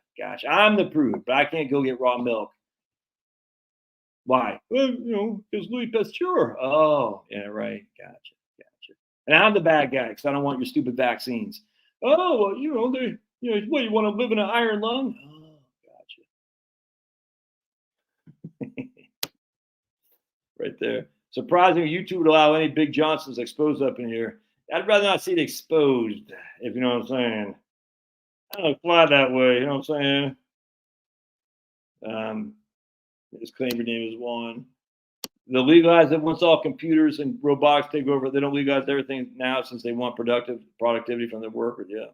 I'm the prude, but I can't go get raw milk. Why? Well, because Louis Pasteur. Oh, yeah, right. Gotcha. And I'm the bad guy because I don't want your stupid vaccines. Oh, well, what, you want to live in an iron lung? Oh, gotcha. Right there. Surprisingly, YouTube would allow any Big Johnsons exposed up in here. I'd rather not see it exposed, if you know what I'm saying. I don't fly that way, you know what I'm saying? His claim your name is one. They'll legalize it once all computers and robotics take over. They don't legalize everything now since they want productivity from their workers. Yeah.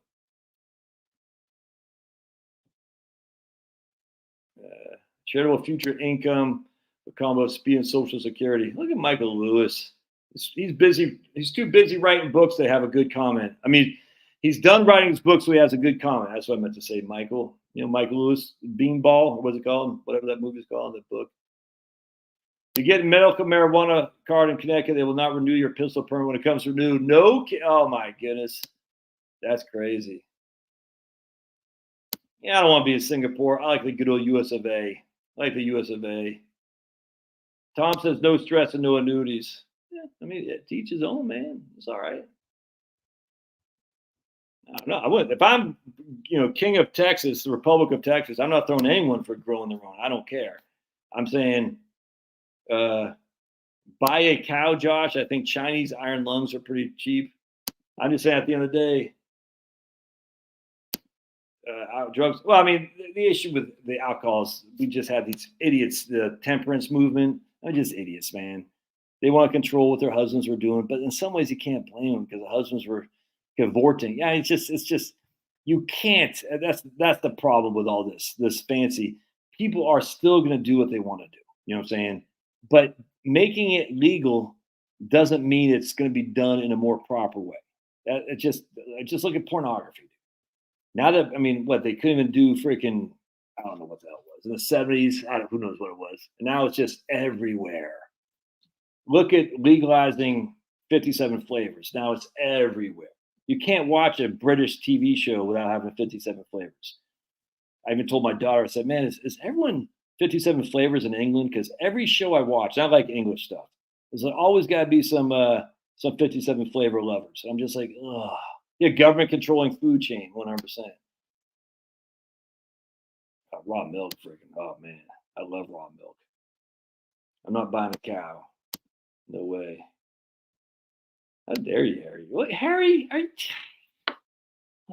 Charitable future income, a combo of speed and Social Security. Look at Michael Lewis. He's busy. He's too busy writing books to have a good comment. I mean, he's done writing his books, so he has a good comment. That's what I meant to say, Michael. Michael Lewis, Beanball, or what's it called? Whatever that movie's called in the book. You get a medical marijuana card in Connecticut, they will not renew your pistol permit when it comes to renew. No, oh my goodness, that's crazy. Yeah, I don't want to be in Singapore. I like the good old US of A. Tom says no stress and no annuities. Yeah, I mean, to each his own, man. It's all right. No, I wouldn't. If I'm, king of Texas, the Republic of Texas, I'm not throwing anyone for growing their own. I don't care. I'm saying, buy a cow, Josh. I think Chinese iron lungs are pretty cheap. I'm just saying, at the end of the day, drugs. Well, I mean, the issue with the alcohol is we just have these idiots, the temperance movement. They're just idiots, man. They want to control what their husbands were doing, but in some ways you can't blame them because the husbands were cavorting. Yeah, it's just you can't. That's the problem with all this fancy. People are still going to do what they want to do. You know what I'm saying? But making it legal doesn't mean it's going to be done in a more proper way. Just look at pornography. Now that, I mean, what, they couldn't even do freaking, I don't know what the hell it was in the 70s. Who knows what it was. And now it's just everywhere. Look at legalizing 57 flavors. Now it's everywhere. You can't watch a British TV show without having 57 flavors. I even told my daughter, I said, man, is everyone 57 flavors in England? Because every show I watch, I like English stuff. There's always got to be some 57 flavor lovers. I'm just like, ugh. Yeah, government controlling food chain, 100%. Raw milk, freaking. Oh man, I love raw milk. I'm not buying a cow. No way. How dare you, Harry? What, Harry?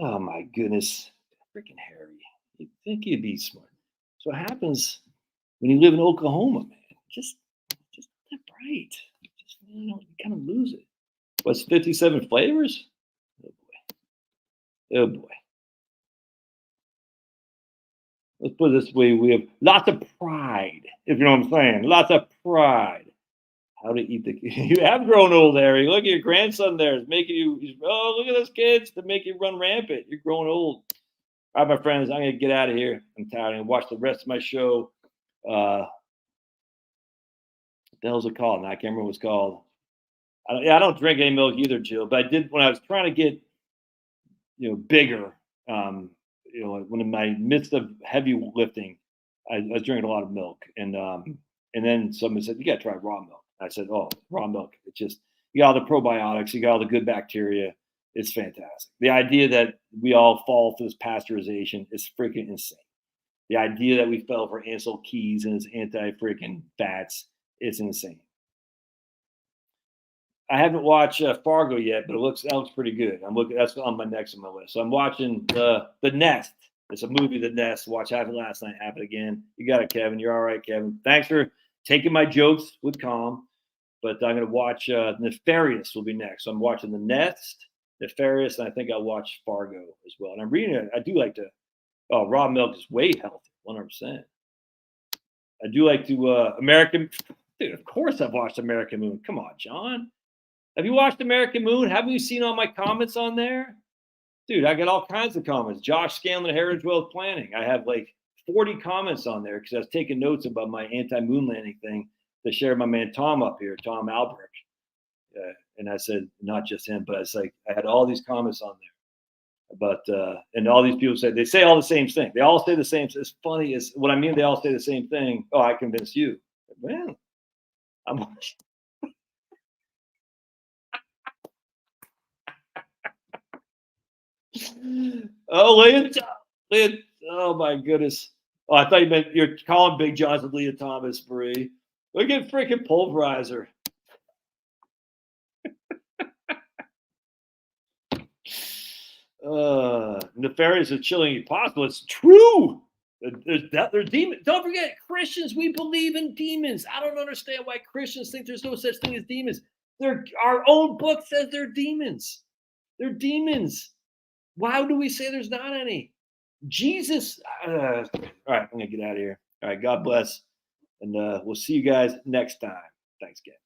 Oh my goodness, freaking Harry! You'd think you'd be smart. So what happens when you live in Oklahoma, man? Just that bright. You kind of lose it. What's 57 flavors? Oh boy. Let's put it this way. We have lots of pride, if you know what I'm saying. Lots of pride. How to eat the you have grown old, Harry. Look at your grandson there. It's making you, oh, look at those kids to make you run rampant. You're growing old. All right, my friends, I'm gonna get out of here. I'm tired. I'm gonna watch the rest of my show. What the hell's it called? Now I can't remember what it's called. I don't drink any milk either, Jill. But I did when I was trying to get bigger. When in my midst of heavy lifting, I was drinking a lot of milk, and then somebody said you got to try raw milk. I said, oh, raw milk. It's just you got all the probiotics, you got all the good bacteria. It's fantastic. The idea that we all fall for this pasteurization is freaking insane. The idea that we fell for Ansel Keys and his anti-freaking fats is insane. I haven't watched Fargo yet, but that looks pretty good. I'm looking. That's on my next on my list. So I'm watching The Nest. It's a movie, The Nest. Watch half it last night, half it again. You got it, Kevin. You're all right, Kevin. Thanks for taking my jokes with calm. But I'm going to watch Nefarious will be next. So I'm watching The Nest, Nefarious, and I think I'll watch Fargo as well. And I'm reading it. I do like to. Oh, raw milk is way healthy, 100%. I do like to American. Dude, of course I've watched American Moon. Come on, John. Have you watched American Moon? Haven't you seen all my comments on there? Dude, I got all kinds of comments. Josh Scanlon, Heritage Wealth Planning. I have like 40 comments on there because I was taking notes about my anti-moon landing thing to share my man Tom up here, Tom Albrecht. And I said, not just him, but it's like I had all these comments on there. But and all these people they say all the same thing. They all say the same. It's funny is what I mean. They all say the same thing. Oh, I convinced you. Well, I'm. Oh, Leah. Oh my goodness. Oh, I thought you meant you're calling Big Johnson Leah Thomas, Bree. Look at freaking Pulverizer. Nefarious is chilling possible. It's true. There's demons. Don't forget, Christians, we believe in demons. I don't understand why Christians think there's no such thing as demons. Our own book says they're demons. They're demons. Why do we say there's not any? Jesus. All right, I'm going to get out of here. All right, God bless. And we'll see you guys next time. Thanks, again.